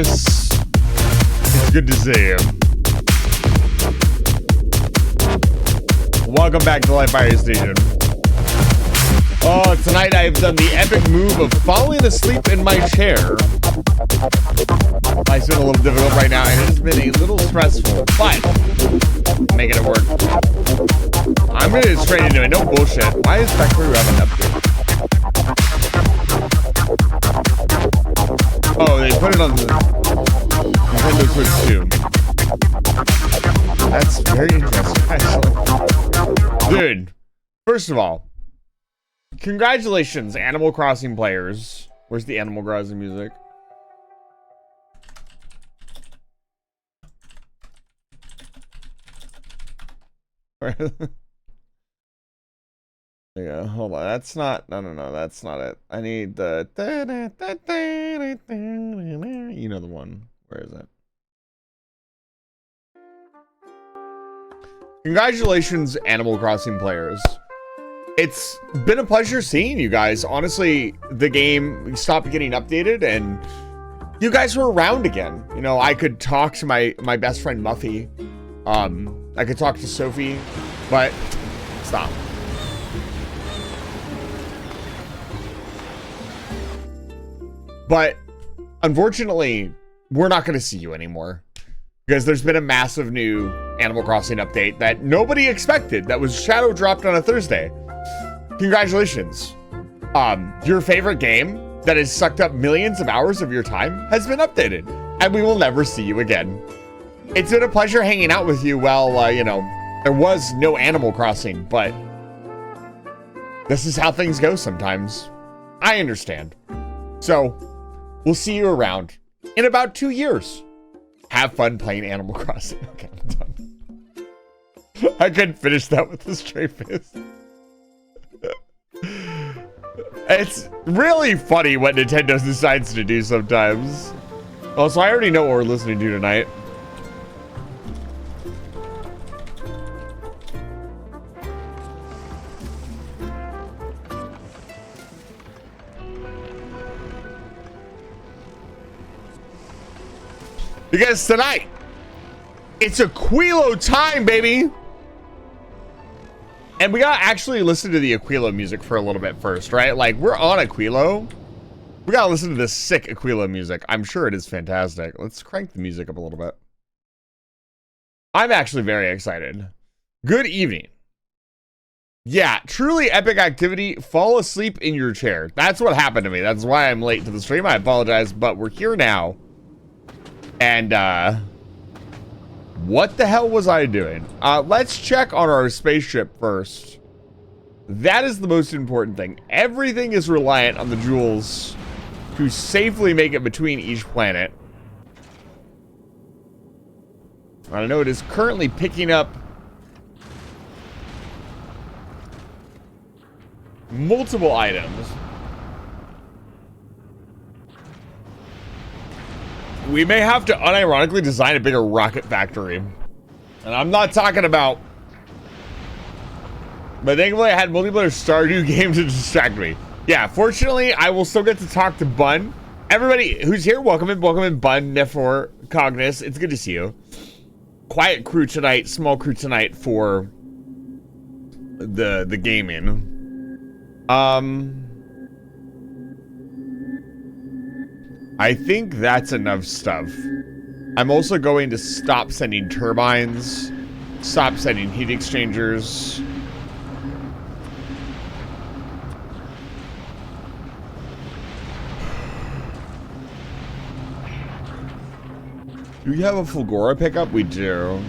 It's good to see you. Welcome back to Live Fire Station. Oh, tonight I've done the epic move of falling asleep in my chair. Life's been a little difficult right now, and it has been a little stressful, but I'm making it work. I'm gonna just straight into it, no bullshit. Why is Factory have an update? Oh, they put it on the Nintendo Switch 2. That's very interesting, actually. Dude, first of all, congratulations, Animal Crossing players. Where's the Animal Crossing music? Yeah, hold on. That's not. No. That's not it. I need the. You know the one. Where is it? Congratulations, Animal Crossing players. It's been a pleasure seeing you guys. Honestly, the game stopped getting updated and you guys were around again. You know, I could talk to my best friend Muffy. I could talk to Sophie, but stop. But unfortunately, we're not going to see you anymore because there's been a massive new Animal Crossing update that nobody expected that was shadow dropped on a Thursday. Congratulations. Your favorite game that has sucked up millions of hours of your time has been updated and we will never see you again. It's been a pleasure hanging out with you while, you know, there was no Animal Crossing, but this is how things go sometimes. I understand. So, we'll see you around in about 2 years. Have fun playing Animal Crossing. Okay, I'm done. I couldn't finish that with a straight face. It's really funny what Nintendo decides to do sometimes. Oh, so I already know what we're listening to tonight. Because tonight, it's Aquilo time, baby. And we gotta actually listen to the Aquilo music for a little bit first, right? Like, we're on Aquilo. We gotta listen to this sick Aquilo music. I'm sure it is fantastic. Let's crank the music up a little bit. I'm actually very excited. Good evening. Yeah, truly epic activity. Fall asleep in your chair. That's what happened to me. That's why I'm late to the stream. I apologize, but we're here now. And, what the hell was I doing? Let's check on our spaceship first. That is the most important thing. Everything is reliant on the jewels to safely make it between each planet. I know it is currently picking up multiple items. We may have to unironically design a bigger rocket factory. And I'm not talking about... But thankfully I had multiplayer Stardew games to distract me. Yeah, fortunately, I will still get to talk to Bun. Everybody who's here, welcome in, Bun, Nefor, Cognis. It's good to see you. Quiet crew tonight, small crew tonight for the gaming. I think that's enough stuff. I'm also going to stop sending turbines, stop sending heat exchangers. Do we have a Fulgora pickup? We do.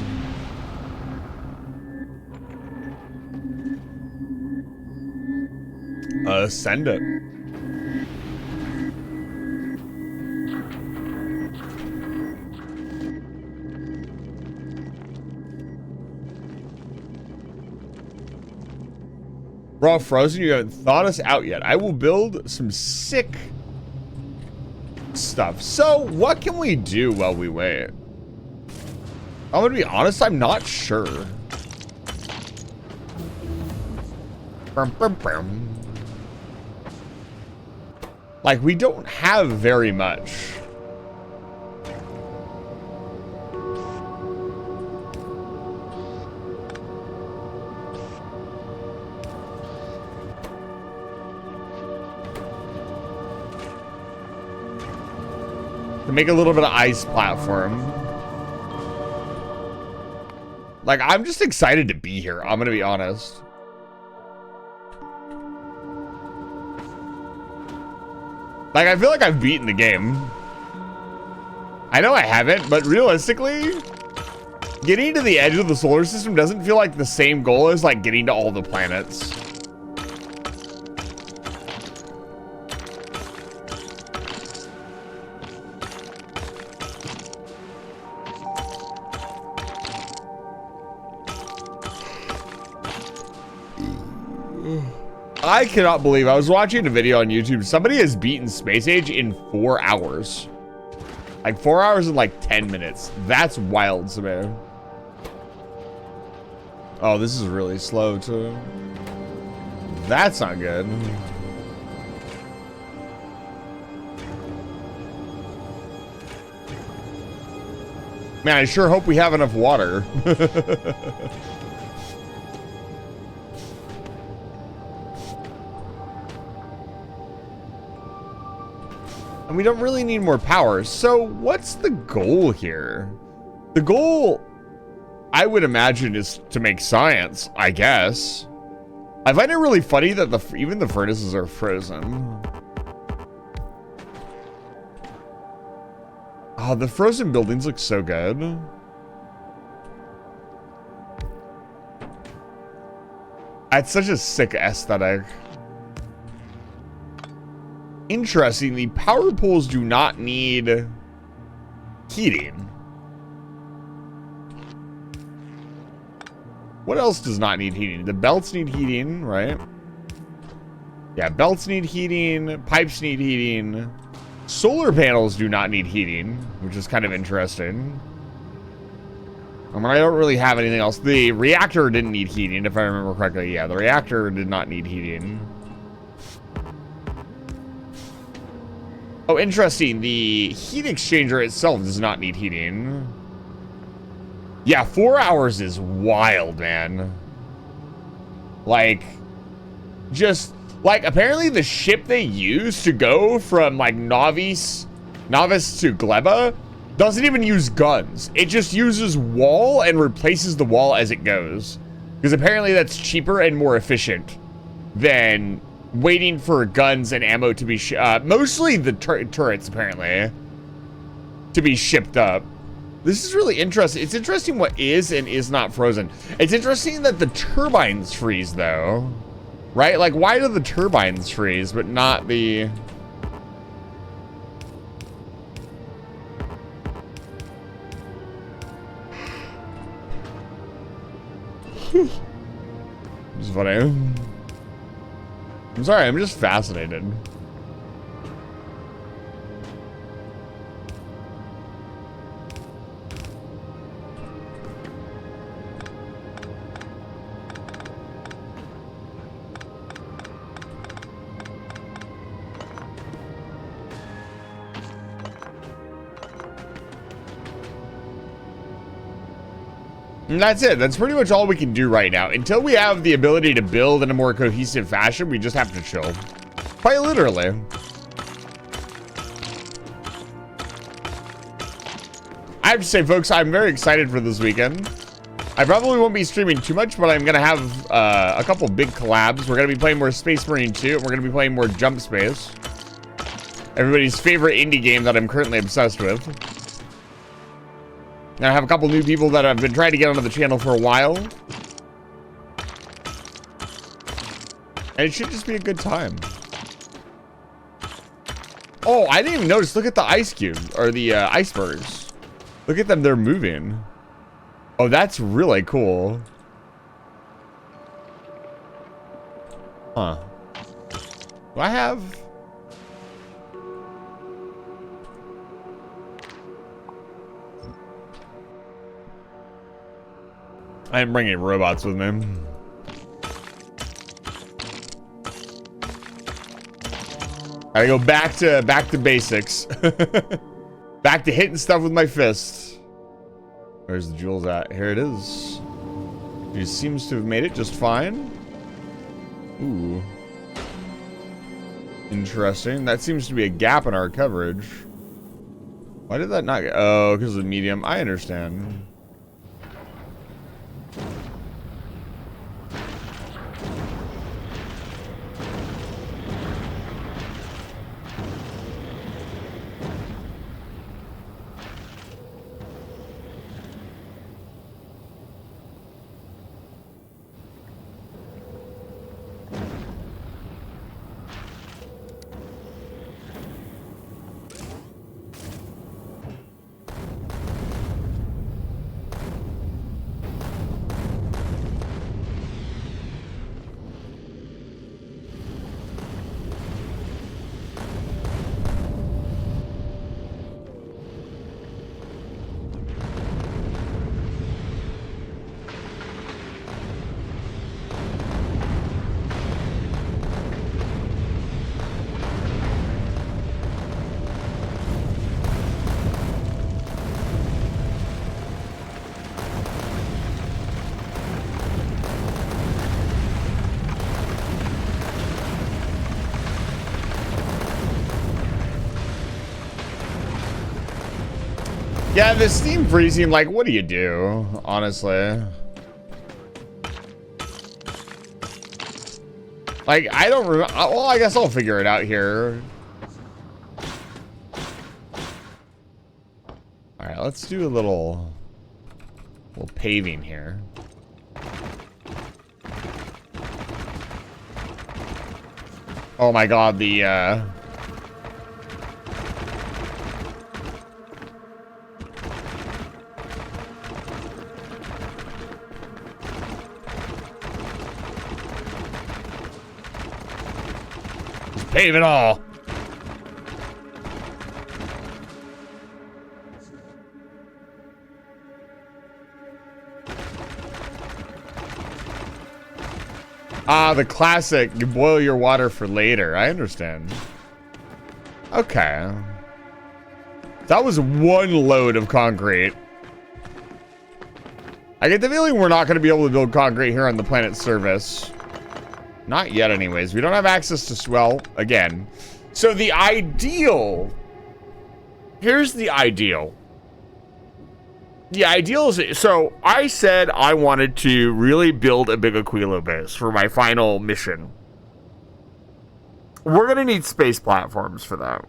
Send it. Raw Frozen, you haven't thought us out yet. I will build some sick stuff. So, what can we do while we wait? I'm gonna be honest, I'm not sure. Like, we don't have very much. to make a little bit of ice platform. Like, I'm just excited to be here. I'm gonna be honest. Like, I feel like I've beaten the game. I know I haven't, but realistically, getting to the edge of the solar system doesn't feel like the same goal as, like, getting to all the planets. I cannot believe I was watching a video on YouTube. Somebody has beaten Space Age in 4 hours. Like 4 hours and like 10 minutes. That's wild to me. Oh, this is really slow too. That's not good. Man, I sure hope we have enough water. And we don't really need more power. So what's the goal here? The goal, I would imagine, is to make science, I guess. I find it really funny that even the furnaces are frozen. Oh, the frozen buildings look so good. It's such a sick aesthetic. Interesting, the power poles do not need heating. What else does not need heating? The belts need heating, right? Yeah, belts need heating, pipes need heating. Solar panels do not need heating, which is kind of interesting. I mean, I don't really have anything else. The reactor didn't need heating, if I remember correctly. Yeah, the reactor did not need heating. Oh, interesting. The heat exchanger itself does not need heating. Yeah, 4 hours is wild, man. Like, just, like, apparently the ship they use to go from, like, Novice to Gleba doesn't even use guns. It just uses wall and replaces the wall as it goes. Because apparently that's cheaper and more efficient than waiting for guns and ammo to be mostly the turrets, apparently, to be shipped up. This is really interesting. It's interesting what is and is not frozen. It's interesting that the turbines freeze, though. Right? Like, why do the turbines freeze, but not the... It's funny. I'm sorry, I'm just fascinated. And that's it. That's pretty much all we can do right now. Until we have the ability to build in a more cohesive fashion, we just have to chill. Quite literally. I have to say, folks, I'm very excited for this weekend. I probably won't be streaming too much, but I'm going to have a couple big collabs. We're going to be playing more Space Marine 2, and we're going to be playing more Jump Space. Everybody's favorite indie game that I'm currently obsessed with. And I have a couple new people that I've been trying to get onto the channel for a while. And it should just be a good time. Oh, I didn't even notice. Look at the ice cube, or the icebergs. Look at them, they're moving. Oh, that's really cool. Huh. Do I have... I am bringing robots with me. I go back to basics. Back to hitting stuff with my fists. Where's the jewels at? Here it is. He seems to have made it just fine. Ooh. Interesting. That seems to be a gap in our coverage. Why did that not get... Oh, because of the medium. I understand. Yeah, the steam freezing, like, what do you do, honestly? Like, I don't remember. Well, I guess I'll figure it out here. All right, let's do a little paving here. Oh my God, the pave it all. Ah, the classic, you boil your water for later. I understand. Okay. That was one load of concrete. I get the feeling we're not going to be able to build concrete here on the planet's surface. Not yet, anyways. We don't have access to swell again. So the ideal... Here's the ideal. The ideal is... So I said I wanted to really build a big Aquilo base for my final mission. We're going to need space platforms for that.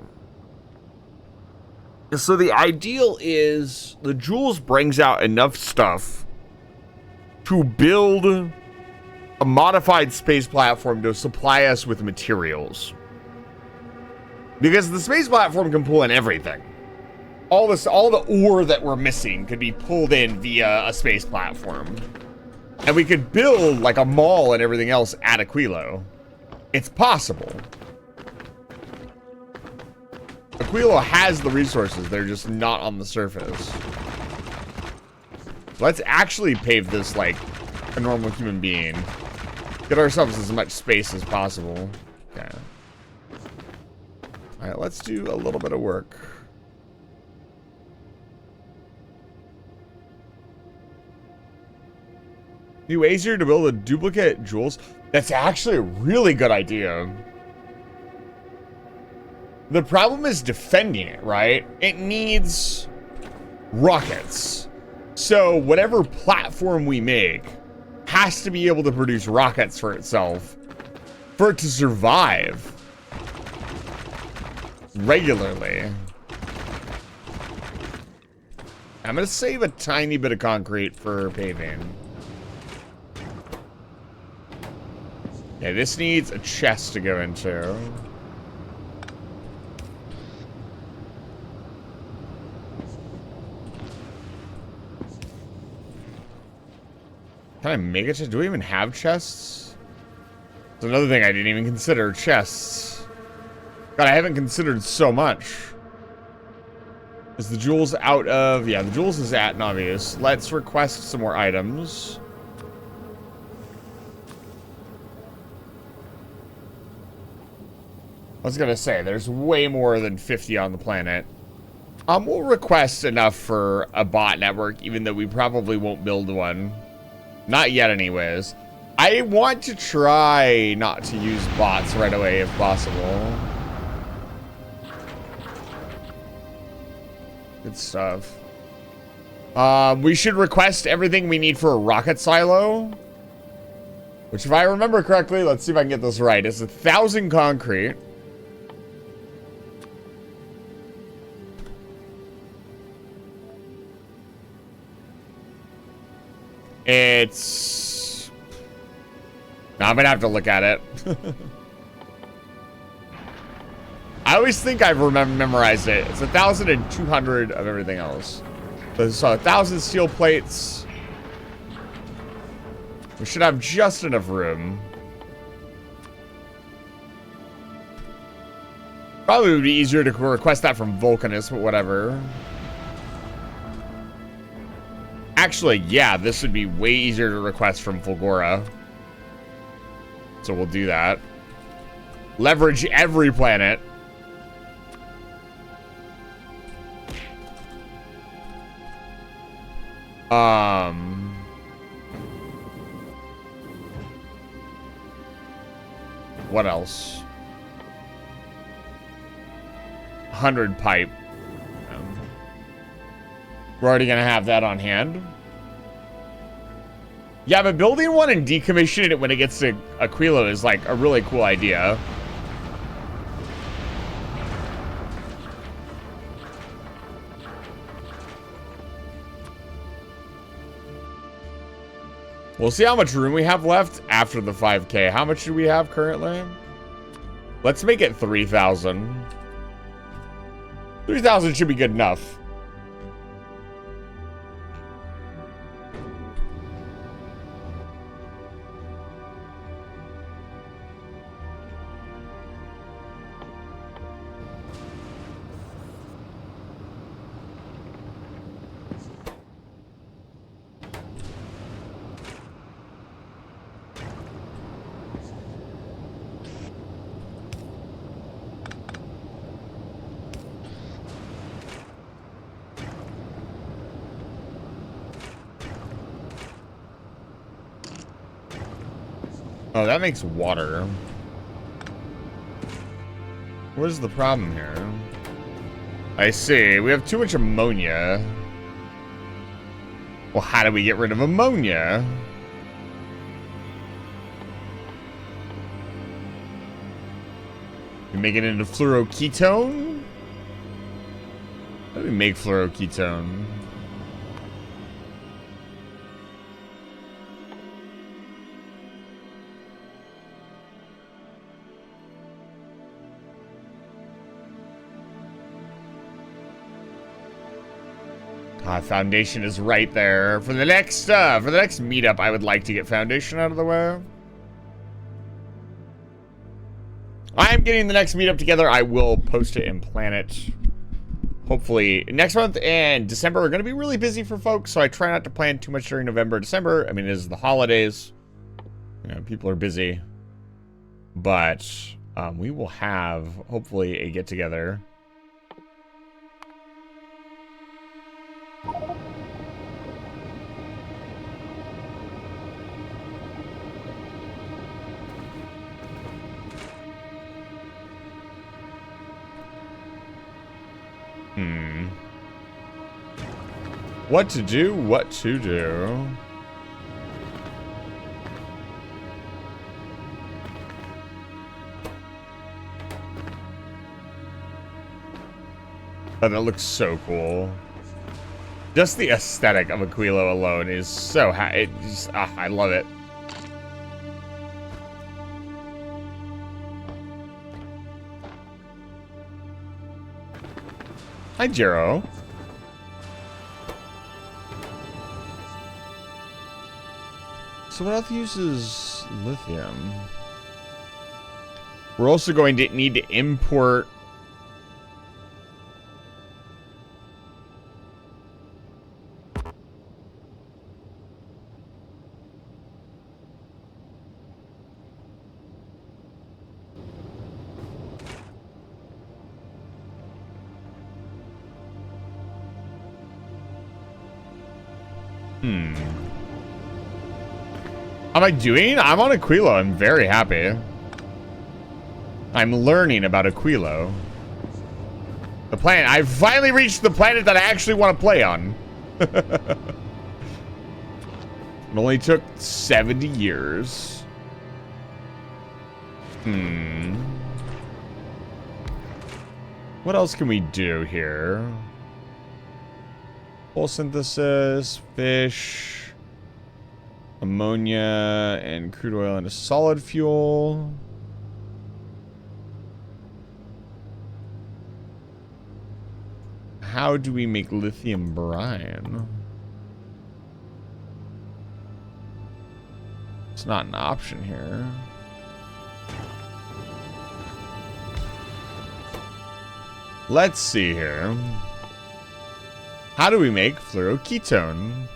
So the ideal is the Jules brings out enough stuff to build a modified space platform to supply us with materials. Because the space platform can pull in everything. All the ore that we're missing could be pulled in via a space platform. And we could build like a mall and everything else at Aquilo. It's possible. Aquilo has the resources, they're just not on the surface. Let's actually pave this like a normal human being. Get ourselves as much space as possible. Okay. Alright, let's do a little bit of work. New easier to build a duplicate Jules? That's actually a really good idea. The problem is defending it, right? It needs rockets. So whatever platform we make has to be able to produce rockets for itself for it to survive regularly. I'm gonna save a tiny bit of concrete for paving. Yeah, this needs a chest to go into. Can I make it? Do we even have chests? That's another thing I didn't even consider, chests. God, I haven't considered so much. Is the Jules out of... Yeah, the Jules is at Navius. Let's request some more items. I was gonna say, there's way more than 50 on the planet. We'll request enough for a bot network, even though we probably won't build one. Not yet, anyways. I want to try not to use bots right away, if possible. Good stuff. We should request everything we need for a rocket silo. Which, if I remember correctly, let's see if I can get this right. It's 1,000 concrete. It's... Now I'm gonna have to look at it. I always think I've memorized it. It's 1,200 of everything else. So 1,000 steel plates. We should have just enough room. Probably would be easier to request that from Vulcanus, but whatever. Actually, yeah, this would be way easier to request from Fulgora. So we'll do that. Leverage every planet. What else? 100 pipe. We're already gonna have that on hand. Yeah, but building one and decommissioning it when it gets to Aquilo is like a really cool idea. We'll see how much room we have left after the 5K. How much do we have currently? Let's make it 3,000. 3,000 should be good enough. Oh, that makes water. What is the problem here? I see. We have too much ammonia. Well, how do we get rid of ammonia? We make it into fluoroketone? How do we make fluoroketone? Foundation is right there. For the next meetup, I would like to get Foundation out of the way. I am getting the next meetup together. I will post it and plan it. Hopefully next month and December are going to be really busy for folks, so I try not to plan too much during November, December. I mean, it is the holidays. You know, people are busy. But we will have, hopefully, a get-together. What to do, what to do. Oh, that looks so cool. Just the aesthetic of Aquilo alone is so I love it. Hi, Jero. So what else uses lithium? We're also going to need to import How am I doing? I'm on Aquilo. I'm very happy. I'm learning about Aquilo. The planet. I finally reached the planet that I actually want to play on. It only took 70 years. What else can we do here? Photosynthesis, fish, ammonia, and crude oil into solid fuel. How do we make lithium brine? It's not an option here. Let's see here. How do we make fluoroketone?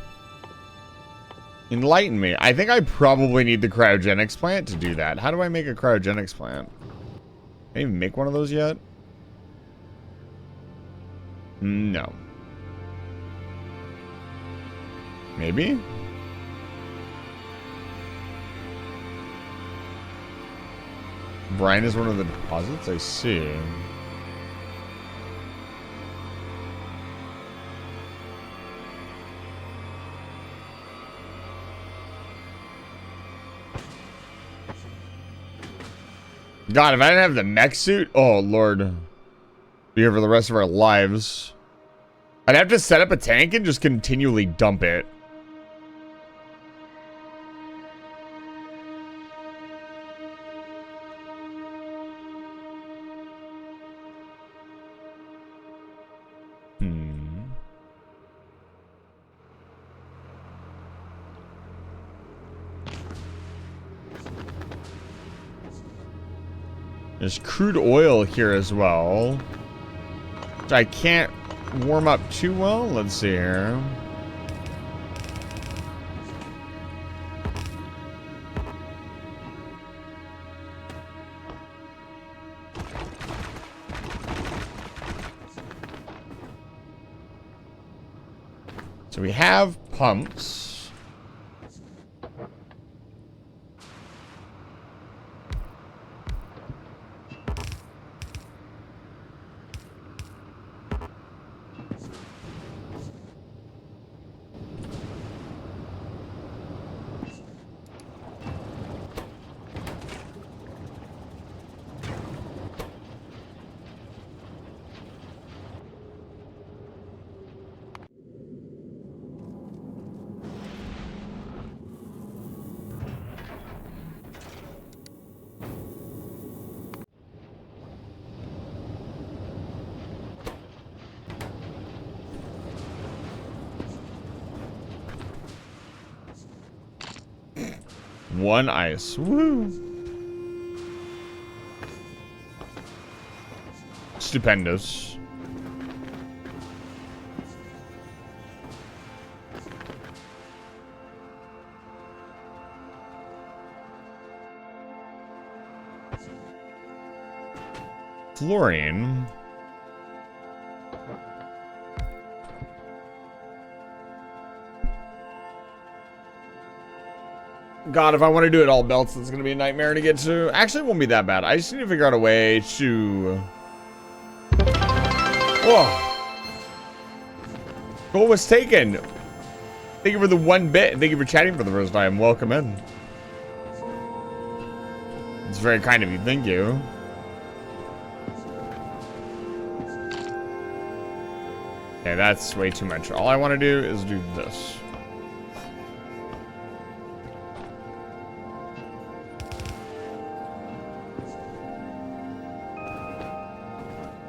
Enlighten me. I think I probably need the cryogenics plant to do that. How do I make a cryogenics plant? Can I even make one of those yet? No. Maybe? Brine is one of the deposits? I see. God, if I didn't have the mech suit, oh lord, be here for the rest of our lives. I'd have to set up a tank and just continually dump it. There's crude oil here as well, which I can't warm up too well. Let's see here. So we have pumps. One ice. Woo! Stupendous. Fluorine. God, if I want to do it all belts, it's going to be a nightmare to get to. Actually, it won't be that bad. I just need to figure out a way to... Whoa. Goal was taken. Thank you for the 1 bit. Thank you for chatting for the first time. Welcome in. It's very kind of you. Thank you. Okay, that's way too much. All I want to do is do this.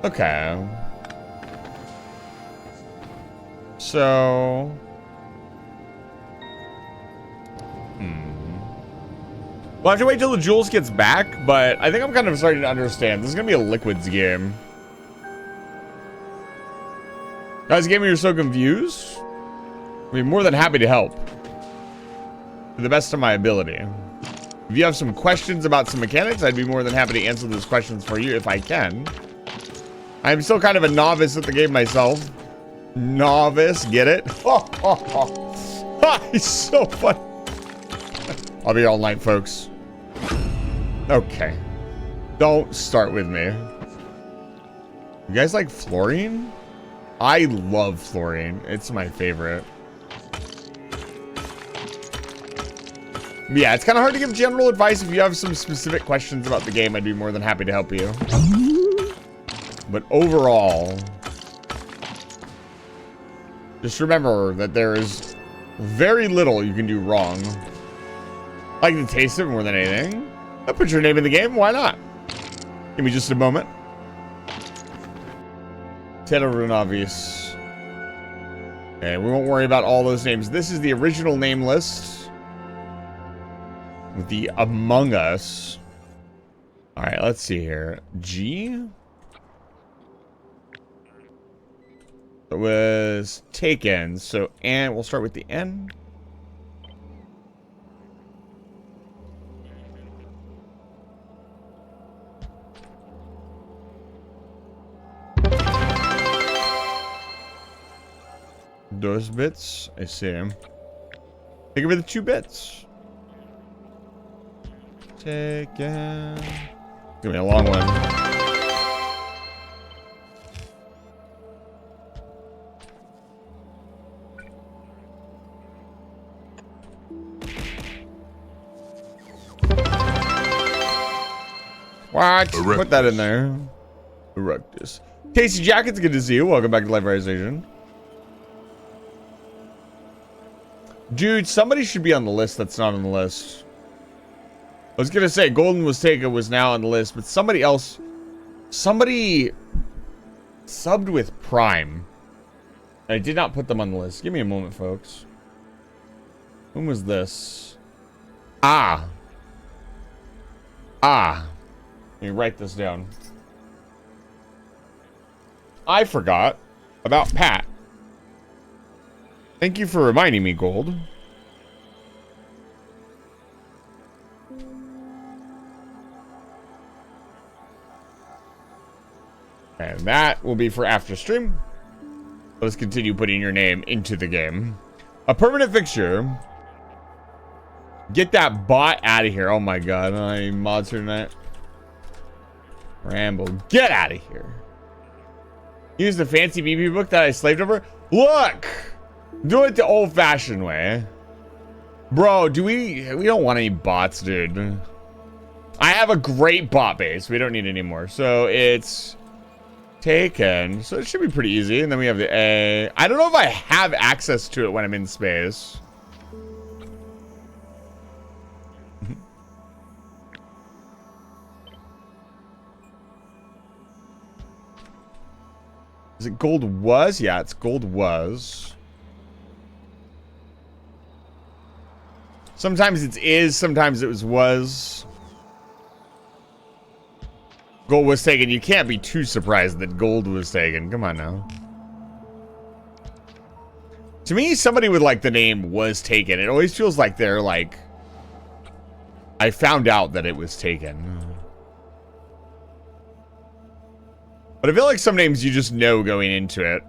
Okay. So... We'll have to wait till the Jules gets back, but I think I'm kind of starting to understand. This is going to be a liquids game. Guys, game you're so confused? I'd be more than happy to help. To the best of my ability. If you have some questions about some mechanics, I'd be more than happy to answer those questions for you if I can. I'm still kind of a novice at the game myself. Novice, get it? He's so fun. I'll be all night, folks. Okay. Don't start with me. You guys like fluorine? I love fluorine. It's my favorite. Yeah, it's kind of hard to give general advice. If you have some specific questions about the game, I'd be more than happy to help you. But overall, just remember that there is very little you can do wrong. I like the taste of it more than anything. I'll put your name in the game. Why not? Give me just a moment. Obvious. Okay, we won't worry about all those names. This is the original name list with the Among Us. All right, let's see here. G. It was taken. So, and we'll start with the N. Those bits, I see him. Think of it, the 2 bits. Taken. Give me a long one. What? Erectus. Put that in there. Erectus. Tasty Jacket's good to see you. Welcome back to Live Station. Dude, somebody should be on the list that's not on the list. I was gonna say Golden Was Taken was now on the list, but somebody else, somebody subbed with Prime. I did not put them on the list. Give me a moment, folks. When was this? Let me write this down. I forgot about Pat. Thank you for reminding me, Gold. And that will be for after stream. Let's continue putting your name into the game. A permanent fixture. Get that bot out of here. Oh my god. I mods here tonight. Rambo. Get out of here. Use the fancy BB book that I slaved over. Look! Do it the old-fashioned way. Bro, we don't want any bots, dude. I have a great bot base. We don't need any more. So it's taken. So it should be pretty easy. And then we have the A. I don't know if I have access to it when I'm in space. Is it Gold Was? Yeah, it's Gold Was. Sometimes it is, sometimes it was. Gold was taken. You can't be too surprised that gold was taken. Come on now. To me, somebody with like the name Was Taken, it always feels like they're like, I found out that it was taken. But I feel like some names you just know going into it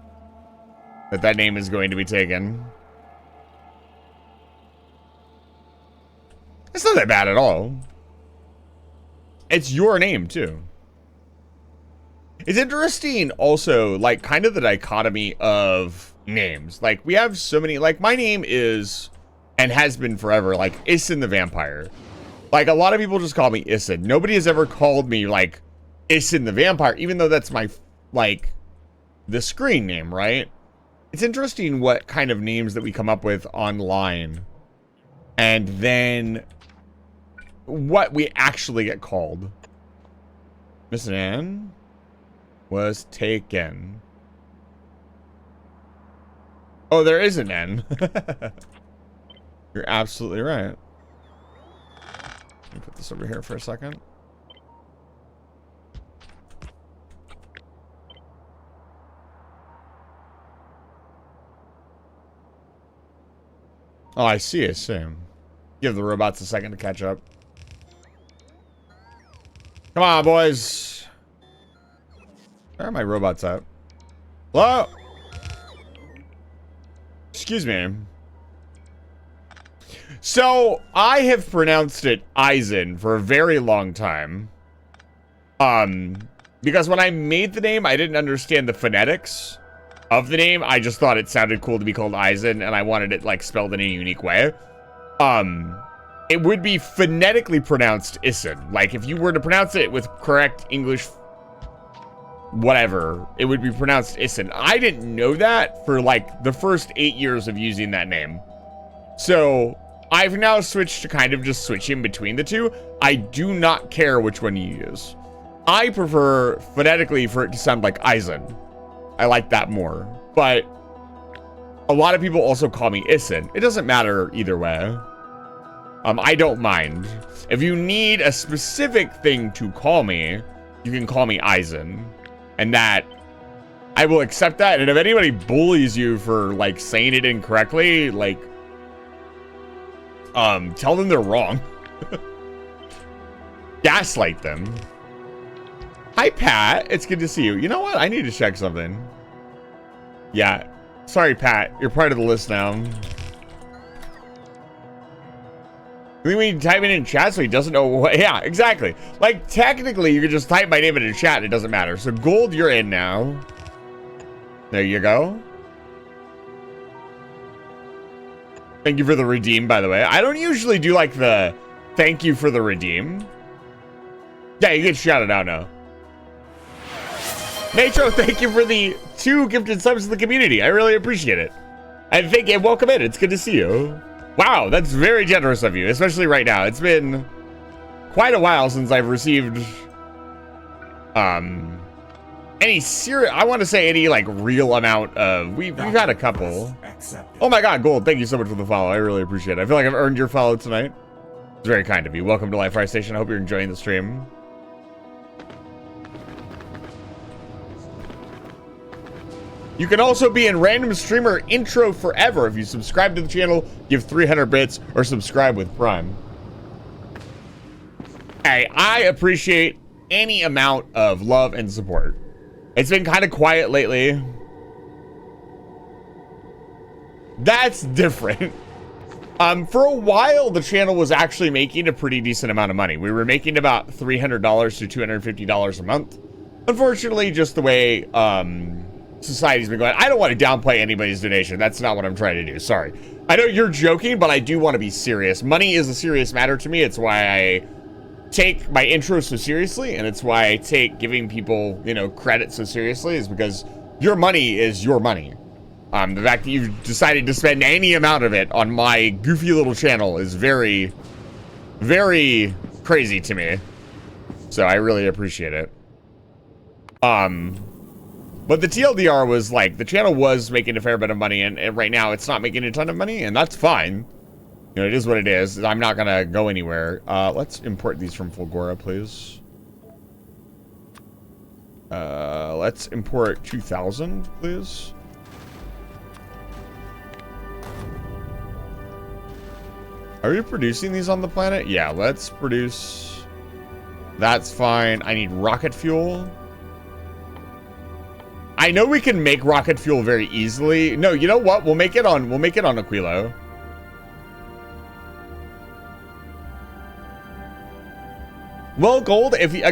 that that name is going to be taken. It's not that bad at all. It's your name, too. It's interesting also, like, kind of the dichotomy of names. Like, we have so many, like, my name is, and has been forever, like, Isin the Vampire. Like, a lot of people just call me Isin. Nobody has ever called me, like, Isin the Vampire, even though that's my, like, the screen name, right? It's interesting what kind of names that we come up with online. And then what we actually get called. Miss Ann was taken. Oh, there is an N. You're absolutely right. Let me put this over here for a second. Oh, I see it, Sam. Give the robots a second to catch up. Come on, boys. Where are my robots at? Hello? Excuse me. So, I have pronounced it Eisen for a very long time. Because when I made the name, I didn't understand the phonetics of the name. I just thought it sounded cool to be called Eisen, and I wanted it like spelled in a unique way. It would be phonetically pronounced Isen. Like if you were to pronounce it with correct English, whatever, it would be pronounced Isen. I didn't know that for like the first 8 years of using that name. So I've now switched to kind of just switching between the two. I do not care which one you use. I prefer phonetically for it to sound like Eisen. I like that more. But a lot of people also call me Isen. It doesn't matter either way. I don't mind. If you need a specific thing to call me, you can call me Eisen. And that, I will accept that. And if anybody bullies you for like saying it incorrectly, like, tell them they're wrong. Gaslight them. Hi, Pat. It's good to see you. You know what? I need to check something. Yeah. Sorry, Pat. You're part of the list now. We type it in chat so he doesn't know what. Yeah, exactly. Like, technically, you could just type my name in chat and it doesn't matter. So, Gold, you're in now. There you go. Thank you for the redeem, by the way. I don't usually do, like, the thank you for the redeem. Yeah, you get shouted out now. Natro, thank you for the 2 gifted subs to the community. I really appreciate it. And welcome in. It's good to see you. Wow, that's very generous of you, especially right now. It's been quite a while since I've received any serious, I want to say any like real amount of, we've had a couple. Oh my god, Gold, thank you so much for the follow. I really appreciate it. I feel like I've earned your follow tonight. It's very kind of you. Welcome to Live Fire Station. I hope you're enjoying the stream. You can also be in Random Streamer Intro forever if you subscribe to the channel, give 300 bits, or subscribe with Prime. Hey, I appreciate any amount of love and support. It's been kind of quiet lately. That's different. For a while, the channel was actually making a pretty decent amount of money. We were making about $300 to $250 a month. Unfortunately, just the way, society's been going. I don't want to downplay anybody's donation. That's not what I'm trying to do. Sorry. I know you're joking, but I do want to be serious. Money is a serious matter to me. It's why I take my intro so seriously, and it's why I take giving people, you know, credit so seriously, is because your money is your money. The fact that you've decided to spend any amount of it on my goofy little channel is very, very crazy to me. So I really appreciate it. But the TLDR was like, the channel was making a fair bit of money, and right now it's not making a ton of money, and that's fine. You know, it is what it is. I'm not gonna go anywhere. Let's import these from Fulgora, please. Let's import 2,000, please. Are we producing these on the planet? Yeah, let's produce. That's fine. I need rocket fuel. I know we can make rocket fuel very easily. No, you know what? We'll make it on Aquilo. Well, Gold, if you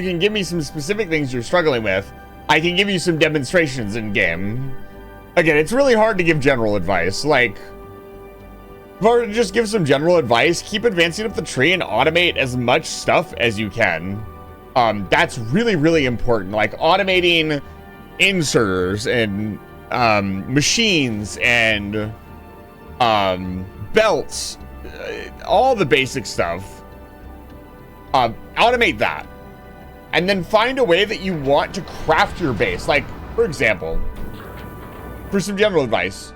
can give me some specific things you're struggling with, I can give you some demonstrations in game. Again, it's really hard to give general advice. Like, or just give some general advice. Keep advancing up the tree and automate as much stuff as you can. That's really, really important. Like automating inserters and machines and belts, all the basic stuff. Automate that, and then find a way that you want to craft your base. Like, for example, for some general advice,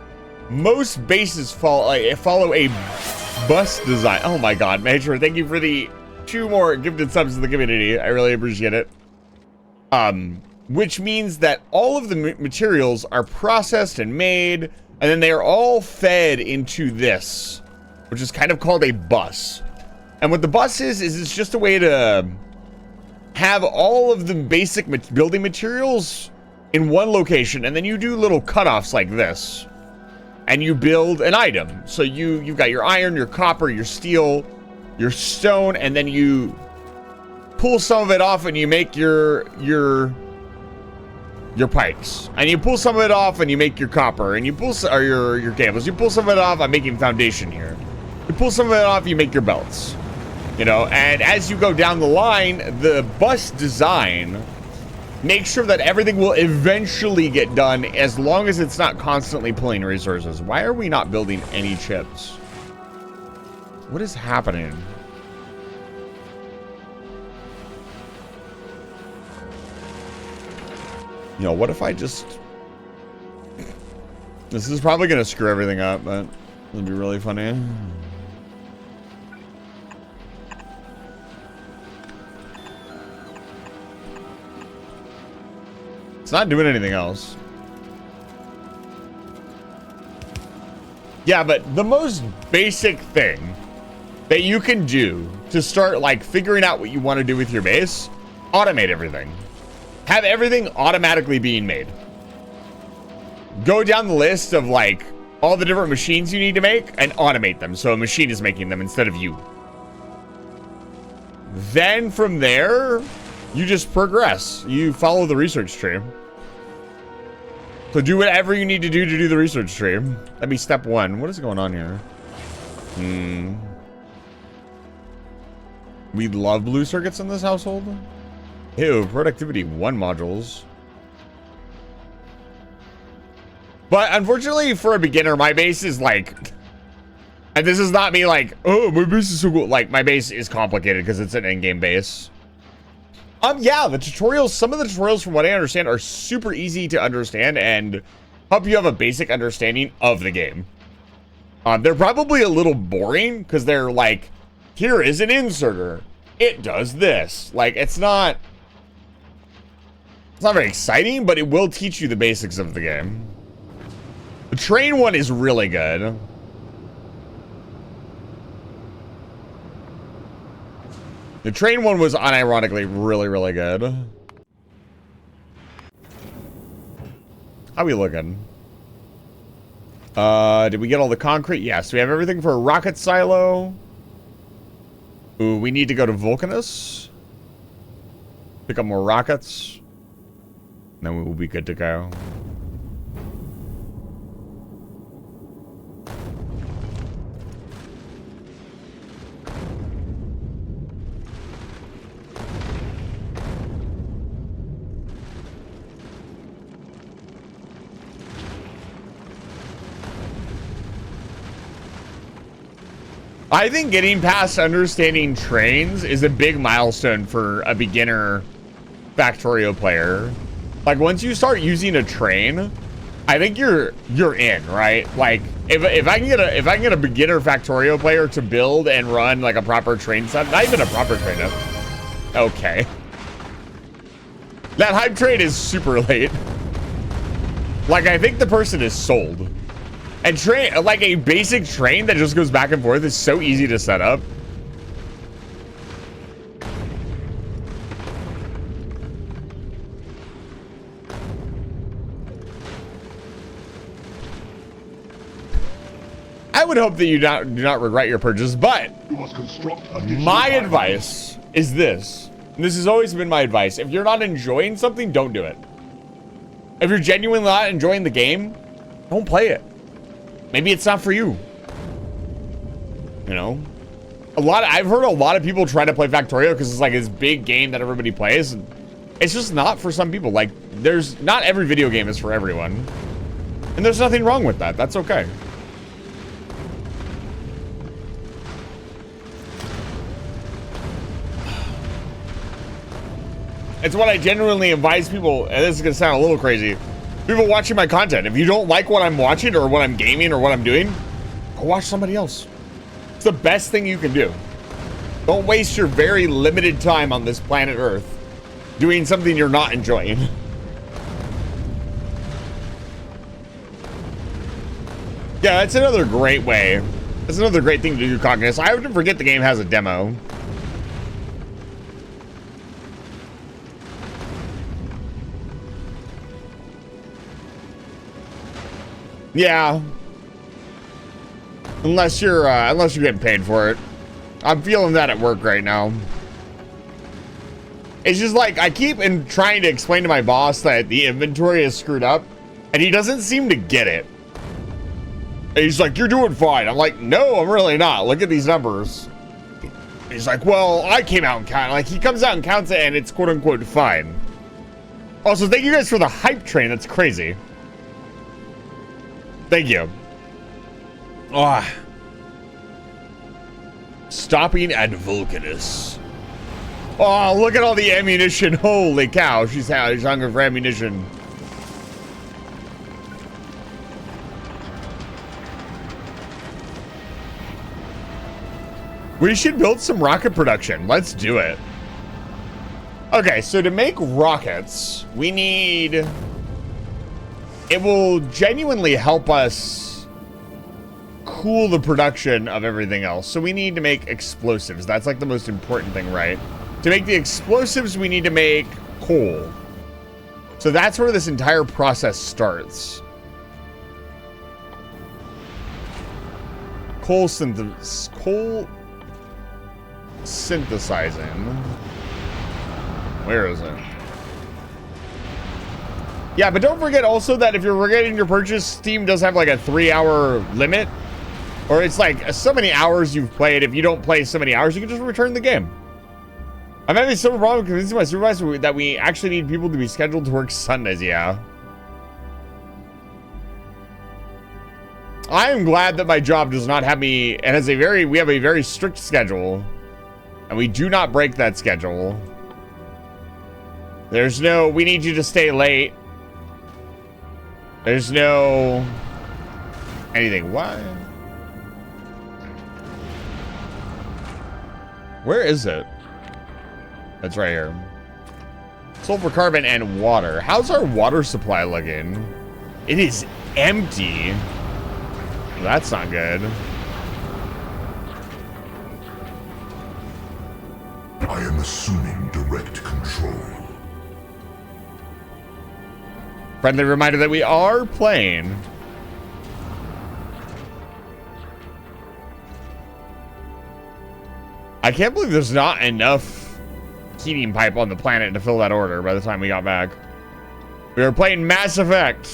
most bases follow a bus design. Oh my god, Major, thank you for the 2 more gifted subs to the community. I really appreciate it. Which means that all of the materials are processed and made, and then they are all fed into this, which is kind of called a bus. And what the bus is it's just a way to have all of the basic building materials in one location, and then you do little cutoffs like this, and you build an item. So you've got your iron, your copper, your steel, your stone, and then you pull some of it off and you make your pikes, and you pull some of it off and you make your copper, and you pull your cables. You pull some of it off. I'm making foundation here. You pull some of it off, you make your belts. You know, and as you go down the line, the bus design makes sure that everything will eventually get done as long as it's not constantly pulling resources. Why are we not building any chips? What is happening? You know, what if I just... This is probably going to screw everything up, but it'll be really funny. It's not doing anything else. Yeah, but the most basic thing that you can do to start, like, figuring out what you want to do with your base, automate everything. Have everything automatically being made. Go down the list of, like, all the different machines you need to make and automate them so a machine is making them instead of you. Then from there, you just progress. You follow the research tree. So do whatever you need to do the research tree. That'd be step one. What is going on here? We love blue circuits in this household. Ew, productivity 1 modules. But unfortunately for a beginner, my base is like, and this is not me like, oh, my base is so cool. Like, my base is complicated because it's an in-game base. Yeah, the tutorials, some of the tutorials from what I understand are super easy to understand and help you have a basic understanding of the game. They're probably a little boring because they're like, here is an inserter. It does this. Like, it's not very exciting, but it will teach you the basics of the game. The train one is really good. The train one was unironically really, really good. How we looking? Did we get all the concrete? Yes, we have everything for a rocket silo. Ooh, we need to go to Vulcanus. Pick up more rockets. And then we will be good to go. I think getting past understanding trains is a big milestone for a beginner Factorio player. Like, once you start using a train, I think you're in, right? Like, if I can get a beginner Factorio player to build and run like a proper train set, not even a proper train. Okay. That hype train is super late. Like, I think the person is sold. And train, like a basic train that just goes back and forth, is so easy to set up. I would hope that you do not regret your purchase, but my advice is this. And this has always been my advice. If you're not enjoying something, don't do it. If you're genuinely not enjoying the game, don't play it. Maybe it's not for you. You know? I've heard a lot of people try to play Factorio because it's like this big game that everybody plays. And it's just not for some people. Like, not every video game is for everyone. And there's nothing wrong with that. That's okay. It's what I genuinely advise people, and this is gonna sound a little crazy. People watching my content, if you don't like what I'm watching or what I'm gaming or what I'm doing, go watch somebody else. It's the best thing you can do. Don't waste your very limited time on this planet Earth doing something you're not enjoying. Yeah, that's another great way. That's another great thing to do, Cognitus. I often forget the game has a demo. Yeah. Unless you're getting paid for it. I'm feeling that at work right now. It's just like, I keep trying to explain to my boss that the inventory is screwed up, and he doesn't seem to get it. And he's like, you're doing fine. I'm like, no, I'm really not. Look at these numbers. He's like, well, I came out and counted. Like, he comes out and counts it, and it's quote-unquote fine. Also, thank you guys for the hype train. That's crazy. Thank you. Ah. Stopping at Vulcanus. Oh, look at all the ammunition. Holy cow. She's hungry for ammunition. We should build some rocket production. Let's do it. Okay, so to make rockets, we need... It will genuinely help us cool the production of everything else. So we need to make explosives. That's like the most important thing, right? To make the explosives, we need to make coal. So that's where this entire process starts. Coal synthesizing. Where is it? Yeah, but don't forget also that if you're forgetting your purchase, Steam does have like a 3-hour limit. Or it's like so many hours you've played. If you don't play so many hours, you can just return the game. I'm having some problem convincing my supervisor that we actually need people to be scheduled to work Sundays, yeah. I am glad that my job does not have me, and has we have a very strict schedule. And we do not break that schedule. There's no, we need you to stay late. There's no anything. What? Where is it? That's right here. Sulfur carbon and water. How's our water supply looking? It is empty. That's not good. I am assuming direct control. Friendly reminder that we are playing. I can't believe there's not enough heating pipe on the planet to fill that order by the time we got back. We were playing Mass Effect.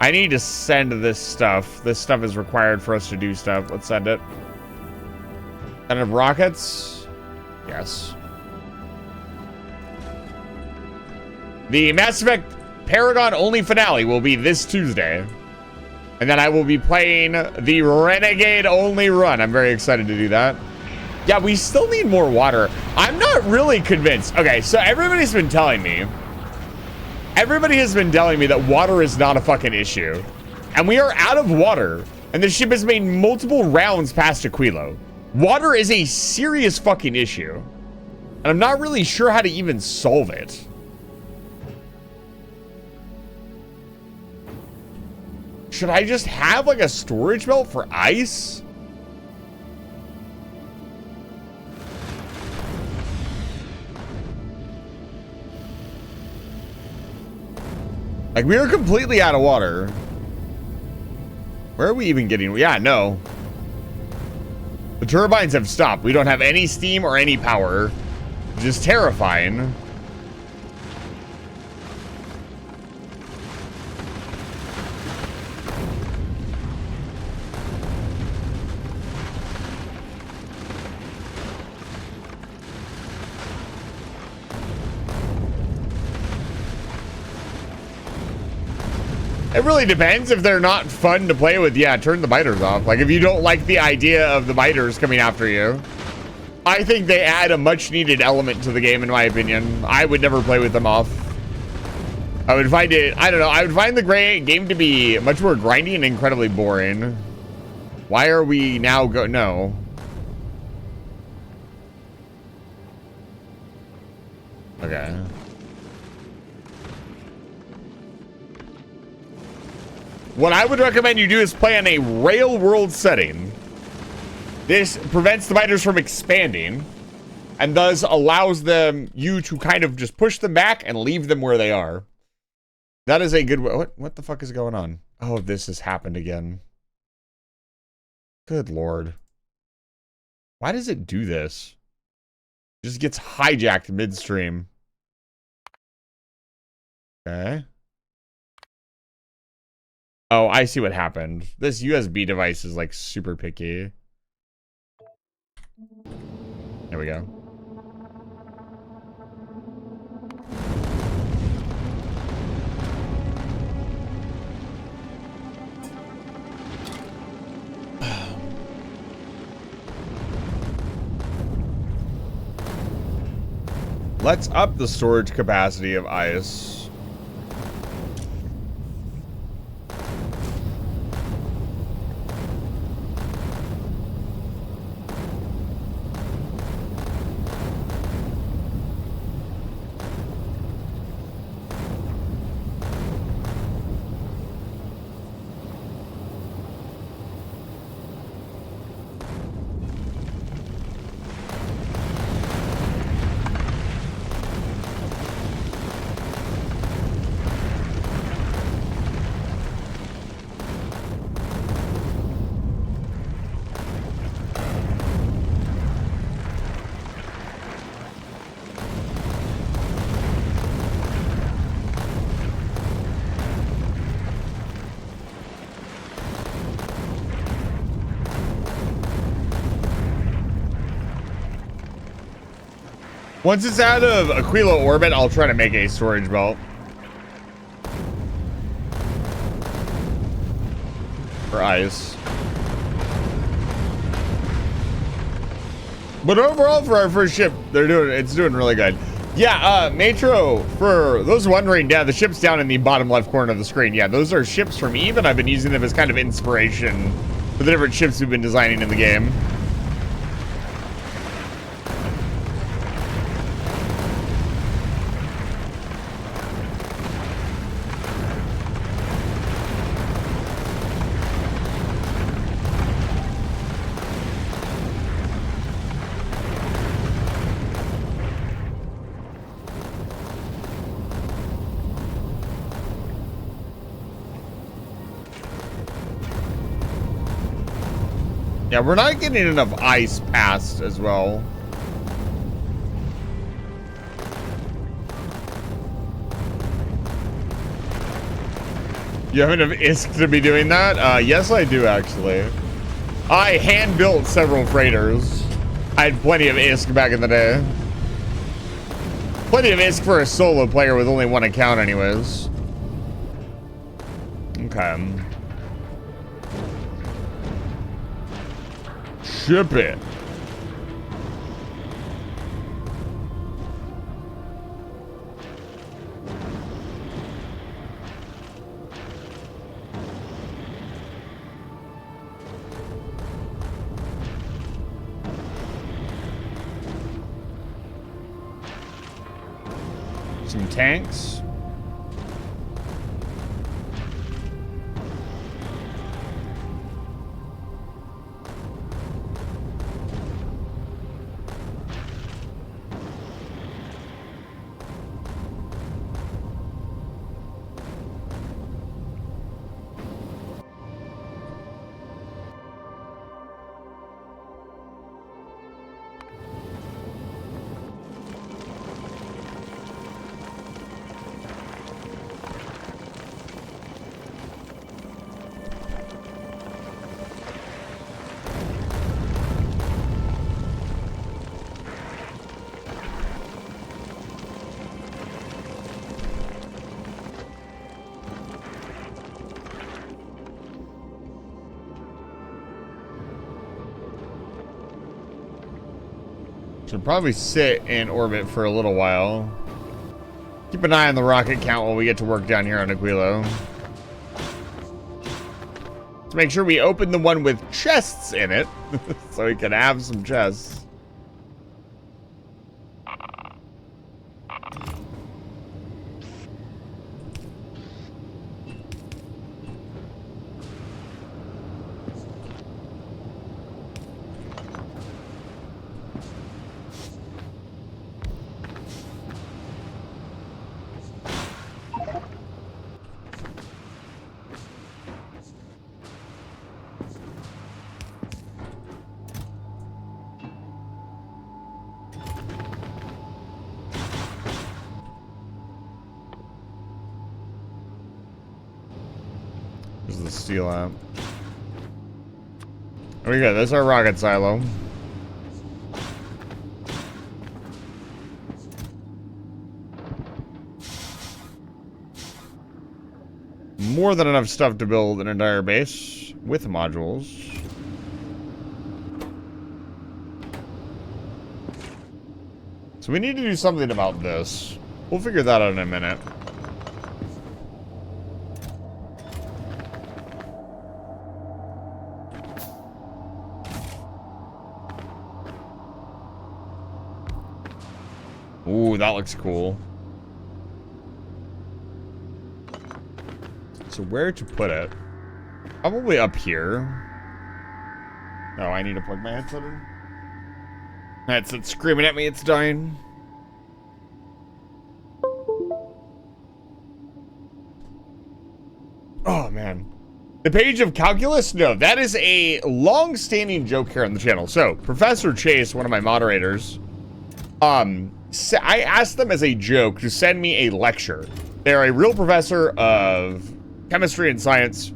I need to send this stuff. This stuff is required for us to do stuff. Let's send it. Send of rockets. Yes. The Mass Effect Paragon only finale will be this Tuesday. And then I will be playing the Renegade only run. I'm very excited to do that. Yeah, we still need more water. I'm not really convinced. Okay, so everybody's been telling me. Everybody has been telling me that water is not a fucking issue. And we are out of water. And the ship has made multiple rounds past Aquilo. Water is a serious fucking issue. And I'm not really sure how to even solve it. Should I just have like a storage belt for ice? Like, we are completely out of water. Where are we even getting? Yeah, no. The turbines have stopped. We don't have any steam or any power. Just terrifying. It really depends. If they're not fun to play with, yeah, turn the biters off. Like, if you don't like the idea of the biters coming after you, I think they add a much needed element to the game, in my opinion. I would never play with them off. I would find it, I don't know, I would find the game to be much more grindy and incredibly boring. Why are we now no. Okay. What I would recommend you do is play on a rail world setting. This prevents the biters from expanding and thus allows you to kind of just push them back and leave them where they are. That is a good way. What the fuck is going on? Oh, this has happened again. Good Lord. Why does it do this? Just gets hijacked midstream. Okay. Oh, I see what happened. This USB device is like super picky. There we go. Let's up the storage capacity of ice. Once it's out of Aquilo orbit, I'll try to make a storage belt. For ice. But overall, for our first ship, it's doing really good. Yeah, Metro, for those wondering, yeah, the ship's down in the bottom left corner of the screen. Yeah, those are ships from Eve, and I've been using them as kind of inspiration for the different ships we've been designing in the game. Yeah, we're not getting enough ice past as well. You have enough ISK to be doing that? Yes, I do, actually. I hand-built several freighters. I had plenty of ISK back in the day. Plenty of ISK for a solo player with only one account anyways. Okay. Ship it. Some tanks. Should probably sit in orbit for a little while. Keep an eye on the rocket count while we get to work down here on Aquilo. Let's make sure we open the one with chests in it, so we can have some chests. This is the steel app. There we go. There's our rocket silo. More than enough stuff to build an entire base with modules. So we need to do something about this. We'll figure that out in a minute. Ooh, that looks cool. So where to put it? Probably up here. Oh, I need to plug my headset in. Headset's screaming at me, it's dying. Oh, man. The page of calculus? No, that is a long-standing joke here on the channel. So, Professor Chase, one of my moderators, I asked them as a joke to send me a lecture. They're a real professor of chemistry and science.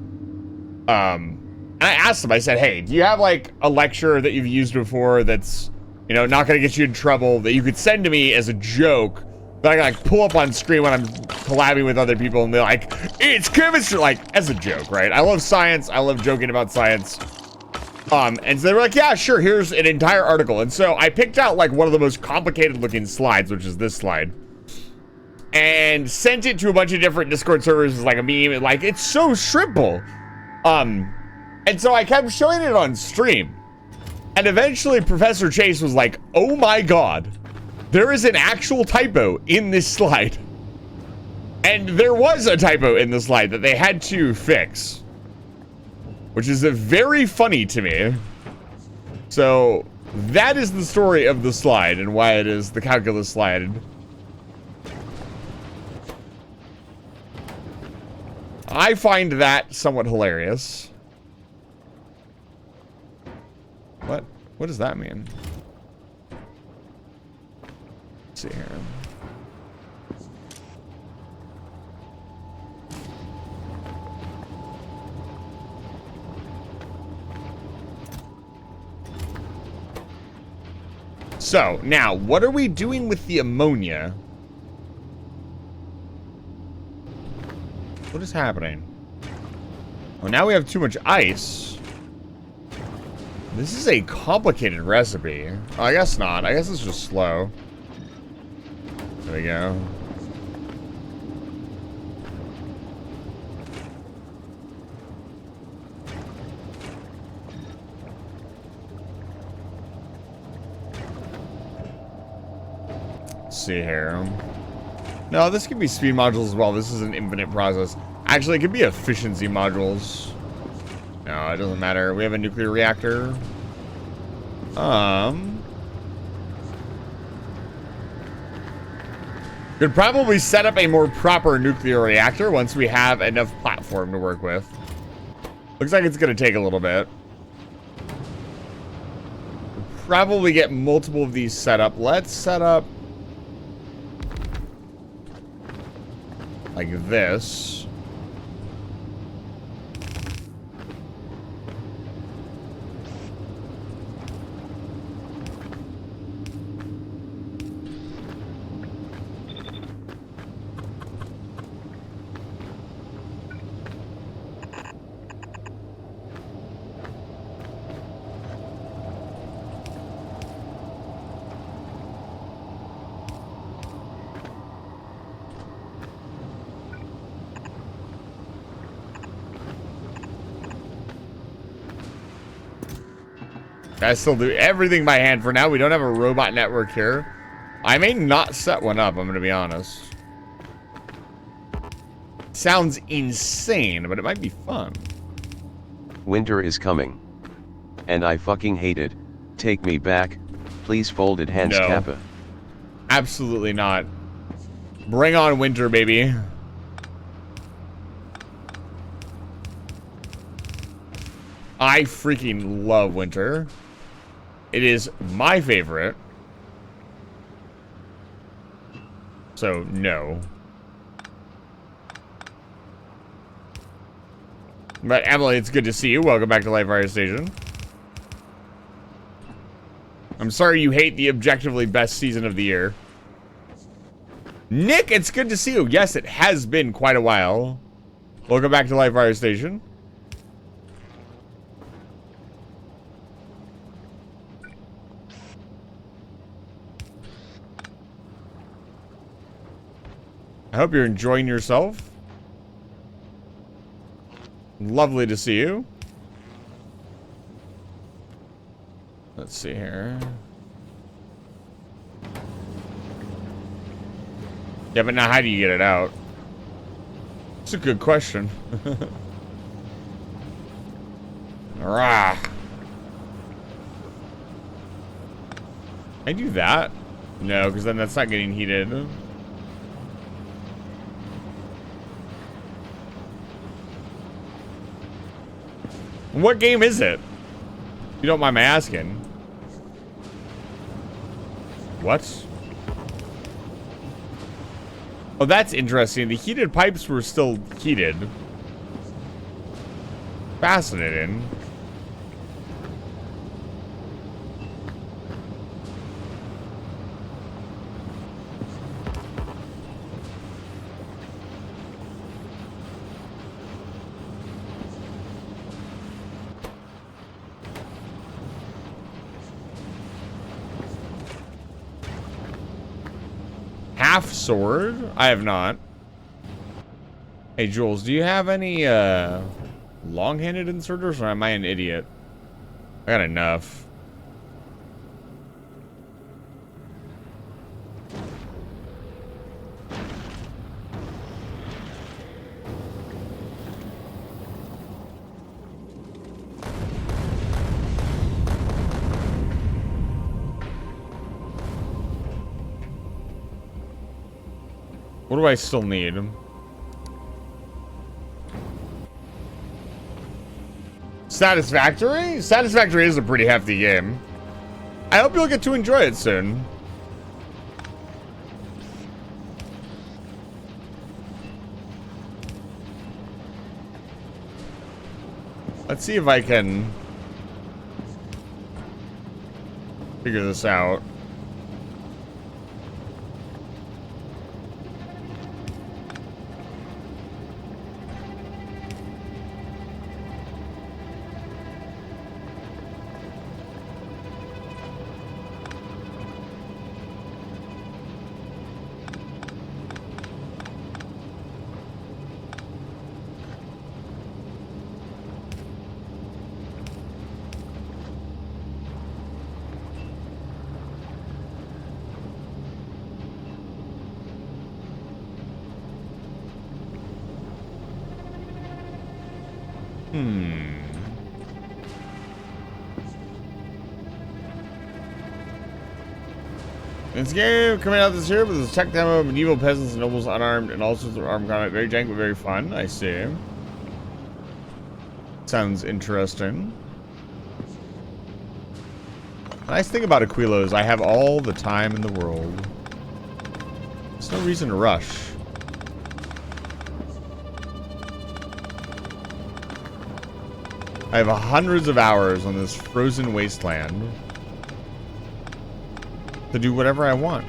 And I asked them, I said, hey, do you have like a lecture that you've used before that's, you know, not going to get you in trouble that you could send to me as a joke that I can like pull up on screen when I'm collabing with other people and they're like, it's chemistry, like as a joke, right? I love science. I love joking about science. And so they were like, yeah, sure, here's an entire article. And so I picked out like one of the most complicated looking slides, which is this slide, and sent it to a bunch of different Discord servers as like a meme, and like, it's so simple. And so I kept showing it on stream. And eventually Professor Chase was like, oh my God, there is an actual typo in this slide. And there was a typo in the slide that they had to fix. Which is very funny to me. So, that is the story of the slide and why it is the calculus slide. I find that somewhat hilarious. What? What does that mean? Let's see here. So, now, what are we doing with the ammonia? What is happening? Oh, now we have too much ice. This is a complicated recipe. Oh, I guess not. I guess it's just slow. There we go. See here. No, this could be speed modules as well. This is an infinite process. Actually, it could be efficiency modules. No, it doesn't matter. We have a nuclear reactor. Could probably set up a more proper nuclear reactor once we have enough platform to work with. Looks like it's gonna take a little bit. We'll probably get multiple of these set up. Let's set up like this. I still do everything by hand for now. We don't have a robot network here. I may not set one up, I'm going to be honest. Sounds insane, but it might be fun. Winter is coming. And I fucking hate it. Take me back. Please, folded hands, No. Kappa. Absolutely not. Bring on winter, baby. I freaking love winter. It is my favorite. So, no. But Emily, it's good to see you. Welcome back to Live Fire Station. I'm sorry you hate the objectively best season of the year. Nick, it's good to see you. Yes, it has been quite a while. Welcome back to Live Fire Station. I hope you're enjoying yourself. Lovely to see you. Let's see here. Yeah, but now how do you get it out? It's a good question. Rah. I do that? No, because then that's not getting heated. What game is it? You don't mind me asking. What? Oh, that's interesting. The heated pipes were still heated. Fascinating. Half sword? I have not. Hey, Jules, do you have any long-handed inserters, or am I an idiot? I got enough. What do I still need? Satisfactory? Satisfactory is a pretty hefty game. I hope you'll get to enjoy it soon. Let's see if I can figure this out. This game coming out this year with a tech demo of medieval peasants and nobles unarmed and all sorts of armed combat. Very jank, but very fun. I see. Sounds interesting. The nice thing about Aquilo is I have all the time in the world. There's no reason to rush. I have hundreds of hours on this frozen wasteland to do whatever I want.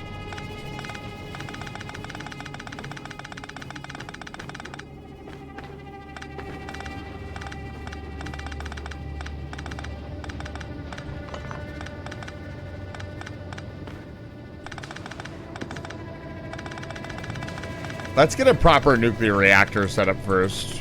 Let's get a proper nuclear reactor set up first.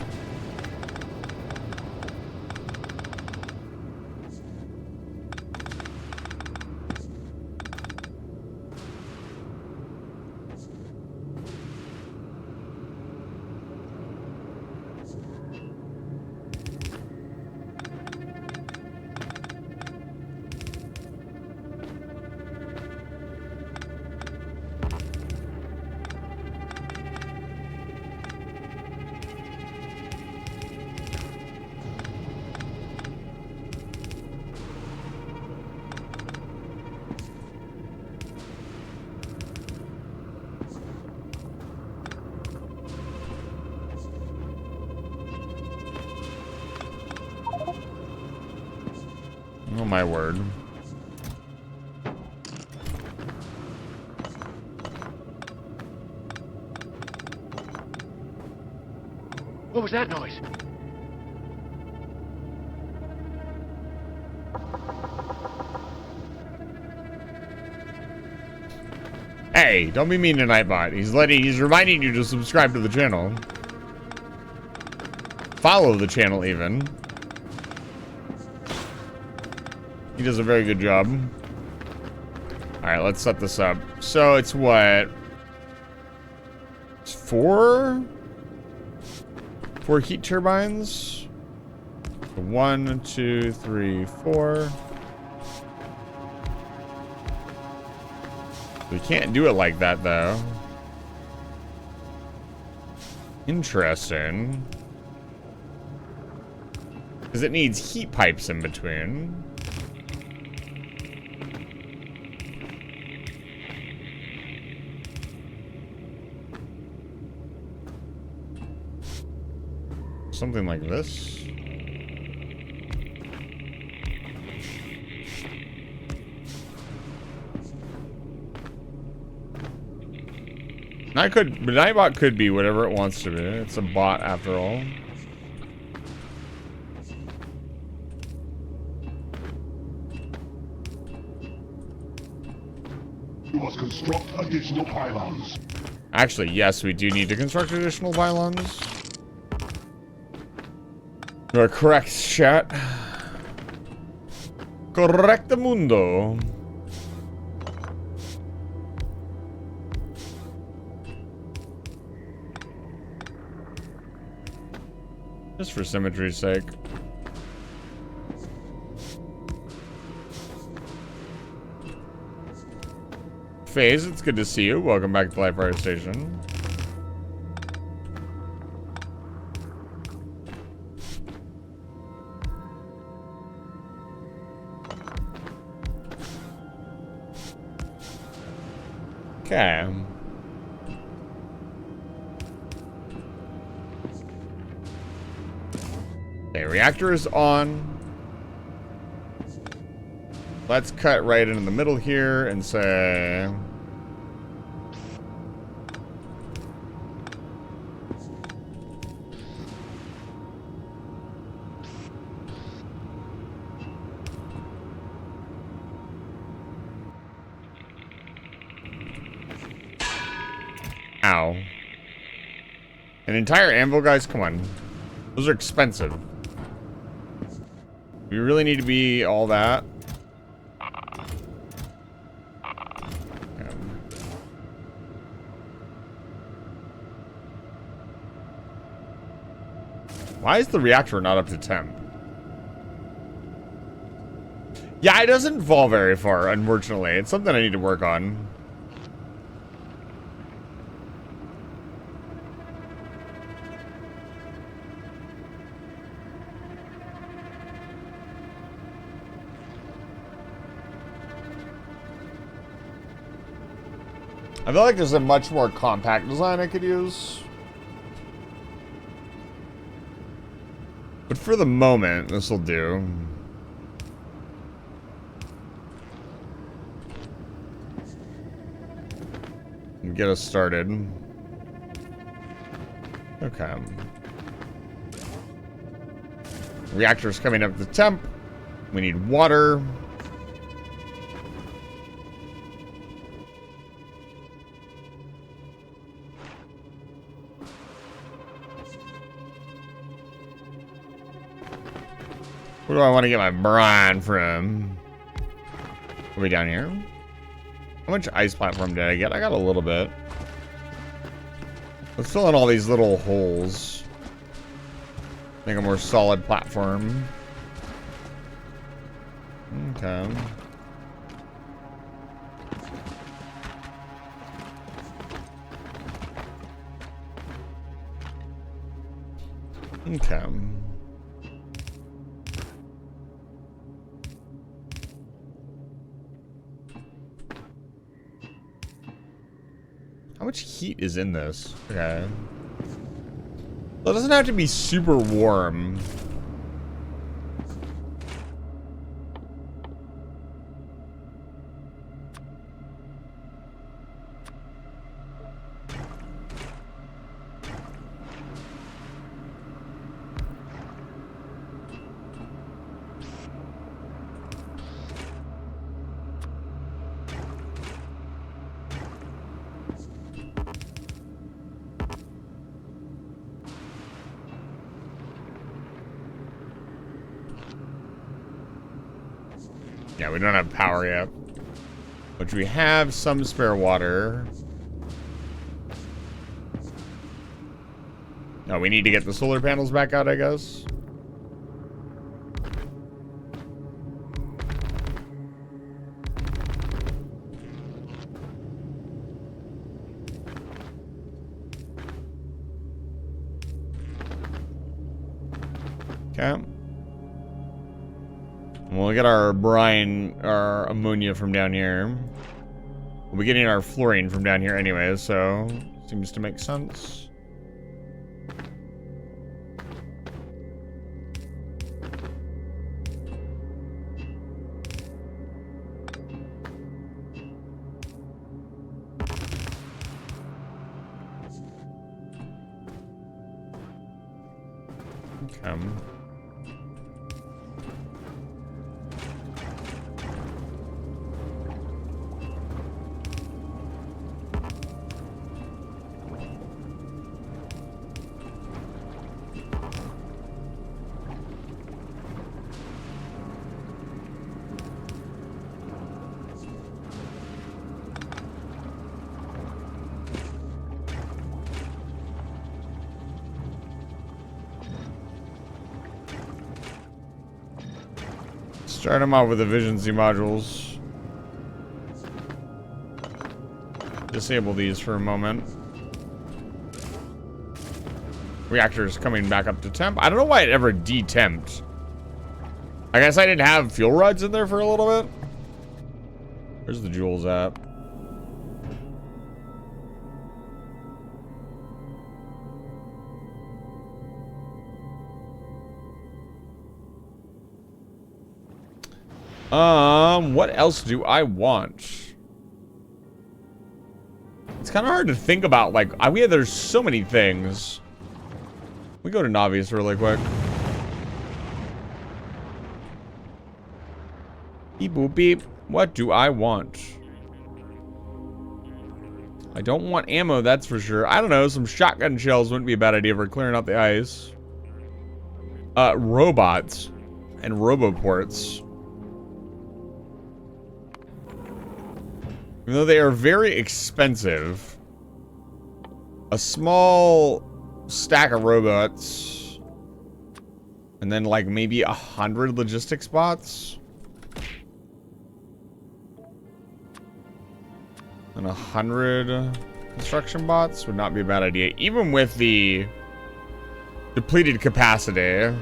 Oh my word. What was that noise? Hey, don't be mean to Nightbot. He's reminding you to subscribe to the channel. Follow the channel even. He does a very good job. Alright, let's set this up. So it's what? It's four heat turbines. 1, 2, 3, 4. We can't do it like that though. Interesting. Because it needs heat pipes in between. Something like this. Nightbot could be whatever it wants to be. It's a bot after all. You must construct additional pylons. Actually, yes, we do need to construct additional pylons. You are correct, chat. Correctamundo. Just for symmetry's sake. FaZe, it's good to see you. Welcome back to Live Fire Station. Okay. Okay, reactor is on. Let's cut right into the middle here and say... Ow. An entire anvil, guys? Come on. Those are expensive. We really need to be all that. Why is the reactor not up to temp? Yeah, it doesn't fall very far, unfortunately. It's something I need to work on. I feel like there's a much more compact design I could use. But for the moment, this will do. And get us started. Okay. Reactor's coming up to temp. We need water. Where do I want to get my brine from? Are we down here? How much ice platform did I get? I got a little bit. Let's fill in all these little holes. Make a more solid platform. Okay. Okay. How much heat is in this? Okay. Well, it doesn't have to be super warm. Yeah, we don't have power yet. But we have some spare water. No, we need to get the solar panels back out, I guess. Okay. We'll get our brine, our ammonia from down here. We'll be getting our fluorine from down here anyway, so seems to make sense. Okay. Start them off with the Vision Z modules. Disable these for a moment. Reactor's coming back up to temp. I don't know why it ever detemped. I guess I didn't have fuel rods in there for a little bit. Where's the jewels at? What else do I want? It's kind of hard to think about, like, there's so many things. We go to Navi's really quick. Beep boop beep. What do I want? I don't want ammo, that's for sure. I don't know, some shotgun shells wouldn't be a bad idea for clearing out the ice. Robots and roboports. Even though they are very expensive, a small stack of robots, and then like maybe 100 logistics bots, and 100 construction bots would not be a bad idea, even with the depleted capacity.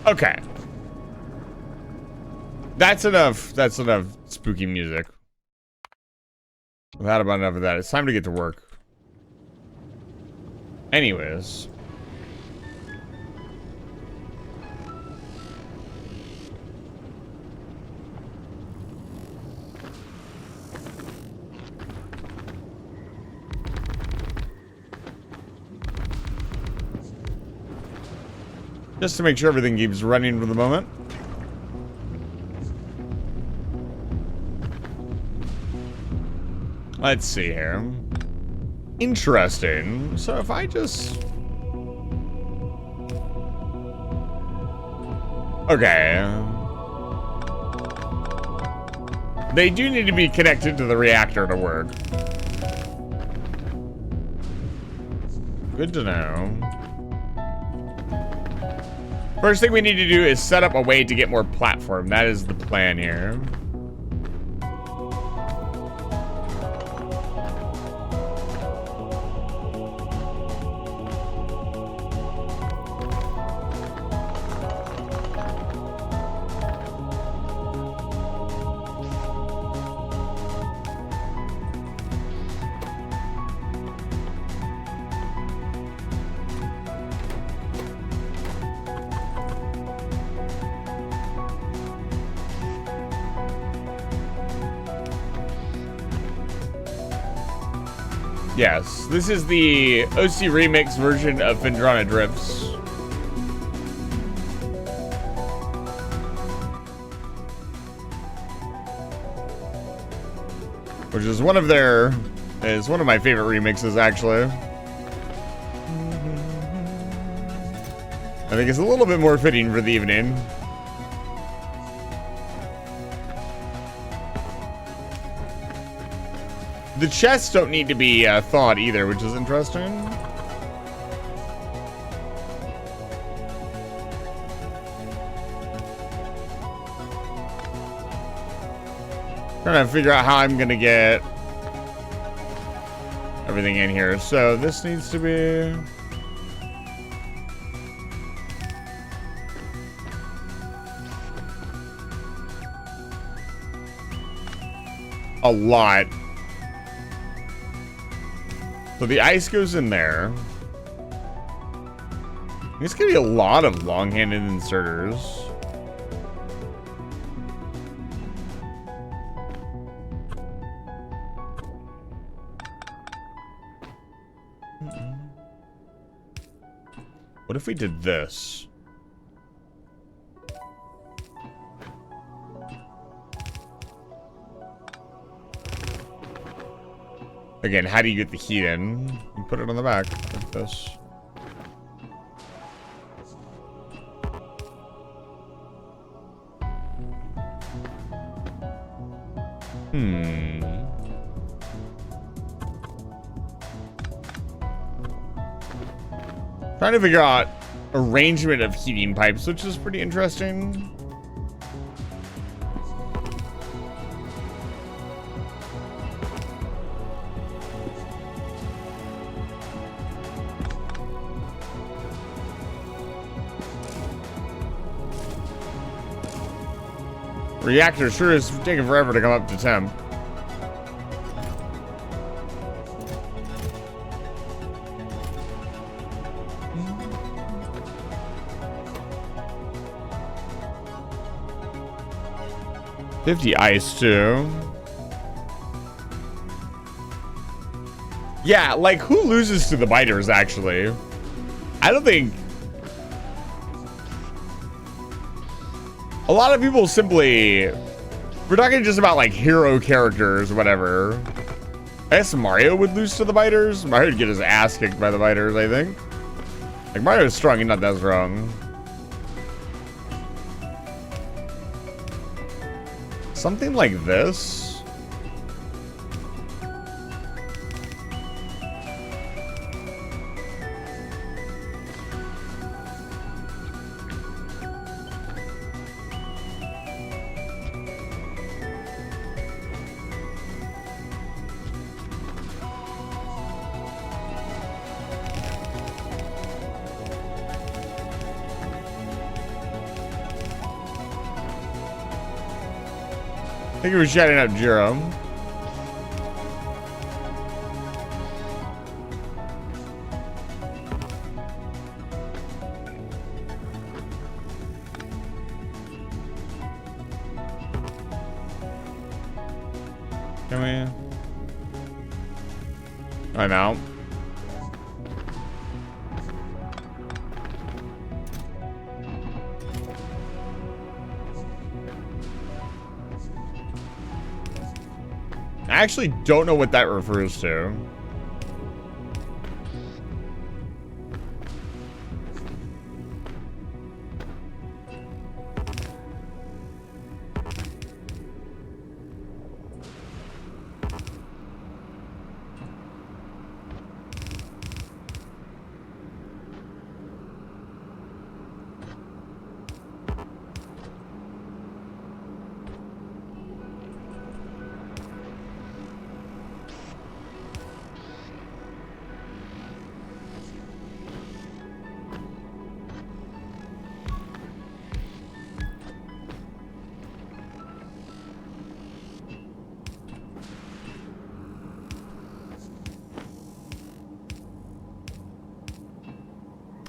Okay. That's enough. That's enough spooky music. We've had about enough of that. It's time to get to work. Anyways. Just to make sure everything keeps running for the moment. Let's see here. Interesting. So if I just... Okay. They do need to be connected to the reactor to work. Good to know. First thing we need to do is set up a way to get more platform. That is the plan here. Yes, this is the OC Remix version of Phendrana Drifts. Which is one of my favorite remixes, actually. I think it's a little bit more fitting for the evening. The chests don't need to be thawed either, which is interesting. Trying to figure out how I'm gonna get everything in here. So this needs to be a lot. So the ice goes in there. There's gonna be a lot of long-handed inserters. What if we did this? Again, how do you get the heat in? You put it on the back like this. Trying to figure out arrangement of heating pipes, which is pretty interesting. Reactor sure is taking forever to come up to temp. $50 ice too. Yeah, like who loses to the biters actually? I don't think a lot of people simply, we're talking just about like hero characters or whatever. I guess Mario would lose to the biters. Mario would get his ass kicked by the biters, I think. Like Mario's strong, he's not that strong. Something like this. I think he was shouting out Jerome. Come here. I'm out. I actually don't know what that refers to.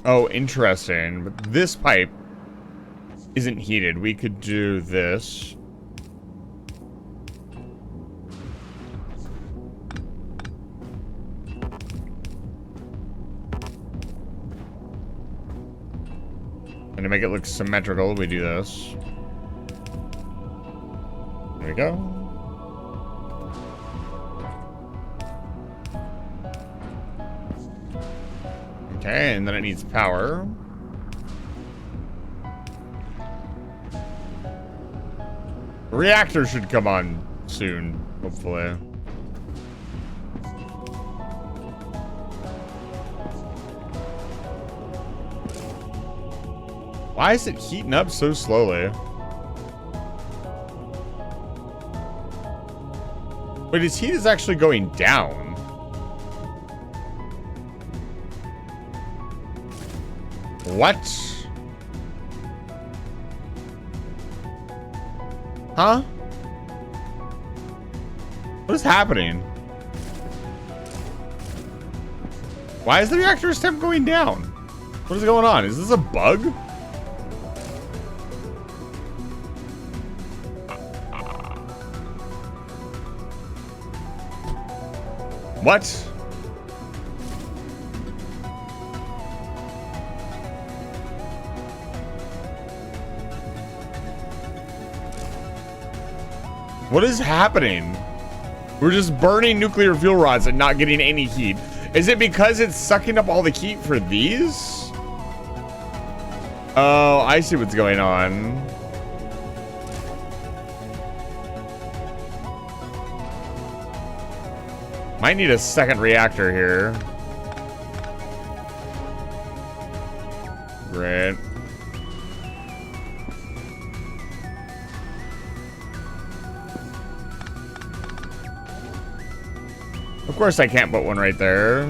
Oh, interesting. But this pipe isn't heated. We could do this. And to make it look symmetrical, we do this. There we go. Okay, and then it needs power. The reactor should come on soon, hopefully. Why is it heating up so slowly? Wait, his heat is actually going down. What? Huh? What is happening? Why is the reactor's temp going down? What is going on? Is this a bug? What? What is happening? We're just burning nuclear fuel rods and not getting any heat. Is it because it's sucking up all the heat for these? Oh, I see what's going on. Might need a second reactor here. Great. Of course I can't put one right there.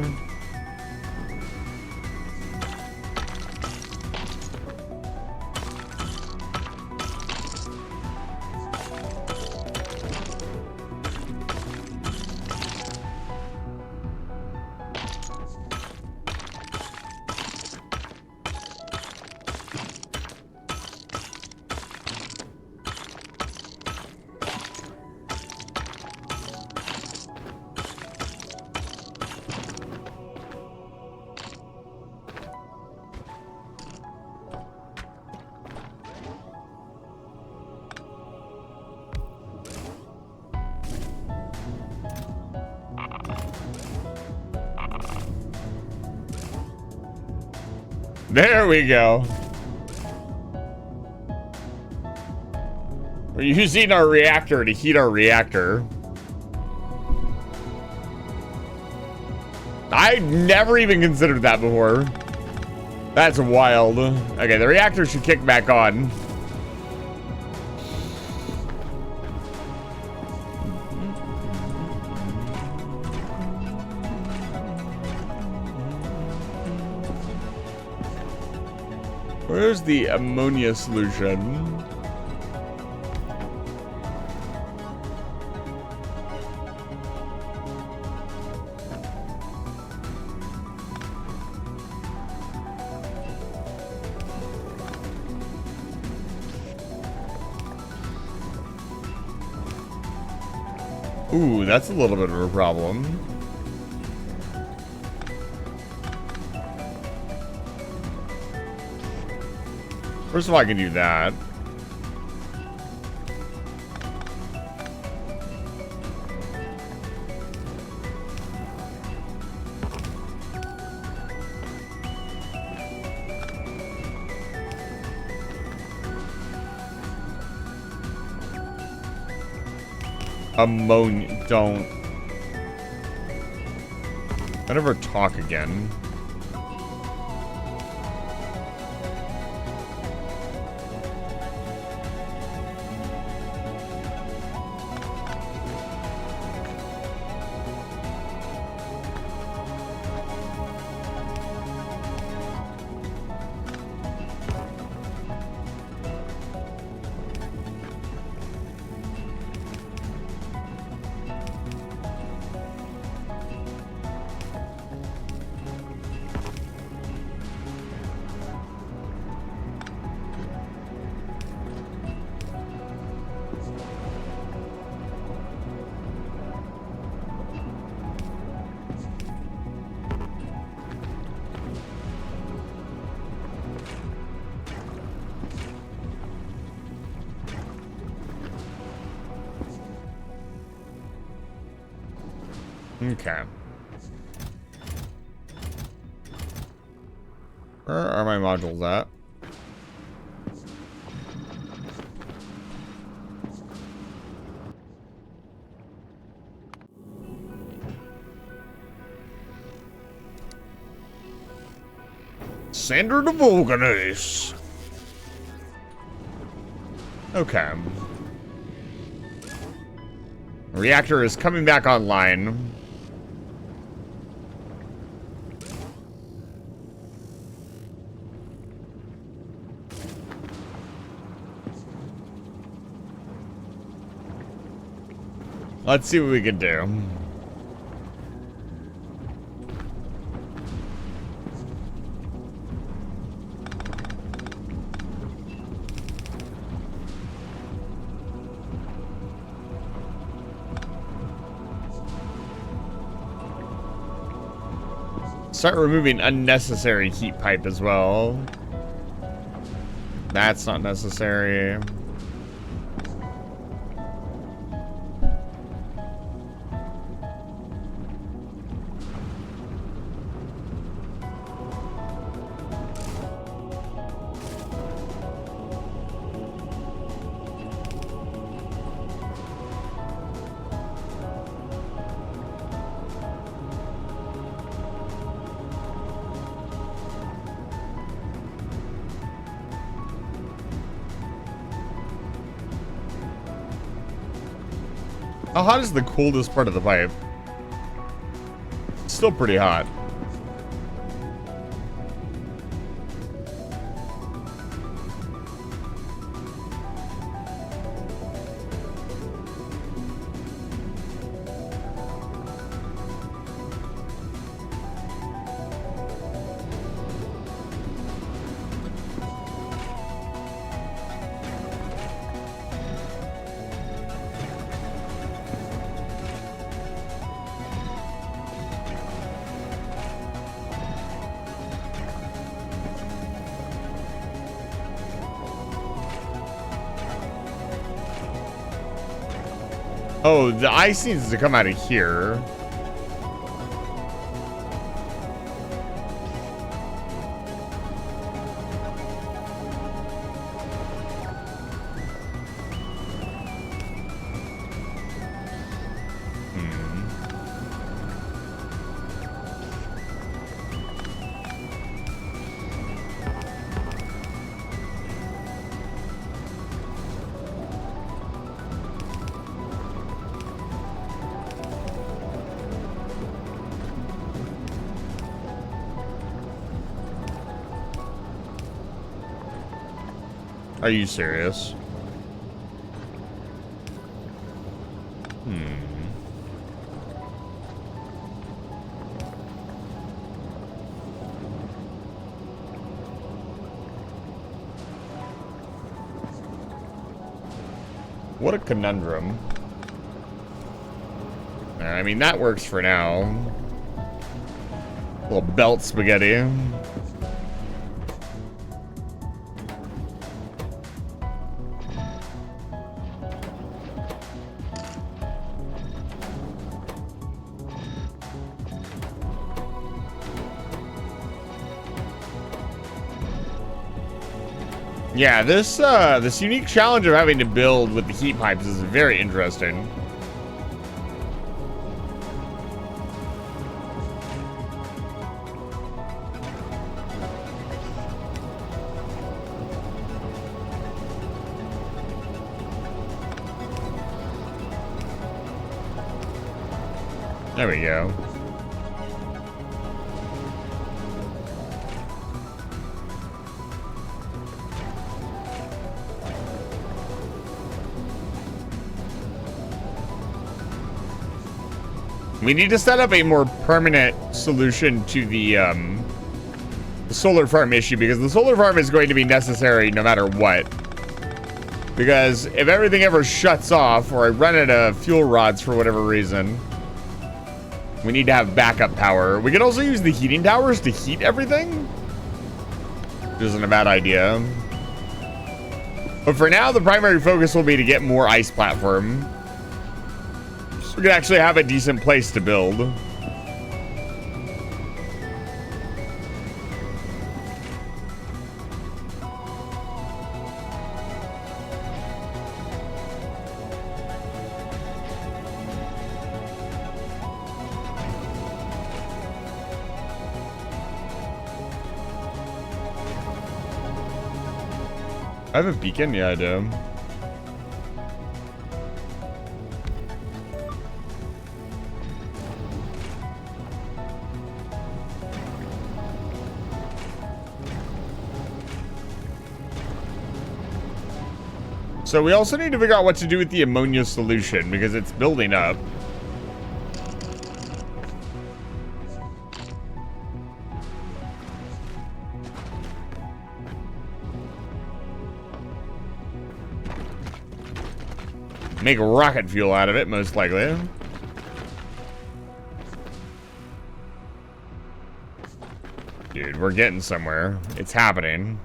There we go. We're using our reactor to heat our reactor. I never even considered that before. That's wild. Okay, the reactor should kick back on. Where's the ammonia solution? Ooh, that's a little bit of a problem. First of all, I can do that. Ammonia, don't. Don't ever talk again. Okay. Where are my modules at? Sander de Volganes. Okay. Reactor is coming back online. Let's see what we can do. Start removing unnecessary heat pipe as well. That's not necessary. How hot is the coldest part of the pipe? It's still pretty hot. Oh, the ice needs to come out of here. Are you serious? What a conundrum. I mean, that works for now. Little belt spaghetti. Yeah, this unique challenge of having to build with the heat pipes is very interesting. There we go. We need to set up a more permanent solution to the solar farm issue, because the solar farm is going to be necessary no matter what. Because if everything ever shuts off, or I run out of fuel rods for whatever reason, we need to have backup power. We can also use the heating towers to heat everything, which isn't a bad idea. But for now, the primary focus will be to get more ice platform. We could actually have a decent place to build. I have a beacon? Yeah, I do. So we also need to figure out what to do with the ammonia solution because it's building up. Make rocket fuel out of it, most likely. Dude, we're getting somewhere. It's happening.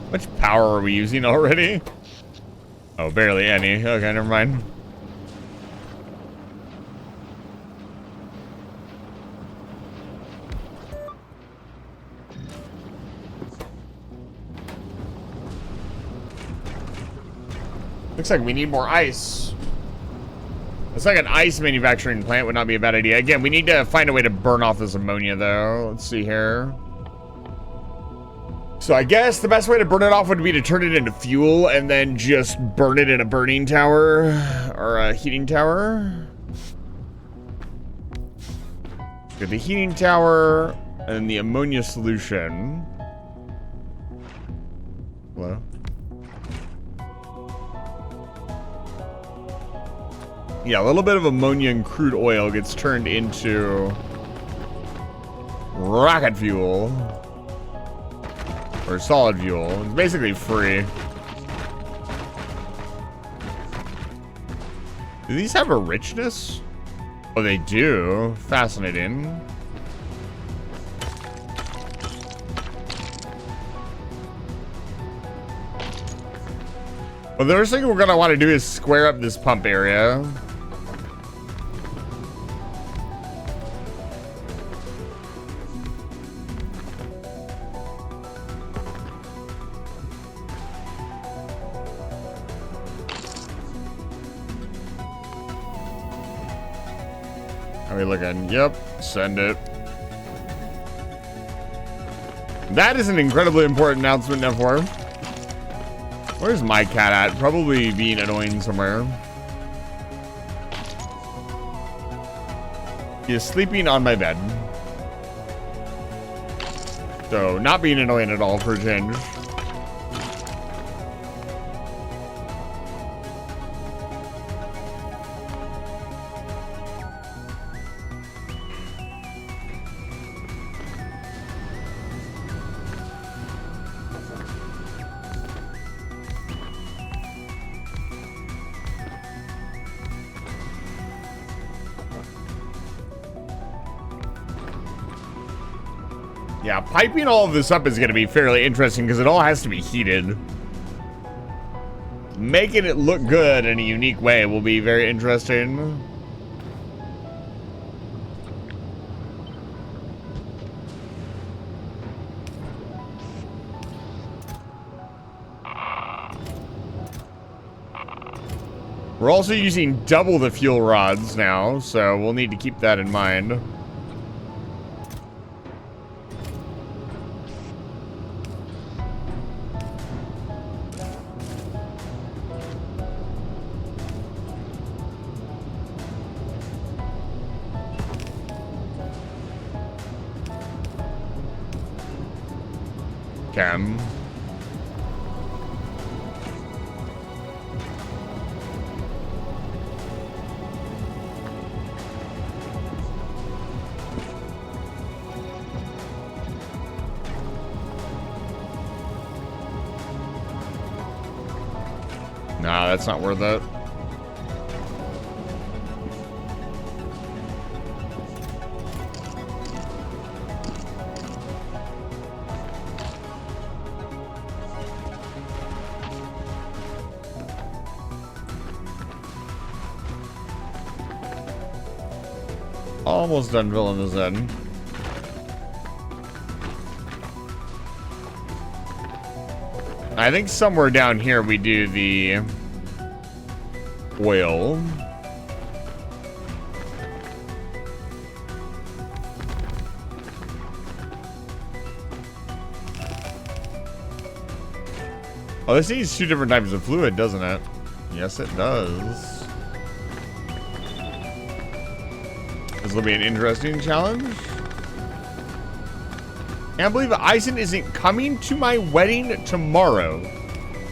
How much power are we using already? Oh, barely any. Okay, never mind. Looks like we need more ice. Looks like an ice manufacturing plant would not be a bad idea. Again, we need to find a way to burn off this ammonia, though. Let's see here. So I guess the best way to burn it off would be to turn it into fuel and then just burn it in a burning tower or a heating tower. Get the heating tower and the ammonia solution. Hello? Yeah, a little bit of ammonia and crude oil gets turned into rocket fuel. Or solid fuel. It's basically free. Do these have a richness? Oh, they do. Fascinating. Well, the first thing we're gonna want to do is square up this pump area. How are we looking? Yep, send it. That is an incredibly important announcement, F4. Where's my cat at? Probably being annoying somewhere. He is sleeping on my bed. So, not being annoying at all for a change. Yeah, piping all of this up is going to be fairly interesting because it all has to be heated. Making it look good in a unique way will be very interesting. We're also using double the fuel rods now, so we'll need to keep that in mind. Chem. Yeah, that's not worth it. Almost done filling this in. I think somewhere down here we do the oil. Oh, this needs 2 different types of fluid, doesn't it? Yes, it does. This will be an interesting challenge. Can't believe Eisen isn't coming to my wedding tomorrow.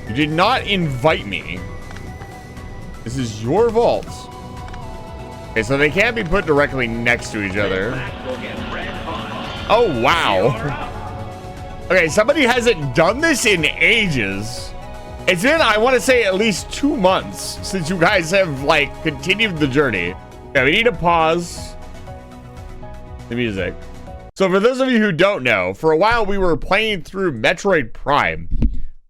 You did not invite me. This is your vault. Okay, so they can't be put directly next to each other. Oh, wow. Okay, somebody hasn't done this in ages. It's been, I want to say, at least 2 months since you guys have, like, continued the journey. Yeah, we need to pause the music. So for those of you who don't know, for a while we were playing through Metroid Prime,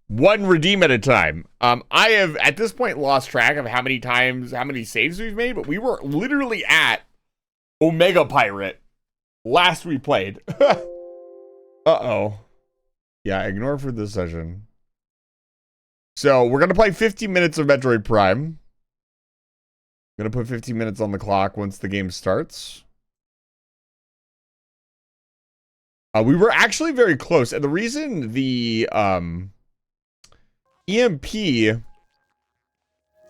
one redeem at a time. I have, at this point, lost track of how many saves we've made, but we were literally at Omega Pirate last we played. Uh-oh. Yeah, ignore for this session. So we're going to play 15 minutes of Metroid Prime. I'm going to put 15 minutes on the clock once the game starts. We were actually very close. And the reason the EMP and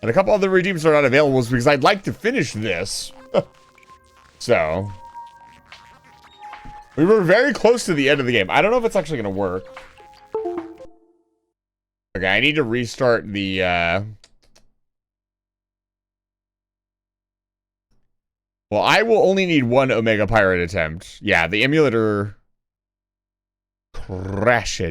a couple other redeems are not available is because I'd like to finish this. So we were very close to the end of the game. I don't know if it's actually going to work. Okay, I need to restart the well, I will only need one Omega Pirate attempt. Yeah, the emulator crashed.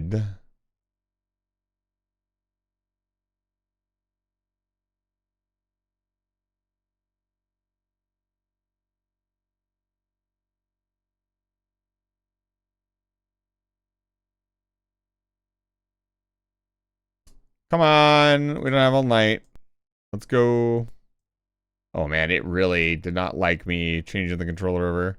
Come on, we don't have all night. Let's go. Oh man, it really did not like me changing the controller over.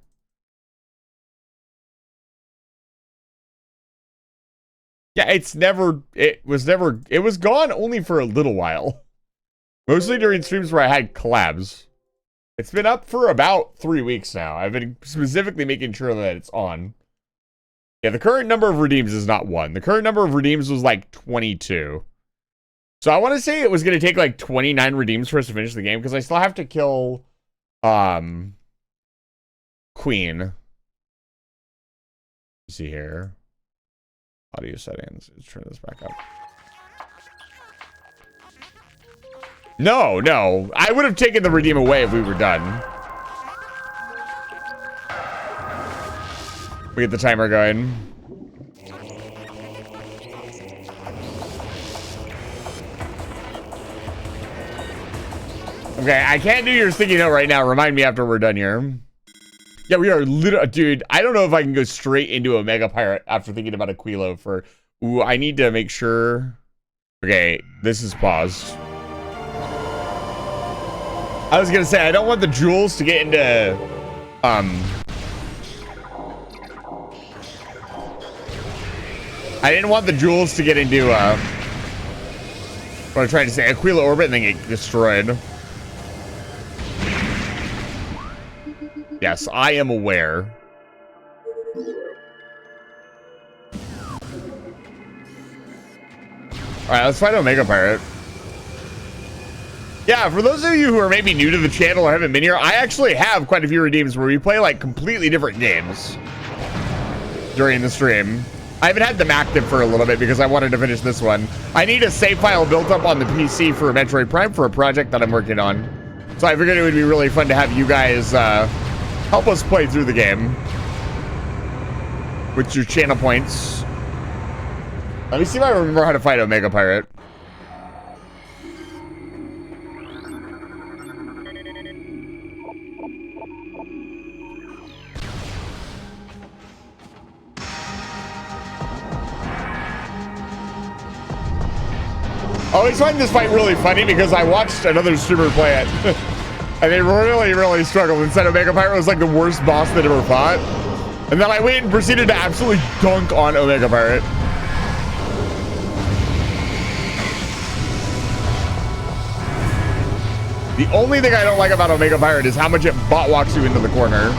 Yeah, it was gone only for a little while. Mostly during streams where I had collabs. It's been up for about 3 weeks now. I've been specifically making sure that it's on. Yeah, the current number of redeems is not 1. The current number of redeems was like 22. So I want to say it was going to take like 29 redeems for us to finish the game because I still have to kill Queen. Let's see here. Audio settings. Let's turn this back up. No. I would have taken the redeem away if we were done. We get the timer going. Okay, I can't do your sticky note right now. Remind me after we're done here. Yeah, we are literally... Dude, I don't know if I can go straight into Omega Pirate after thinking about Aquilo for... Ooh, I need to make sure... Okay, this is paused. I was gonna say, I don't want the jewels to get into... I didn't want the jewels to get into, what I'm trying to say, Aquilo orbit and then get destroyed. Yes, I am aware. Alright, let's find Omega Pirate. Yeah, for those of you who are maybe new to the channel or haven't been here, I actually have quite a few redeems where we play like completely different games during the stream. I haven't had them active for a little bit because I wanted to finish this one. I need a save file built up on the PC for Metroid Prime for a project that I'm working on. So I figured it would be really fun to have you guys help us play through the game with your channel points. Let me see if I remember how to fight Omega Pirate. always find this fight really funny because I watched another streamer play it. And they really, really struggled. Instead, Omega Pirate was like the worst boss they'd ever fought. And then I went and proceeded to absolutely dunk on Omega Pirate. The only thing I don't like about Omega Pirate is how much it bot walks you into the corner.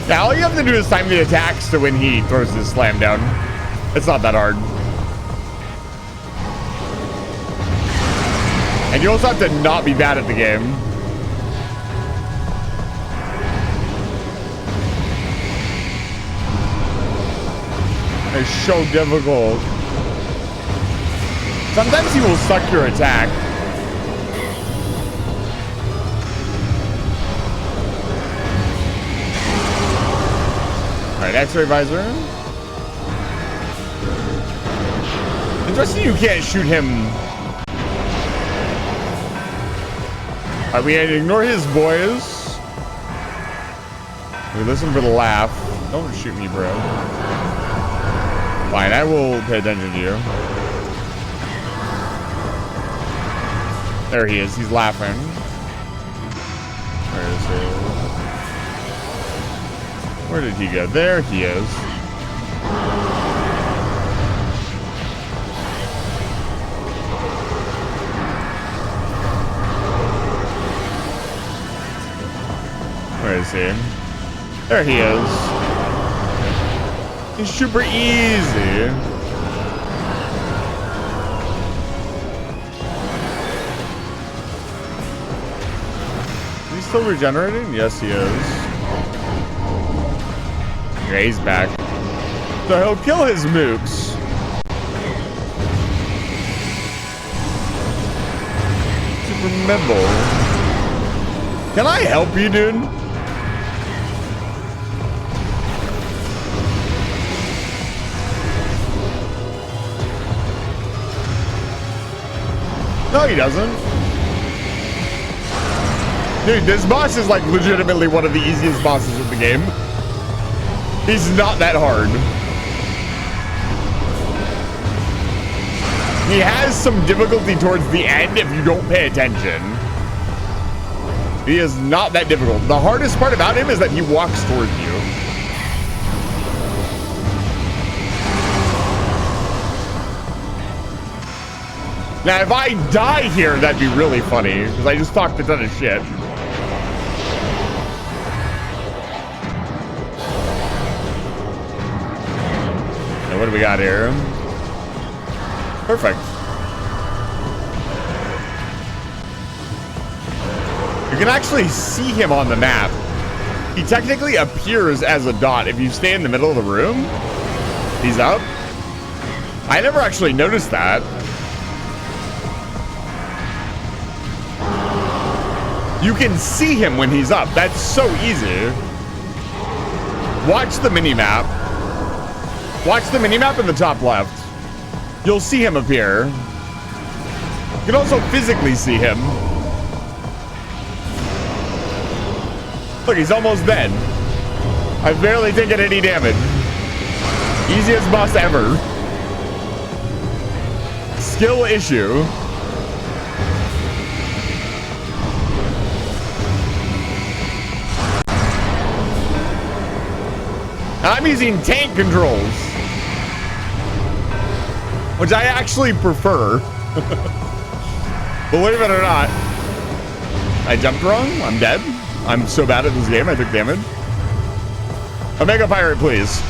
Yeah, all you have to do is time the attacks to when he throws his slam down. It's not that hard. And you also have to not be bad at the game. It's so difficult. Sometimes he will suck your attack. Alright, X-ray visor. Interesting you can't shoot him. Alright, we ignore his boys. We listen for the laugh. Don't shoot me, bro. Fine, I will pay attention to you. There he is. He's laughing. Where is he? Where did he go? There he is. Where is he? There he is. He's super easy. Is he still regenerating? Yes, he is. Yeah, he's back. So he'll kill his mooks. Super nimble. Can I help you, dude? No, he doesn't. Dude, this boss is like legitimately one of the easiest bosses in the game. He's not that hard. He has some difficulty towards the end if you don't pay attention. He is not that difficult. The hardest part about him is that he walks towards you. Now, if I die here, that'd be really funny, because I just talked a ton of shit. What do we got here? Perfect. You can actually see him on the map. He technically appears as a dot. If you stay in the middle of the room, he's up. I never actually noticed that. You can see him when he's up. That's so easy. Watch the mini-map. Watch the minimap in the top left. You'll see him appear. You can also physically see him. Look, he's almost dead. I've barely taken any damage. Easiest boss ever. Skill issue. I'm using tank controls, which I actually prefer. Believe it or not. I jumped wrong. I'm dead. I'm so bad at this game. I took damage. Omega Pirate, please.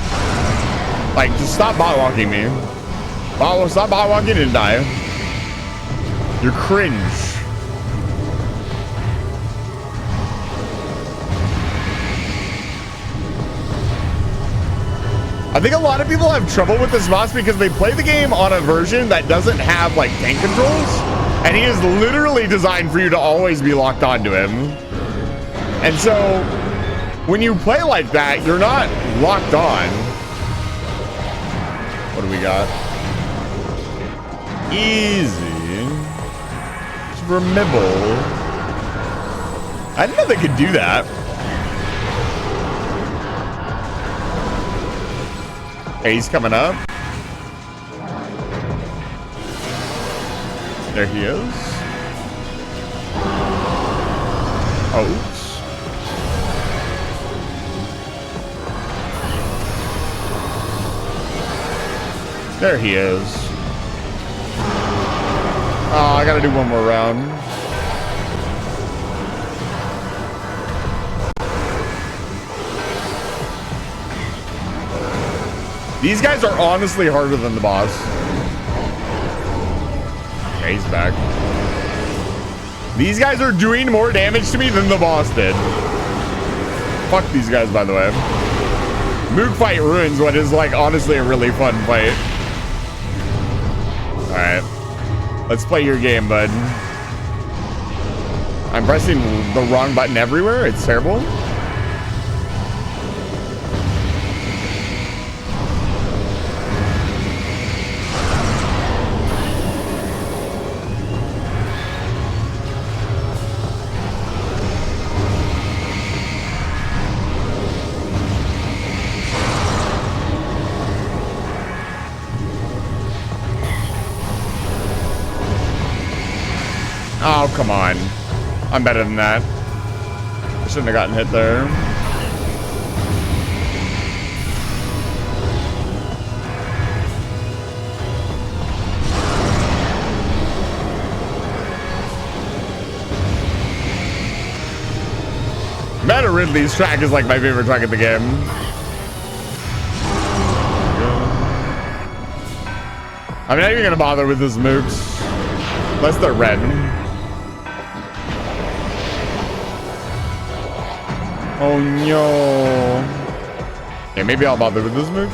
Like, just stop bot walking me. Stop bot walking and die. You're cringe. I think a lot of people have trouble with this boss because they play the game on a version that doesn't have like tank controls, and he is literally designed for you to always be locked onto him. And so when you play like that, you're not locked on. What do we got? Easy. Remibble. I didn't know they could do that. Okay, he's coming up. There he is. Oops. There he is. Oh, I gotta do one more round. These guys are honestly harder than the boss. Okay, he's back. These guys are doing more damage to me than the boss did. Fuck these guys, by the way. Moog fight ruins what is, like, honestly a really fun fight. Alright. Let's play your game, bud. I'm pressing the wrong button everywhere. It's terrible. Oh, come on. I'm better than that. I shouldn't have gotten hit there. Meta Ridley's track is like my favorite track in the game. I'm not even gonna bother with this mooks. Unless they're red. Oh no. Okay, maybe I'll bother with those moves.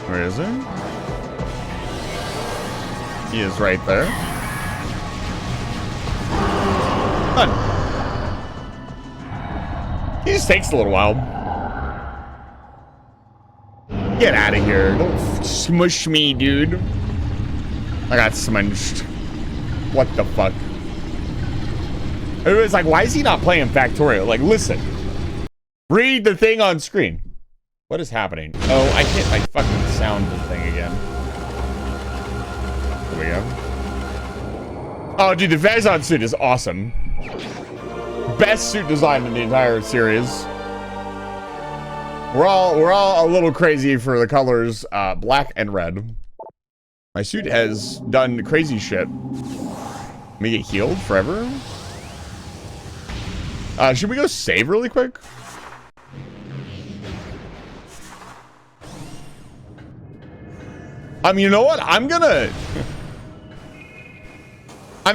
Where is he? He is right there. Done. He just takes a little while. Get out of here. Don't smush me, dude. I got smudged. What the fuck? It was like, why is he not playing Factorio? Like, listen. Read the thing on screen. What is happening? Oh, I hit my fucking sound thing again. There we go. Oh, dude, the Vazon suit is awesome. Best suit design in the entire series. We're all a little crazy for the colors black and red. My suit has done crazy shit. Let me get healed forever. Should we go save really quick? You know what? I'm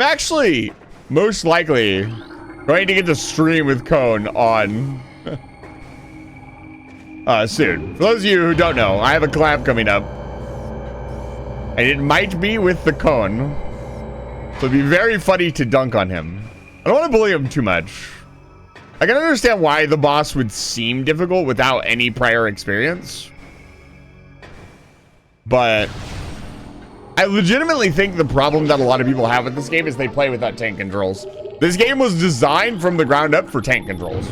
actually most likely going to get to stream with Cone on soon. For those of you who don't know, I have a collab coming up. And it might be with the Cone. So it'd be very funny to dunk on him. I don't want to bully him too much. I can understand why the boss would seem difficult without any prior experience. But I legitimately think the problem that a lot of people have with this game is they play without tank controls. This game was designed from the ground up for tank controls.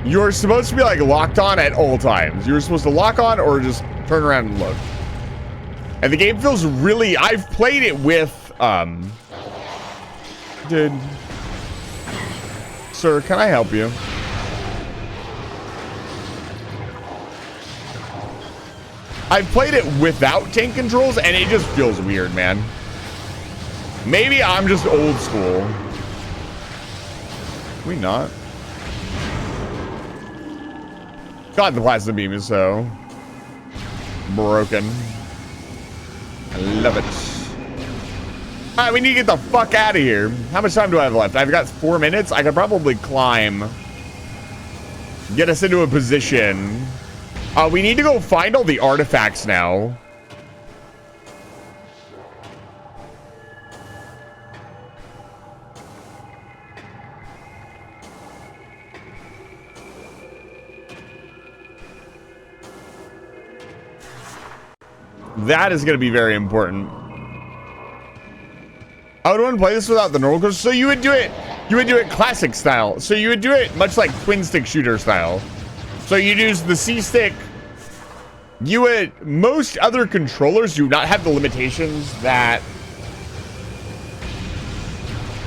You're supposed to be like locked on at all times. You're supposed to lock on or just turn around and look. And the game feels really, I've played it with, sir, can I help you? I've played it without tank controls and it just feels weird, man. Maybe I'm just old school. Can we not? God, the plasma beam is so broken. I love it. All right, we need to get the fuck out of here. How much time do I have left? I've got 4 minutes. I could probably climb. Get us into a position. We need to go find all the artifacts now. That is going to be very important. I would want to play this without the normal controls. So you would do it classic style. So you would do it much like twin stick shooter style. So you'd use the C stick. Most other controllers do not have the limitations that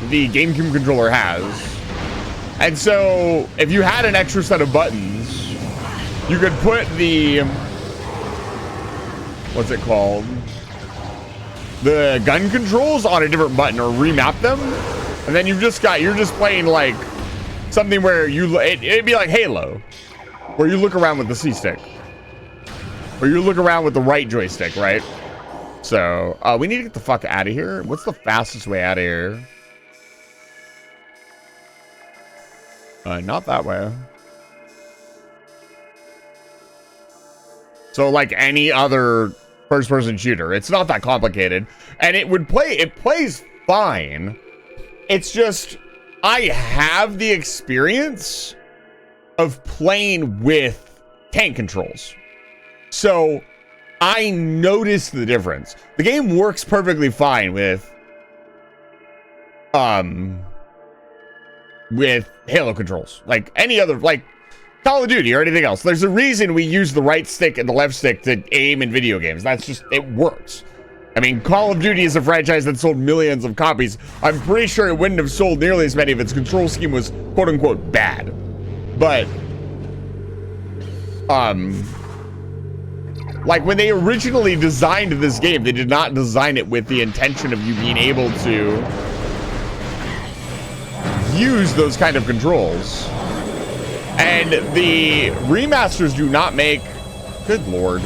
the GameCube controller has. And so if you had an extra set of buttons, you could put the, what's it called? The gun controls on a different button or remap them. And then you're just playing like something where it'd be like Halo, where you look around with the C stick. Or you look around with the right joystick, right? So, we need to get the fuck out of here. What's the fastest way out of here? Not that way. So, like any other first-person shooter, it's not that complicated. And it plays fine. It's just, I have the experience of playing with tank controls. So, I noticed the difference. The game works perfectly fine with Halo controls. Like any other, like Call of Duty or anything else. There's a reason we use the right stick and the left stick to aim in video games. That's just, it works. I mean, Call of Duty is a franchise that sold millions of copies. I'm pretty sure it wouldn't have sold nearly as many if its control scheme was quote-unquote bad. But, like, when they originally designed this game, they did not design it with the intention of you being able to use those kind of controls. And the remasters do not make... Good lord.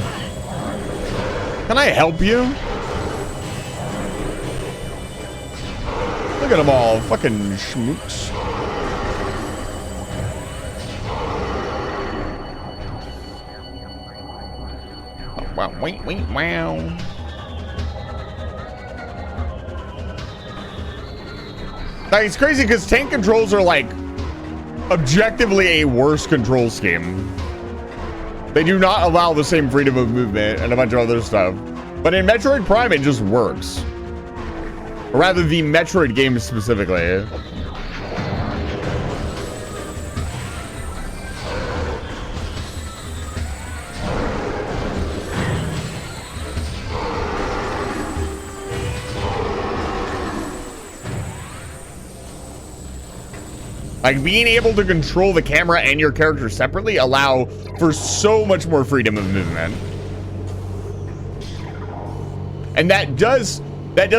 Can I help you? Look at them all. Fucking schmooks. Wow, wait, wow. Like, it's crazy because tank controls are like objectively a worse control scheme. They do not allow the same freedom of movement and a bunch of other stuff. But in Metroid Prime, it just works. Or rather, the Metroid games specifically. Like, being able to control the camera and your character separately allow for so much more freedom of movement. And that does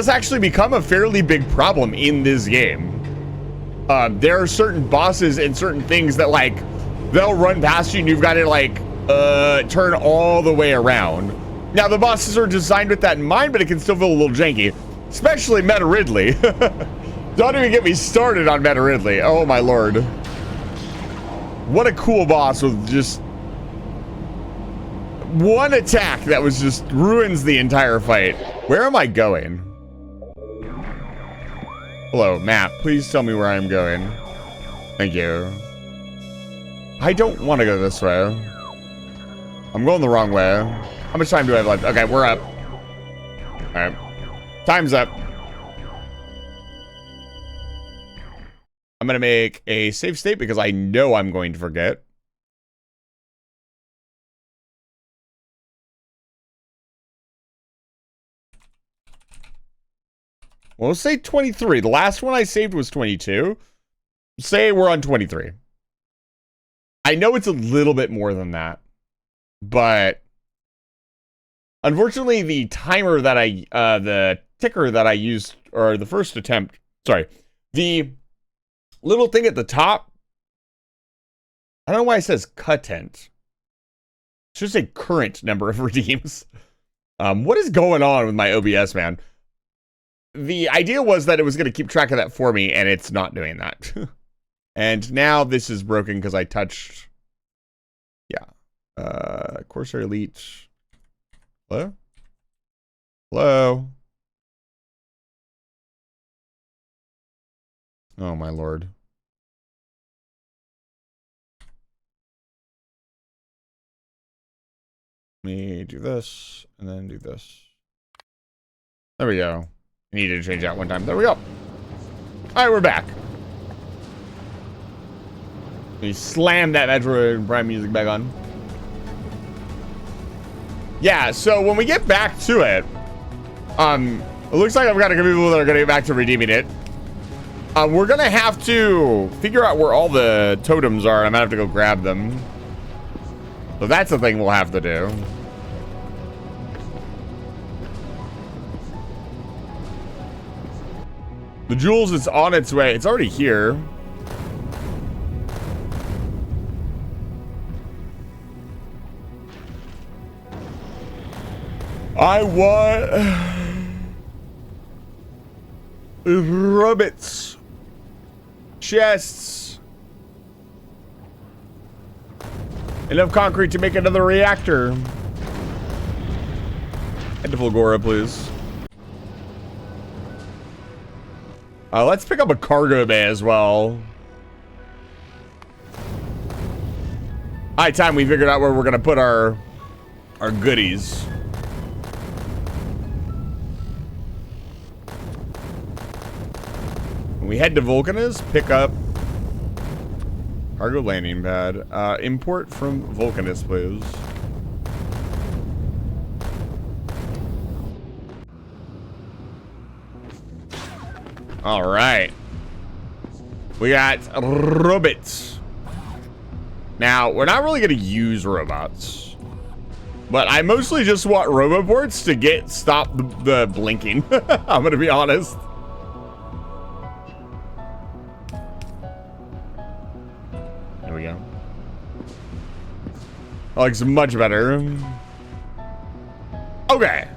actually become a fairly big problem in this game. There are certain bosses and certain things that, like, they'll run past you and you've got to, like, turn all the way around. Now, the bosses are designed with that in mind, but it can still feel a little janky. Especially Meta Ridley. Don't even get me started on Meta Ridley. Oh my lord. What a cool boss with just one attack that was just ruins the entire fight. Where am I going? Hello, map. Please tell me where I'm going. Thank you. I don't want to go this way. I'm going the wrong way. How much time do I have left? Okay, we're up. All right. Time's up. I'm going to make a save state because I know I'm going to forget. Well, let's say 23. The last one I saved was 22. Say we're on 23. I know it's a little bit more than that, but unfortunately the timer that the ticker that I used, or the first attempt, sorry, the little thing at the top, I don't know why it says content. It should say current number of redeems. What is going on with my OBS, man? The idea was that it was going to keep track of that for me, and it's not doing that. And now this is broken because I touched... Yeah. Corsair Elite. Hello? Hello? Oh my lord. Let me do this, and then do this. There we go. I needed to change that one time. There we go. Alright, we're back. Let me slam that Metroid Prime music back on. Yeah, so when we get back to it, it looks like I've got a couple people that are gonna get back to redeeming it. We're gonna have to figure out where all the totems are. I'm gonna have to go grab them. So that's the thing we'll have to do. The jewels is on its way. It's already here. I want rabbits, chests, enough concrete to make another reactor. Head to Fulgora, please. Let's pick up a cargo bay as well. High time we figured out where we're gonna put our goodies. When we head to Vulcanus, pick up cargo landing pad. Import from Vulcanus, please. All right. We got robots. Now, we're not really going to use robots. But I mostly just want roboports to stop the blinking. I'm going to be honest. There we go. That looks much better. Okay.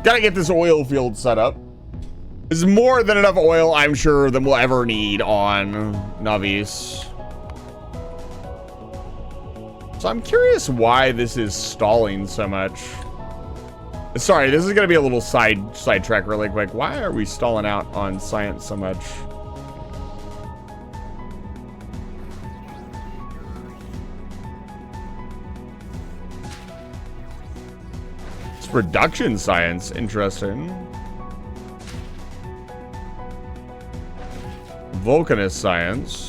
Gotta get this oil field set up. There's more than enough oil, I'm sure, than we'll ever need on Navis. So I'm curious why this is stalling so much. Sorry, this is gonna be a little sidetrack really quick. Why are we stalling out on science so much? It's production science, interesting. Vulcanist science.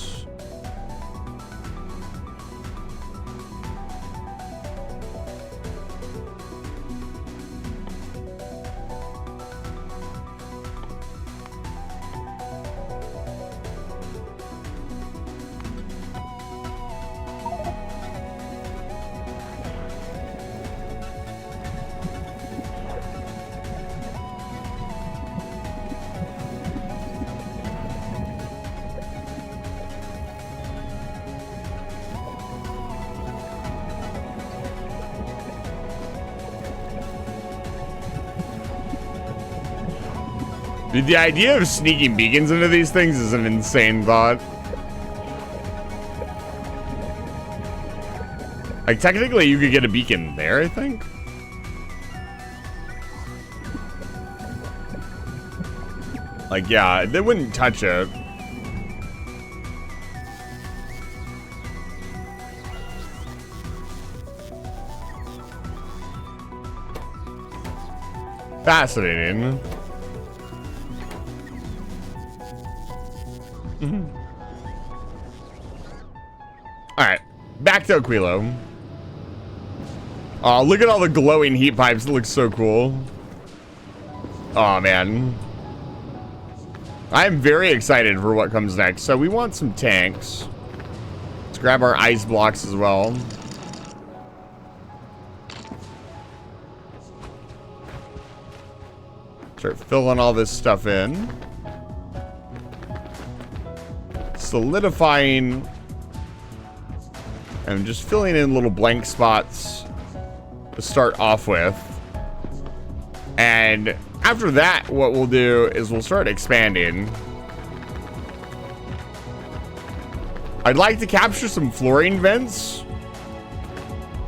Dude, the idea of sneaking beacons into these things is an insane thought. Like, technically, you could get a beacon there, I think. Like, yeah, they wouldn't touch it. Fascinating. Alright, back to Aquilo. Oh, look at all the glowing heat pipes. It looks so cool. Oh, man. I'm very excited for what comes next. So we want some tanks. Let's grab our ice blocks as well. Start filling all this stuff in. Solidifying. And just filling in little blank spots to start off with. And after that, what we'll do is we'll start expanding. I'd like to capture some fluorine vents.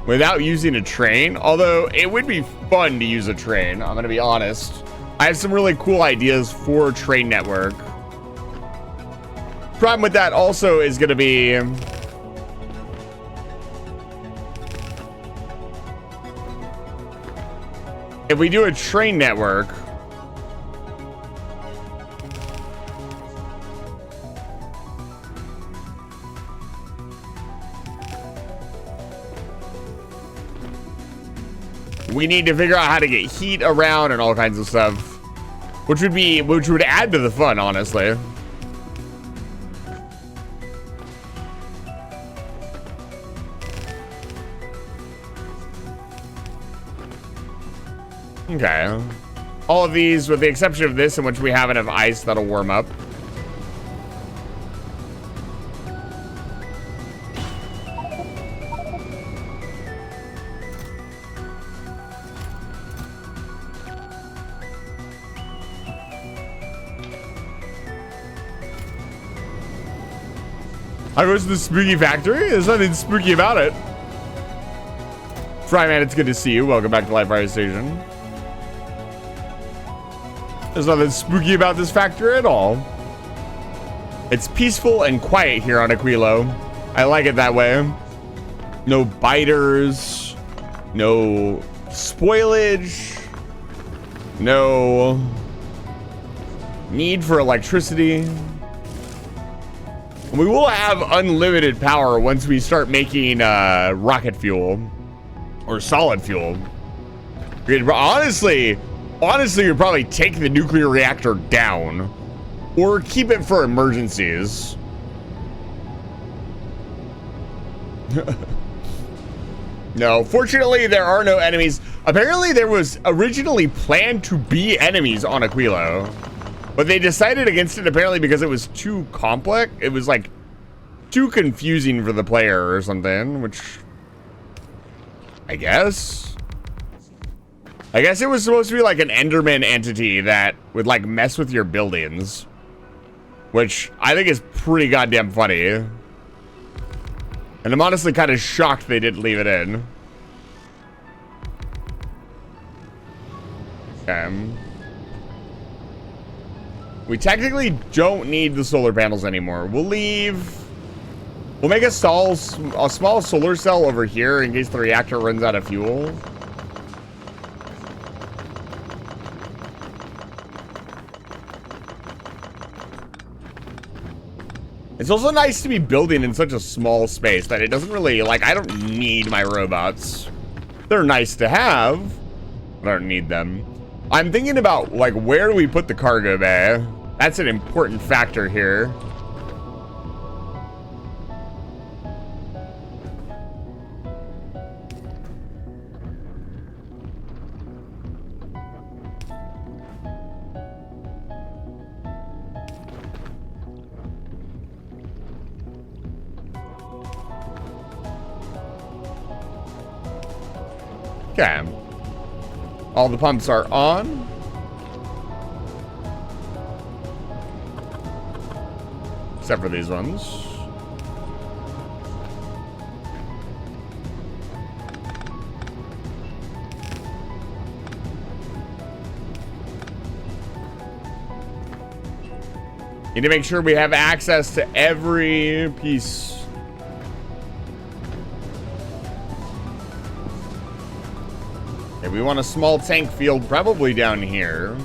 without using a train. Although it would be fun to use a train, I'm gonna be honest. I have some really cool ideas for a train network. Problem with that also is gonna be if we do a train network, we need to figure out how to get heat around and all kinds of stuff, which would add to the fun, honestly. Okay. All of these, with the exception of this, in which we have enough ice that'll warm up. I goes to the spooky factory? There's nothing spooky about it. Fryman, it's good to see you. Welcome back to Live Fire Station. There's nothing spooky about this factory at all. It's peaceful and quiet here on Aquilo. I like it that way. No biters. No spoilage. No need for electricity. We will have unlimited power once we start making rocket fuel or solid fuel. Honestly, you'd probably take the nuclear reactor down or keep it for emergencies. No, fortunately, there are no enemies. Apparently, there was originally planned to be enemies on Aquilo, but they decided against it apparently because it was too complex. It was like too confusing for the player or something, which I guess it was supposed to be like an Enderman entity that would like mess with your buildings, which I think is pretty goddamn funny. And I'm honestly kind of shocked they didn't leave it in. We technically don't need the solar panels anymore. We'll make a small solar cell over here in case the reactor runs out of fuel. It's also nice to be building in such a small space that it doesn't really, like, I don't need my robots. They're nice to have, but I don't need them. I'm thinking about, like, where do we put the cargo bay? That's an important factor here. Okay. All the pumps are on. Except for these ones. Need to make sure we have access to every piece. Okay, we want a small tank field probably down here.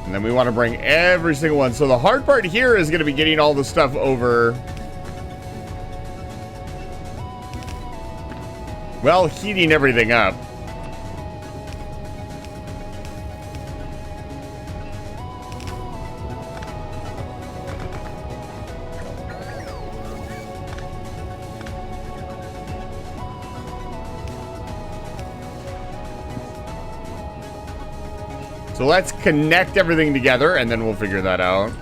And then we want to bring every single one. So the hard part here is going to be getting all the stuff over. Well, heating everything up. So let's connect everything together and then we'll figure that out.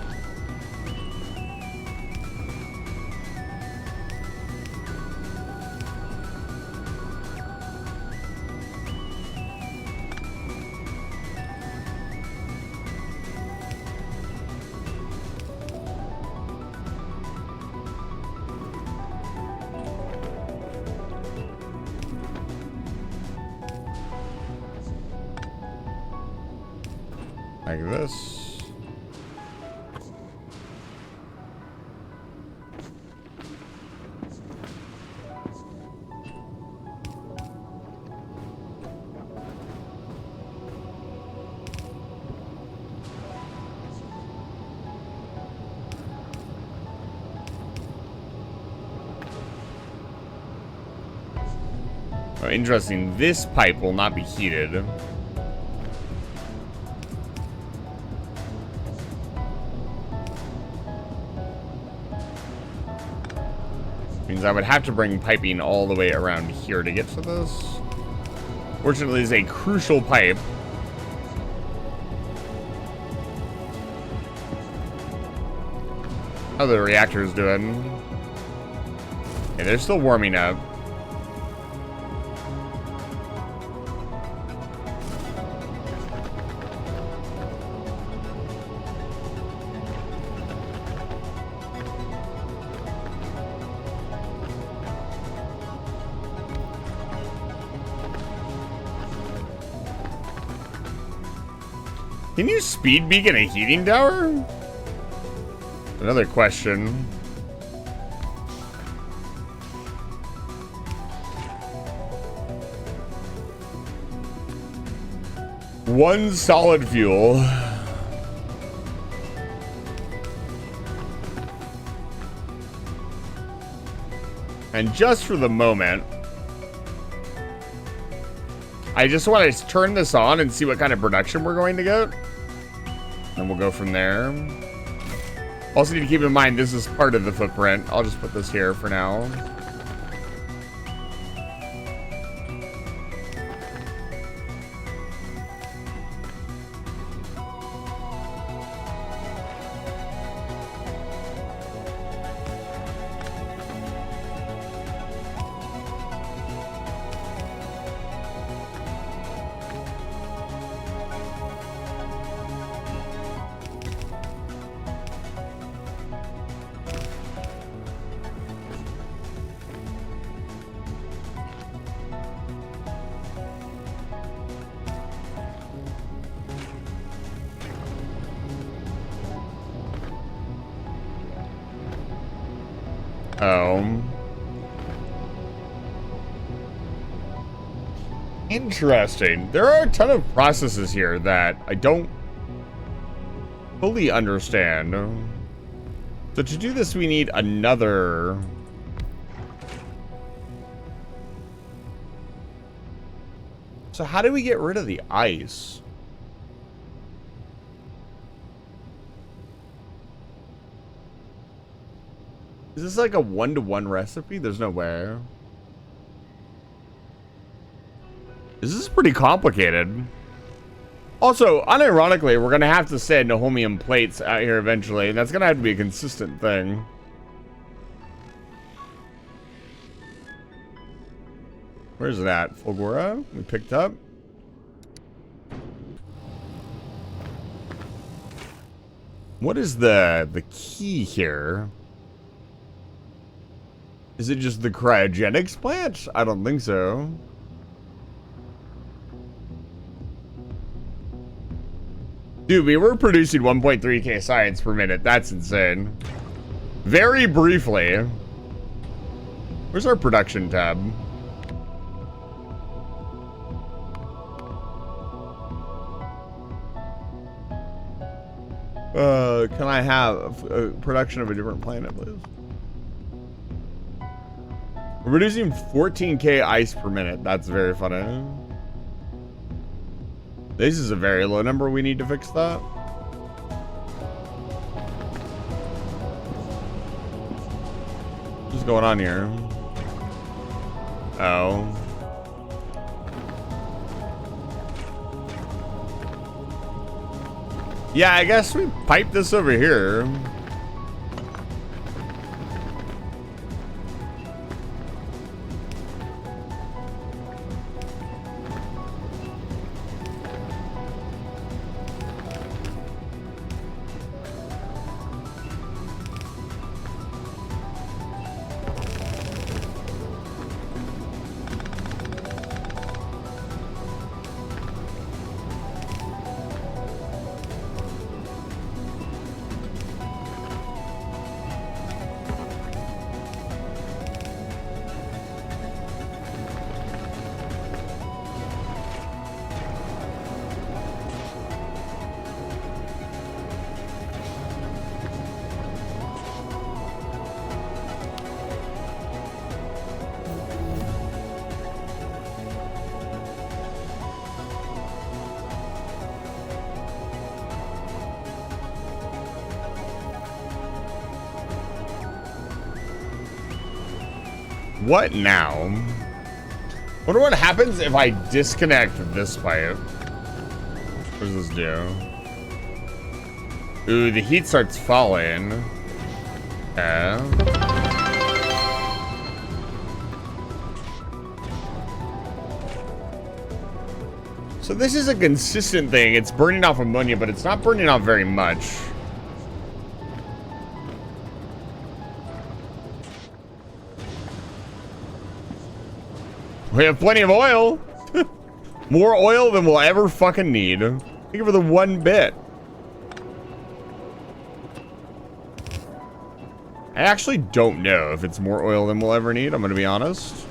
Like this. Oh, interesting. This pipe will not be heated. Means I would have to bring piping all the way around here to get to this. Fortunately, it's a crucial pipe. How are the reactors doing? Yeah, they're still warming up. Can you speed beacon a heating tower? Another question. One solid fuel. And just for the moment, I just want to turn this on and see what kind of production we're going to get. And we'll go from there. Also need to keep in mind this is part of the footprint. I'll just put this here for now. Interesting. There are a ton of processes here that I don't fully understand. So to do this, we need another... So how do we get rid of the ice? Is this like a one-to-one recipe? There's no way. This is pretty complicated. Also, unironically, we're gonna have to send Nahomium plates out here eventually, and that's gonna have to be a consistent thing. Where's it at? Fulgora? We picked up. What is the key here? Is it just the cryogenics plant? I don't think so. Dude, we were producing 1.3k science per minute. That's insane. Very briefly. Where's our production tab? Can I have a production of a different planet, please? We're producing 14k ice per minute. That's very funny. This is a very low number. We need to fix that. What's going on here? Oh. Yeah, I guess we pipe this over here. what now? Wonder what happens if I disconnect this pipe. What does this do? Ooh, the heat starts falling. Yeah. So this is a consistent thing. It's burning off ammonia, but it's not burning off very much. We have plenty of oil. More oil than we'll ever fucking need. Think of the 1 bit. I actually don't know if it's more oil than we'll ever need. I'm gonna be honest.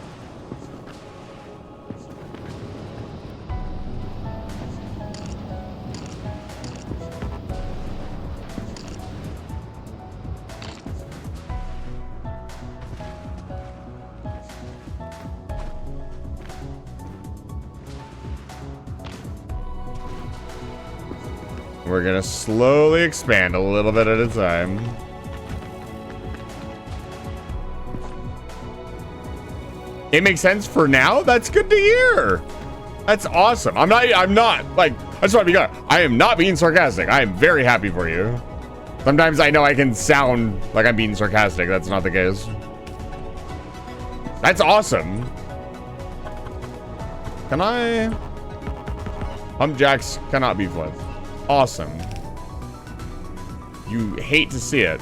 We're gonna slowly expand a little bit at a time. It makes sense for now. That's good to hear. That's awesome. I'm not like, I just want to be clear. I am not being sarcastic. I am very happy for you. Sometimes I know I can sound like I'm being sarcastic. That's not the case. That's awesome. Can I? Pump jacks cannot be flipped. Awesome. You hate to see it.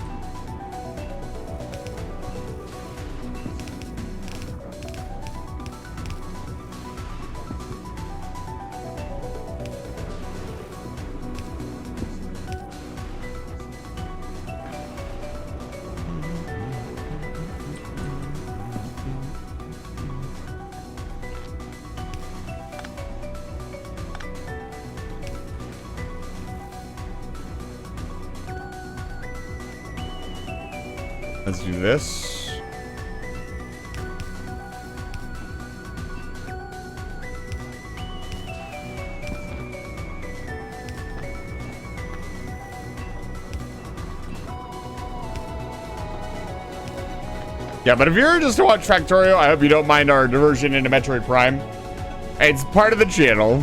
Let's do this. Yeah, but if you're just to watch Factorio, I hope you don't mind our diversion into Metroid Prime. It's part of the channel.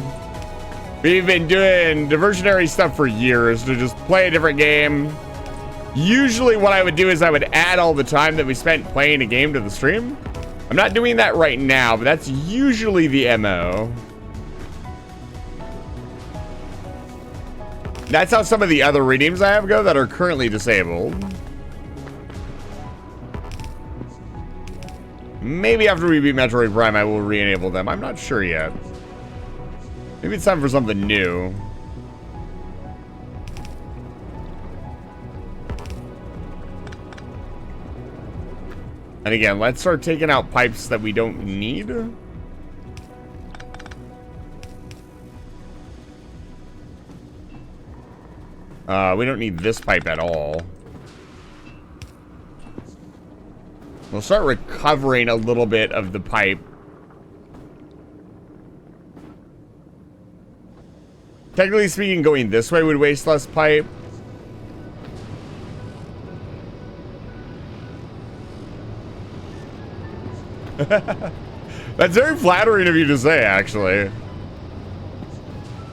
We've been doing diversionary stuff for years to just play a different game. Usually what I would do is I would add all the time that we spent playing a game to the stream. I'm not doing that right now, but that's usually the MO. That's how some of the other redeems I have go that are currently disabled. Maybe after we beat Metroid Prime, I will re-enable them. I'm not sure yet. Maybe it's time for something new. And again, let's start taking out pipes that we don't need. We don't need this pipe at all. We'll start recovering a little bit of the pipe. Technically speaking, going this way would waste less pipe. That's very flattering of you to say, actually.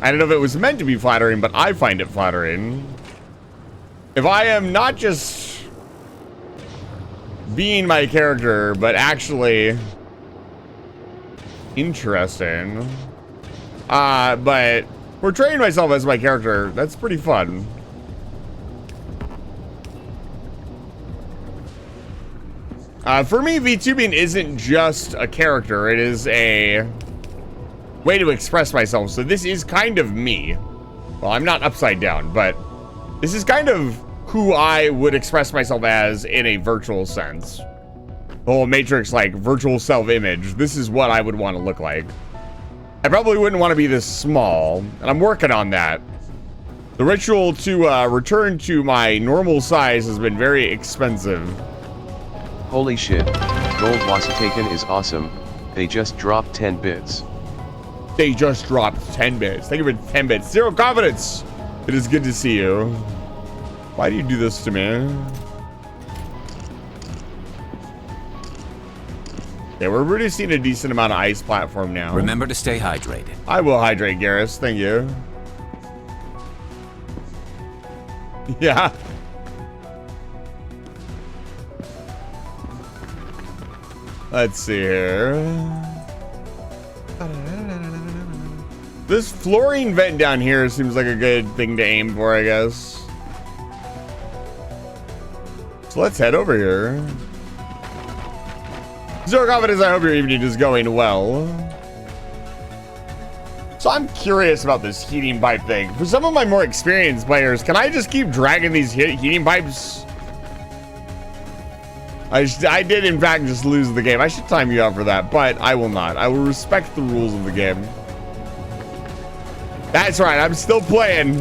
I don't know if it was meant to be flattering, but I find it flattering. If I am not just being my character, but actually interesting. But portraying myself as my character, that's pretty fun. For me, VTubing isn't just a character. It is a way to express myself. So this is kind of me. Well, I'm not upside down, but this is kind of who I would express myself as in a virtual sense. The whole Matrix, like, virtual self-image. This is what I would want to look like. I probably wouldn't want to be this small, and I'm working on that. The ritual to return to my normal size has been very expensive. Holy shit, Gold Wasataken is awesome. They just dropped 10 bits. They just dropped 10 bits. Thank you for 10 bits. Zero confidence. It is good to see you. Why do you do this to me? Yeah, we're reducing a decent amount of ice platform now. Remember to stay hydrated. I will hydrate, Garrus. Thank you. Yeah. Let's see here. This fluorine vent down here seems like a good thing to aim for, I guess. So let's head over here. Zero confidence, I hope your evening is going well. So I'm curious about this heating pipe thing. For some of my more experienced players, can I just keep dragging these heating pipes? I did in fact just lose the game. I should time you out for that, but I will not. I will respect the rules of the game. That's right, I'm still playing.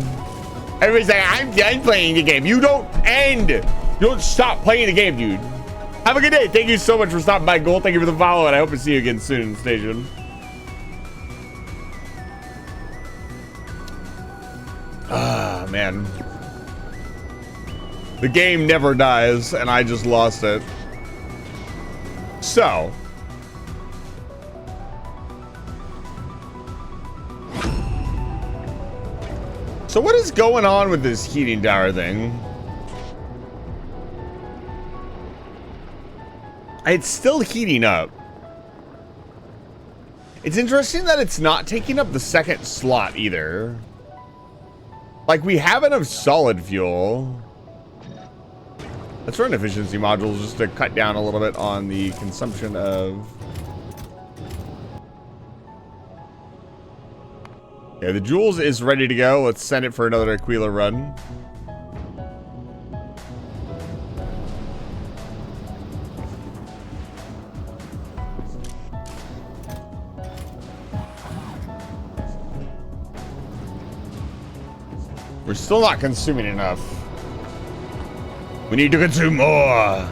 Everybody's like, I'm done playing the game. You don't end. You don't stop playing the game, dude. Have a good day. Thank you so much for stopping by, Gold. Thank you for the follow, and I hope to see you again soon, Station. Ah, man. The game never dies, and I just lost it. So. So what is going on with this heating tower thing? It's still heating up. It's interesting that it's not taking up the second slot either. Like, we have enough solid fuel. Let's run efficiency modules just to cut down a little bit on the consumption of... Yeah, the Jules is ready to go. Let's send it for another Aquilo run. We're still not consuming enough. We need to consume more.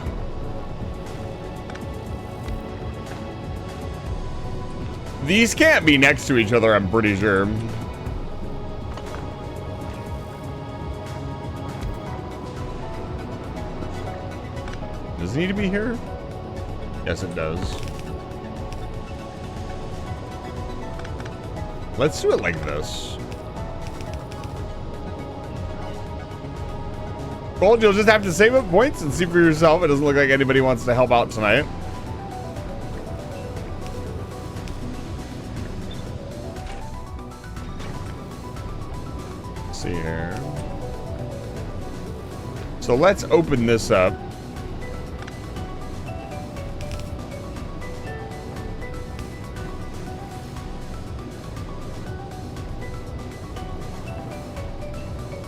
These can't be next to each other, I'm pretty sure. Does it need to be here? Yes, it does. Let's do it like this. Gold, you'll just have to save up points and see for yourself. It doesn't look like anybody wants to help out tonight. Let's see here. So let's open this up.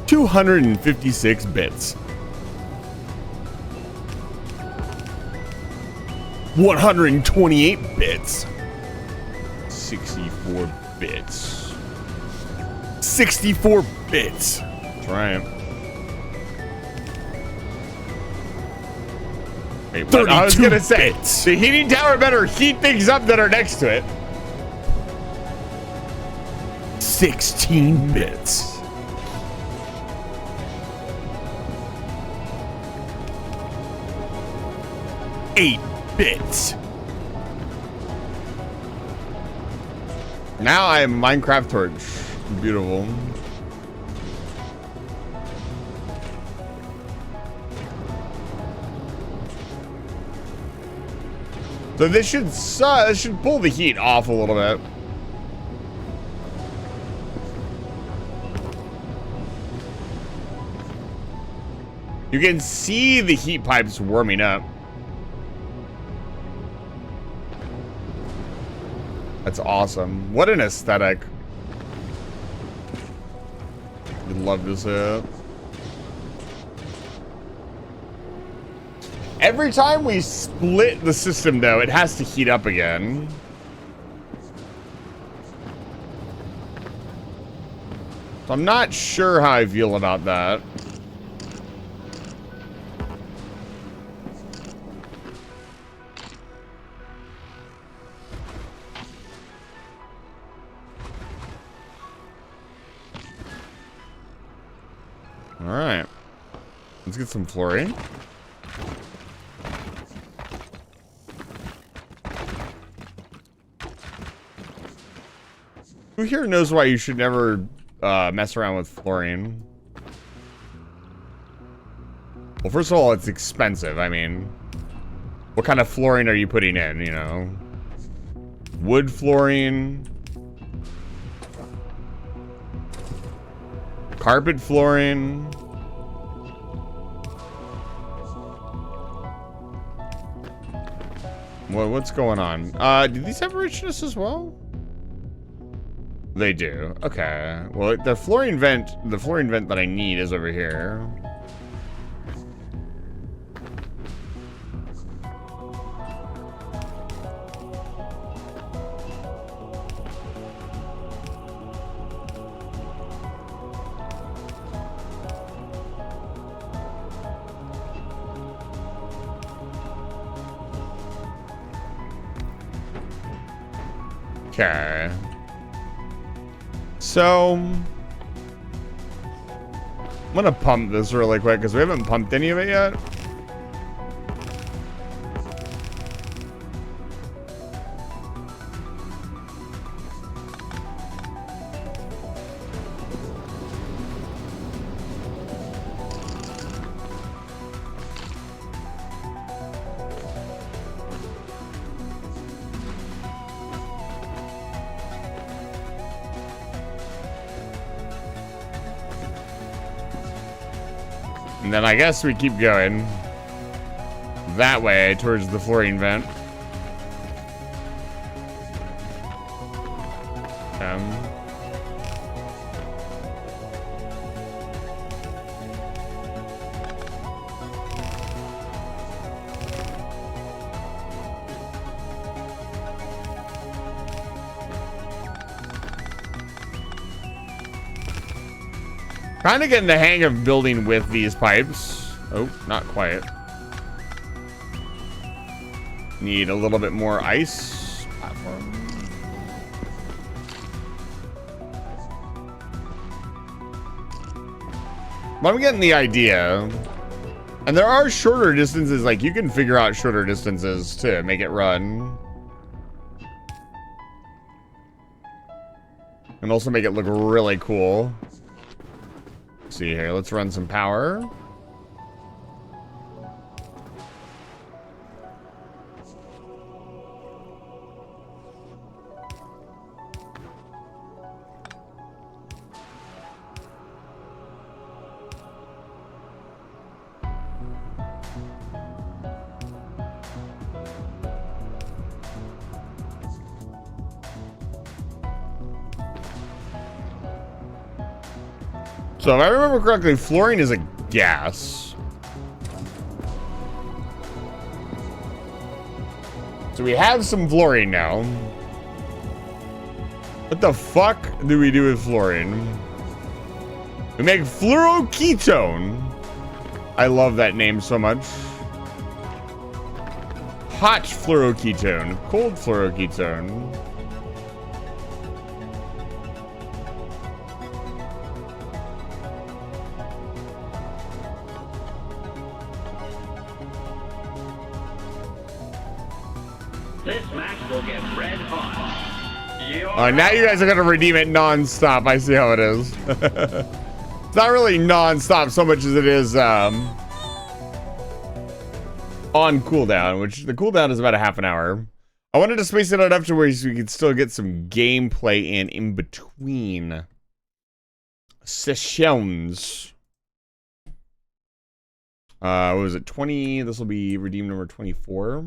$256 bits. 128 bits. 64 bits. 64 bits. That's right. Wait, what? I was gonna say, the heating tower better heat things up that are next to it. 16 bits. 8 bits. Now I am Minecraft torch. Beautiful. So this should pull the heat off a little bit. You can see the heat pipes warming up. That's awesome. What an aesthetic. You'd love to see it. Every time we split the system, though, it has to heat up again. So I'm not sure how I feel about that. All right, let's get some fluorine. Who here knows why you should never mess around with fluorine? Well, first of all, it's expensive. I mean, what kind of fluorine are you putting in, you know? Wood fluorine? Carpet fluorine? What's going on? Do these have richness as well? They do. Okay. Well, the fluorine vent that I need is over here. Okay. So, I'm gonna pump this really quick because we haven't pumped any of it yet. And then I guess we keep going that way towards the fluorine vent. Kind of getting the hang of building with these pipes. Oh, not quite. Need a little bit more ice platform. But I'm getting the idea. And there are shorter distances, like you can figure out shorter distances to make it run. And also make it look really cool. See here, let's run some power. So if I remember correctly, fluorine is a gas. So we have some fluorine now. What the fuck do we do with fluorine? We make fluoroketone. I love that name so much. Hot fluoroketone, cold fluoroketone. This match will get red hot. Now you guys are gonna redeem it non-stop. I see how it is. It's not really non-stop so much as it is on cooldown, which the cooldown is about a half an hour. I wanted to space it out up to where we could still get some gameplay in between sessions. What was it? 20. This will be redeem number 24.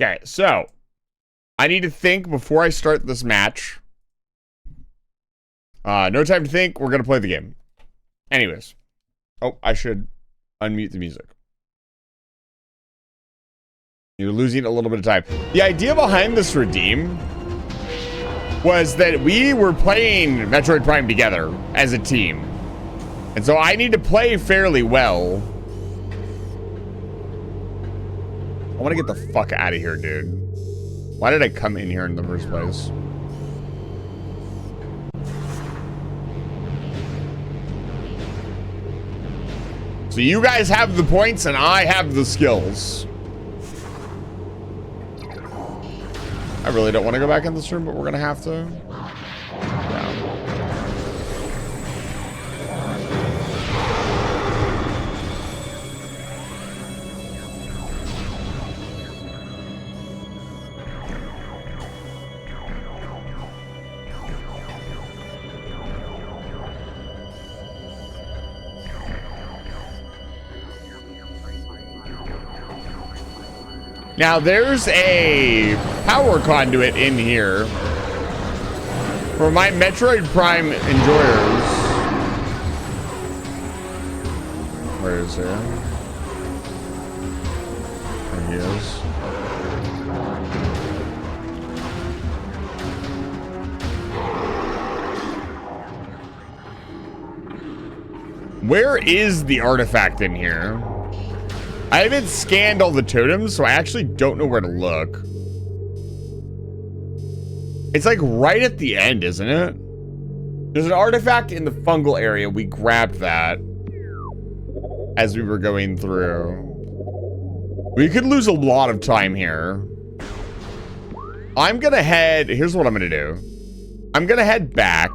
Okay, so I need to think before I start this match. No time to think. We're going to play the game. Anyways. Oh, I should unmute the music. You're losing a little bit of time. The idea behind this redeem was that we were playing Metroid Prime together as a team. And so I need to play fairly well. I want to get the fuck out of here, dude. Why did I come in here in the first place? So you guys have the points and I have the skills. I I really don't want to go back in this room, but we're gonna have to. Yeah. Now, there's a power conduit in here for my Metroid Prime enjoyers. Where is he? There he is. Where is the artifact in here? I haven't scanned all the totems, so I actually don't know where to look. It's like right at the end, isn't it? There's an artifact in the fungal area. We grabbed that as we were going through. We could lose a lot of time here. I'm gonna head... Here's what I'm gonna do. I'm gonna head back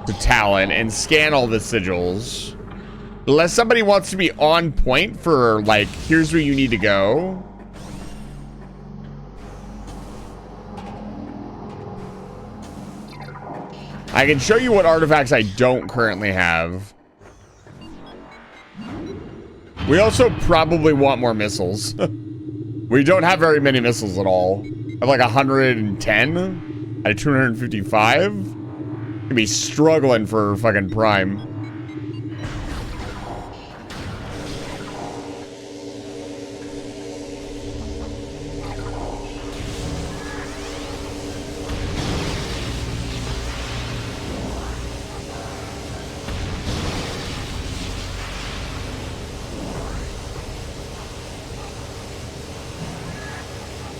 to Talon and scan all the sigils. Unless somebody wants to be on point for, like, here's where you need to go. I can show you what artifacts I don't currently have. We also probably want more missiles. We don't have very many missiles at all. I have like 110 out of 255. Gonna be struggling for fucking Prime.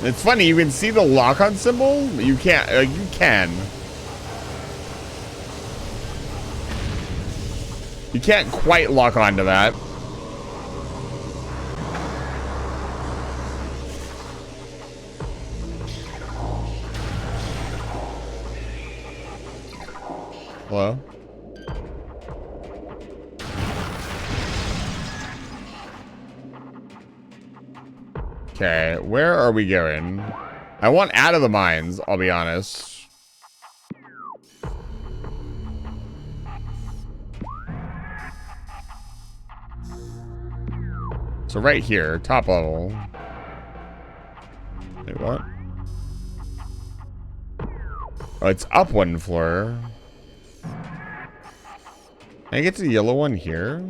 It's funny, you can see the lock-on symbol. You can't, you can. You can't quite lock onto that. Hello? Okay, where are we going? I want out of the mines, I'll be honest. So right here, top level. Wait, what? Oh, it's up one floor. Can I get to the yellow one here?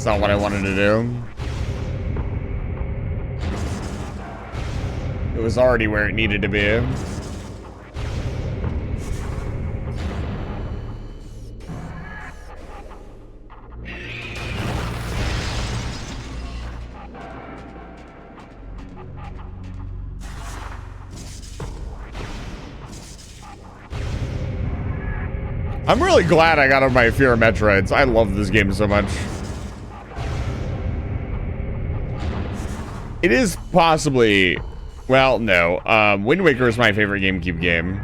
That's not what I wanted to do. It was already where it needed to be. I'm really glad I got over my fear of Metroids. I love this game so much. It is possibly... Well, no. Wind Waker is my favorite GameCube game.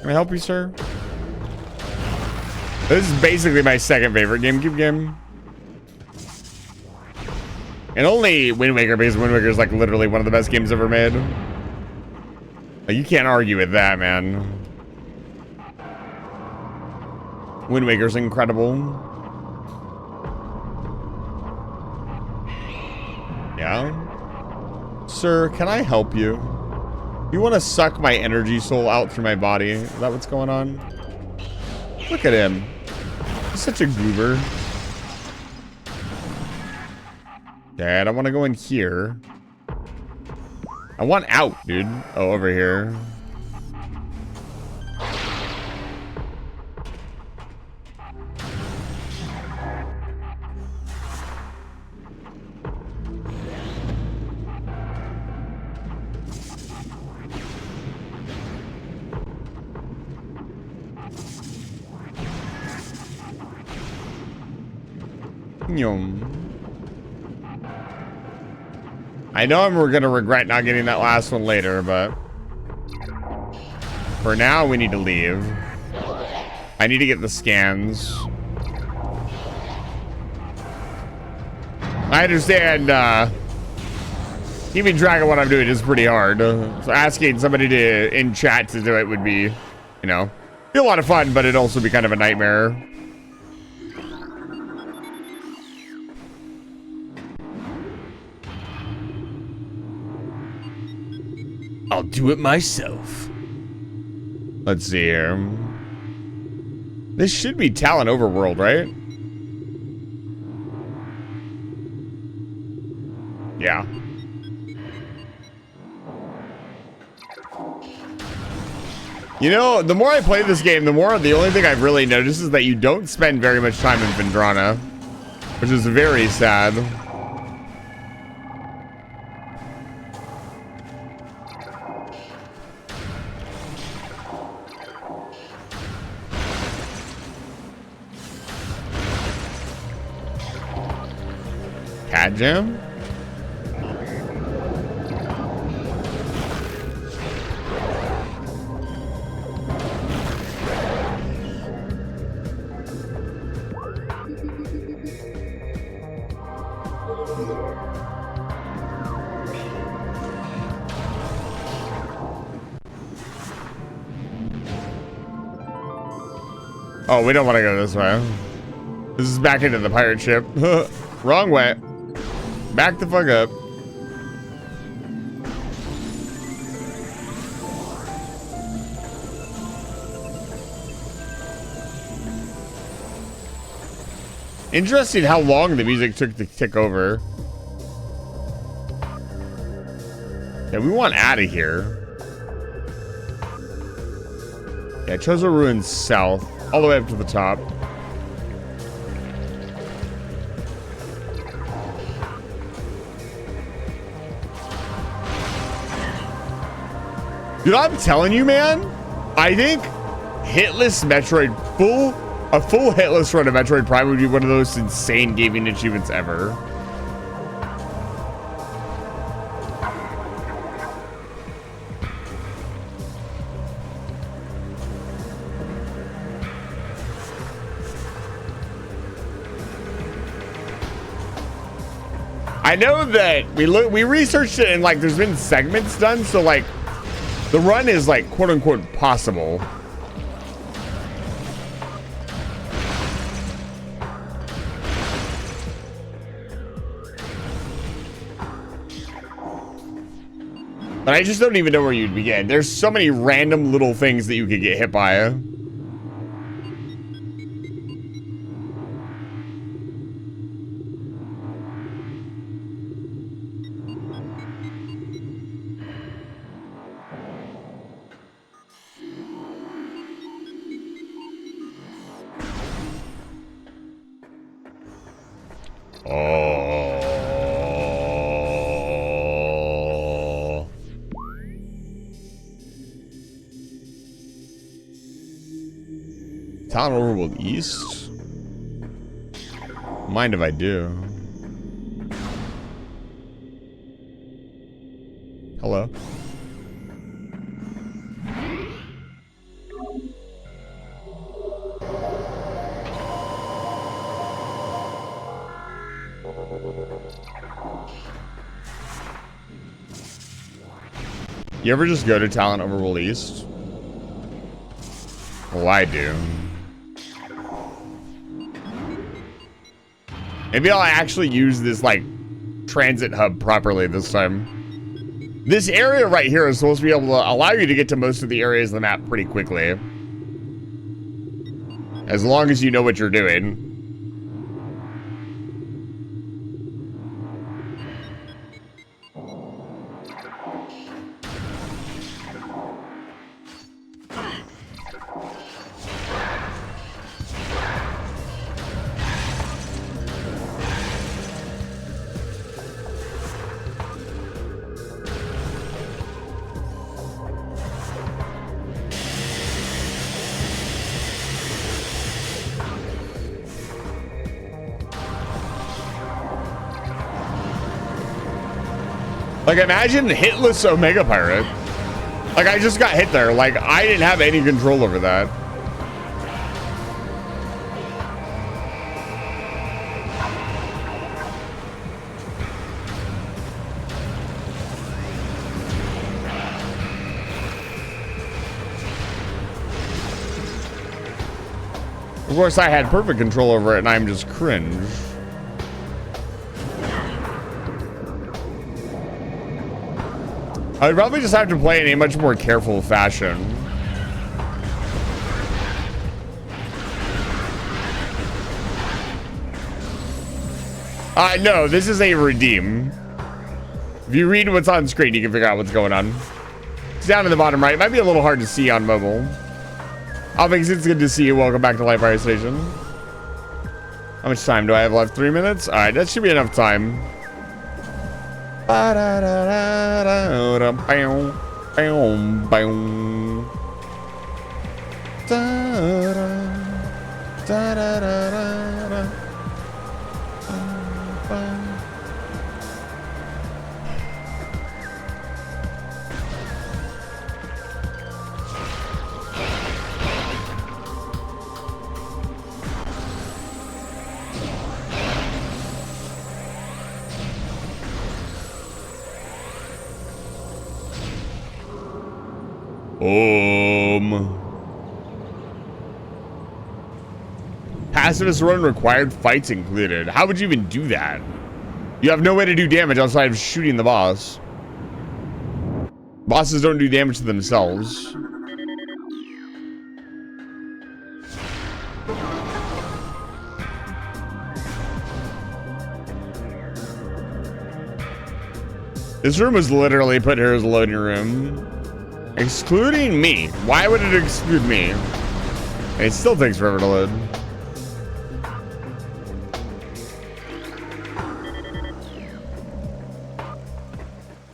Can I help you, sir? This is basically my second favorite GameCube game. And only Wind Waker, because Wind Waker is like literally one of the best games ever made. Like, you can't argue with that, man. Wind Waker's incredible. Yeah? Sir, can I help you? You want to suck my energy soul out through my body? Is that what's going on? Look at him. He's such a goober. Okay, I don't want to go in here. I want out, dude. Oh, over here. Yum. I know we're gonna regret not getting that last one later, but for now we need to leave. I need to get the scans. I understand keeping track of what I'm doing is pretty hard. So asking somebody to in chat to do it would be, you know, be a lot of fun, but it'd also be kind of a nightmare. I'll do it myself. Let's see here. This should be Talon Overworld, right? Yeah. You know, the more I play this game, the only thing I've really noticed is that you don't spend very much time in Vendrana, which is very sad. Cat Jam? Oh, we don't want to go this way. This is back into the pirate ship. Wrong way. Back the fuck up. Interesting how long the music took to tick over. Yeah, we want out of here. Yeah, Chozo Ruins south, all the way up to the top. Dude, I'm telling you, man, I think hitless Metroid, a full hitless run of Metroid Prime would be one of those insane gaming achievements ever. I know that we researched it and like there's been segments done, so like the run is like quote unquote possible. But I just don't even know where you'd begin. There's so many random little things that you could get hit by. Oh. Town Overworld East? Mind if I do? Hello? You ever just go to Talon Overworld East? Well, I do. Maybe I'll actually use this, like, transit hub properly this time. This area right here is supposed to be able to allow you to get to most of the areas of the map pretty quickly. As long as you know what you're doing. Like, imagine hitless Omega Pirate. Like, I just got hit there. Like, I didn't have any control over that. Of course, I had perfect control over it, and I'm just cringe. I would probably just have to play in a much more careful fashion. No, this is a redeem. If you read what's on screen, you can figure out what's going on. It's down in the bottom right. It might be a little hard to see on mobile. Alex, it's good to see you. Welcome back to Live Fire Station. How much time do I have left? 3 minutes? Alright, that should be enough time. Pacifist run required, fights included. How would you even do that? You have no way to do damage outside of shooting the boss. Bosses don't do damage to themselves. This room was literally put here as a loading room. Excluding me. Why would it exclude me? It still takes forever to load.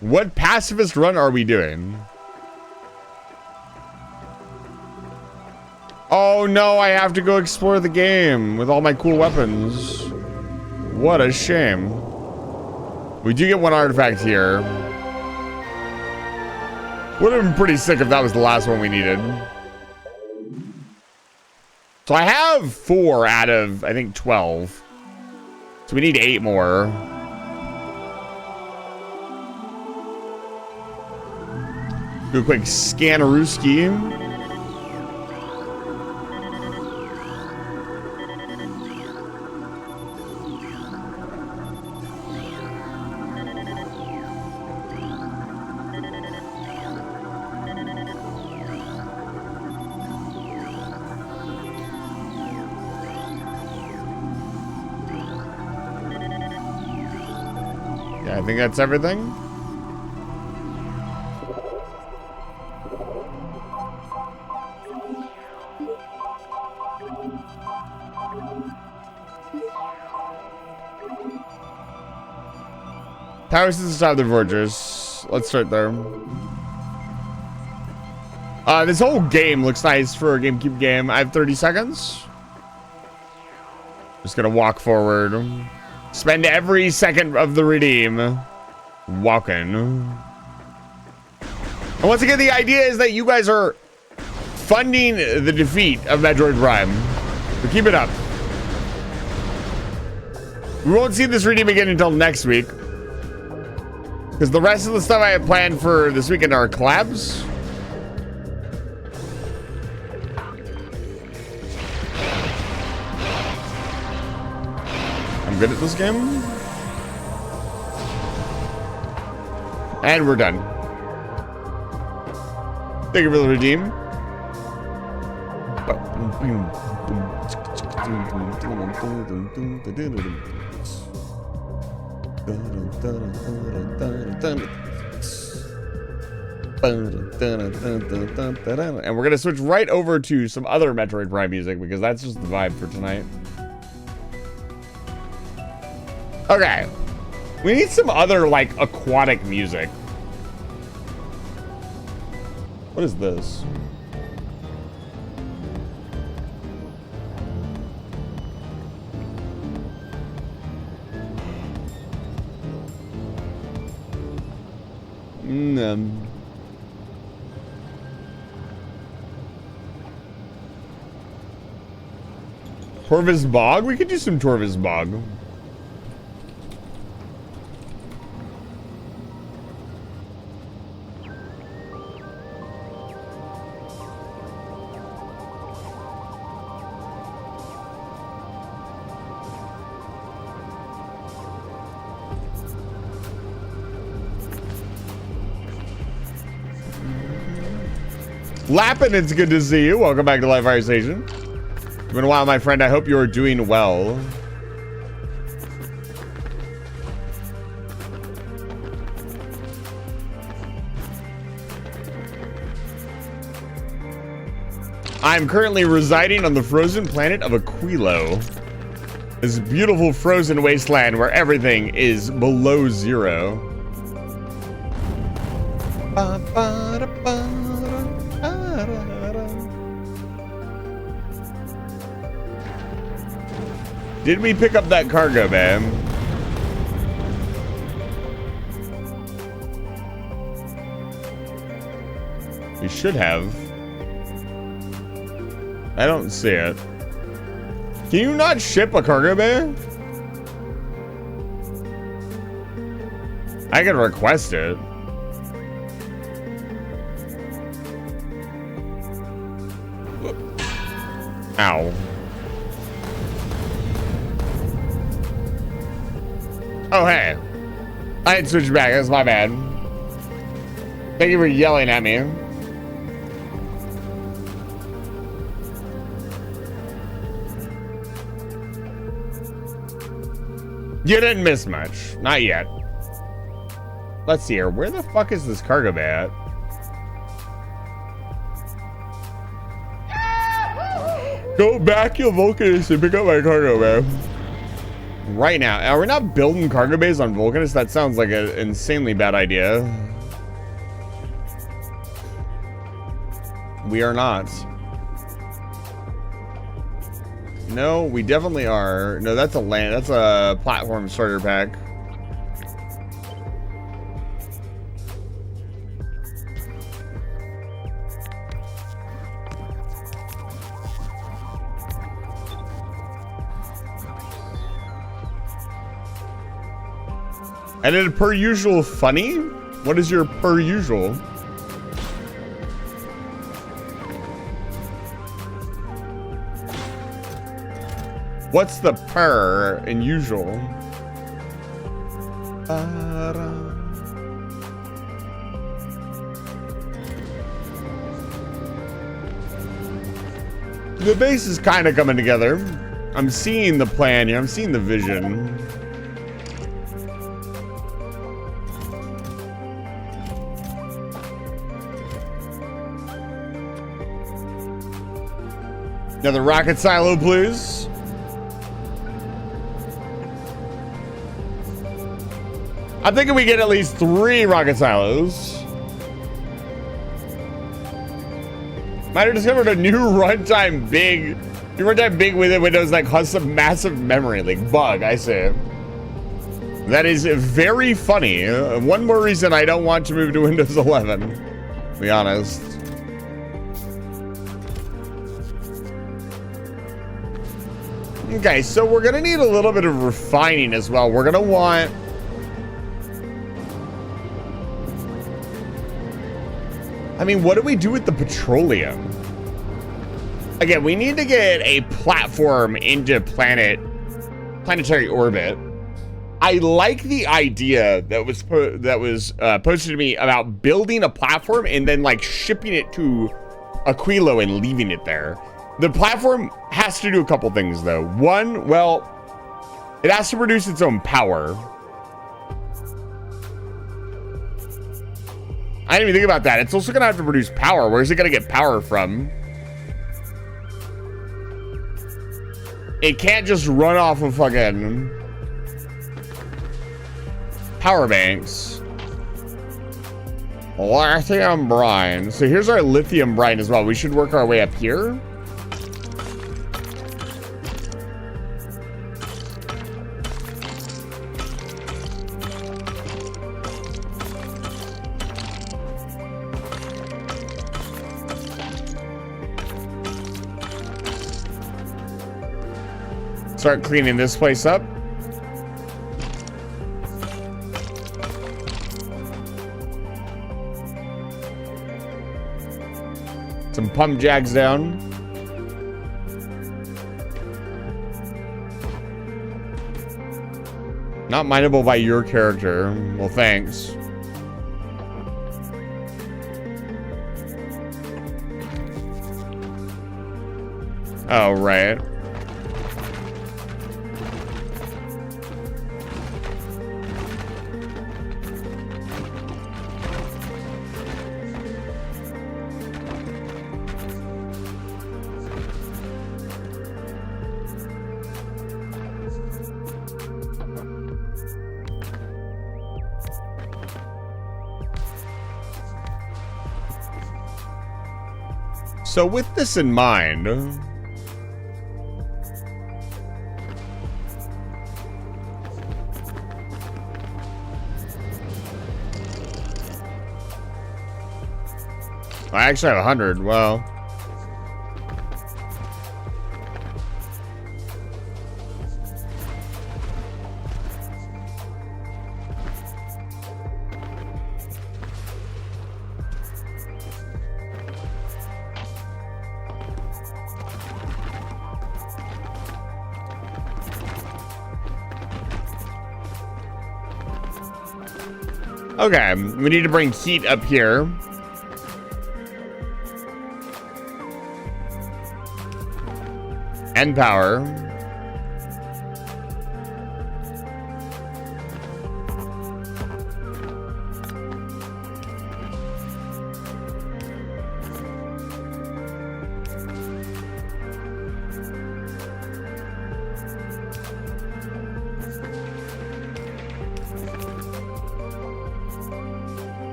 What pacifist run are we doing? Oh no, I have to go explore the game with all my cool weapons. What a shame. We do get one artifact here. Would have been pretty sick if that was the last one we needed. So I have 4 out of, I think, 12. So we need 8 more. Do a quick scannerooski. Yeah, I think that's everything. Tower systems have their fortress. Let's start there. This whole game looks nice for a GameCube game. I have 30 seconds. Just gonna walk forward. Spend every second of the redeem walking. And once again, the idea is that you guys are funding the defeat of Metroid Prime. So keep it up. We won't see this redeem again until next week. Because the rest of the stuff I have planned for this weekend are collabs. I'm good at this game. And we're done. Thank you for the redeem. And we're gonna switch right over to some other Metroid Prime music because that's just the vibe for tonight. Okay, we need some other like aquatic music. What is this? Torvis Bog? We could do some Torvis Bog. Lappin', it's good to see you. Welcome back to Live Fire Station. It's been a while, my friend. I hope you're doing well. I'm currently residing on the frozen planet of Aquilo. This beautiful frozen wasteland where everything is below zero. Did we pick up that cargo, man? We should have. I don't see it. Can you not ship a cargo bay? I can request it. Ow. Oh, hey. I didn't switch back. That's my bad. Thank you for yelling at me. You didn't miss much. Not yet. Let's see here. Where the fuck is this cargo bay at? Go back, you Vulcanist, and pick up my cargo bay. Right now. Are we not building cargo bays on Vulcanus? That sounds like an insanely bad idea. We are not. No, we definitely are. No, that's a land. That's a platform starter pack. And then per usual funny? What is your per usual? What's the per in usual? The base is kind of coming together. I'm seeing the plan here. I'm seeing the vision. Another rocket silo, please. I'm thinking we get at least 3 rocket silos. Might have discovered a new runtime big. New runtime big with Windows like has some massive memory leak bug. I say. That is very funny. One more reason I don't want to move to Windows 11. To be honest. Okay, so we're gonna need a little bit of refining as well. We're gonna want. I mean, what do we do with the petroleum? Again, we need to get a platform into planetary orbit. I like the idea that was posted to me about building a platform and then like shipping it to Aquilo and leaving it there. The platform has to do a couple things though. One, well, it has to produce its own power. I didn't even think about that. It's also gonna have to produce power. Where's it gonna get power from? It can't just run off of fucking power banks. Lithium brine. So here's our lithium brine as well. We should work our way up here. Start cleaning this place up. Some pump jacks down. Not mineable by your character. Well, thanks. Oh, right. So with this in mind, I actually have 100. Well, okay, we need to bring heat up here. And power.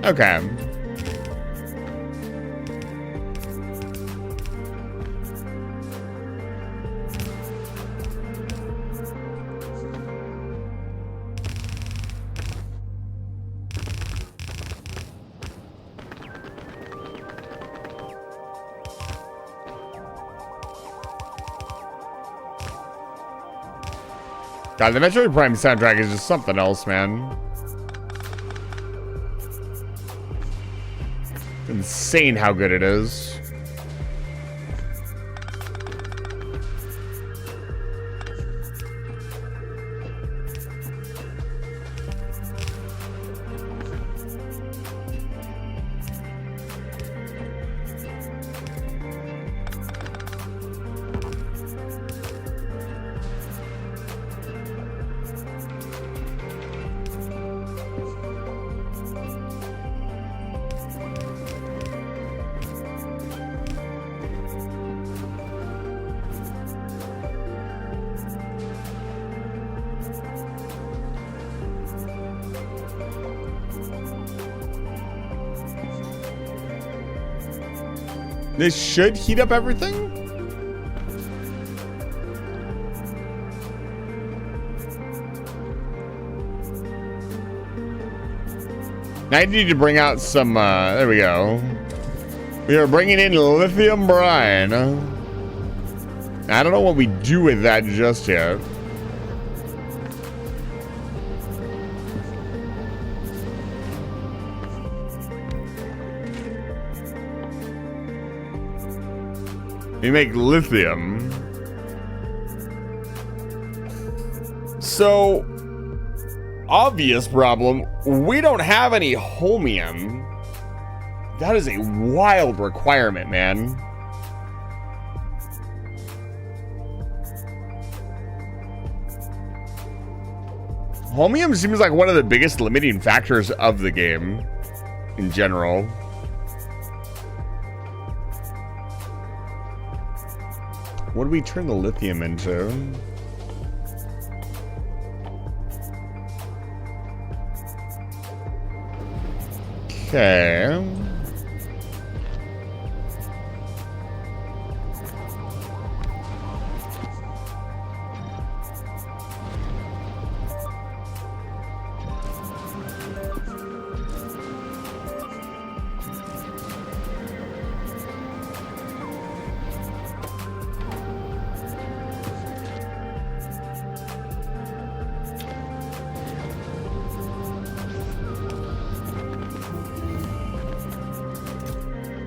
Okay. God, the Metroid Prime soundtrack is just something else, man. It's insane how good it is. This should heat up everything? Now I need to bring out some, there we go. We are bringing in lithium brine. I don't know what we do with that just yet. We make lithium. So, obvious problem, we don't have any holmium. That is a wild requirement, man. Holmium seems like one of the biggest limiting factors of the game in general. What do we turn the lithium into? Okay.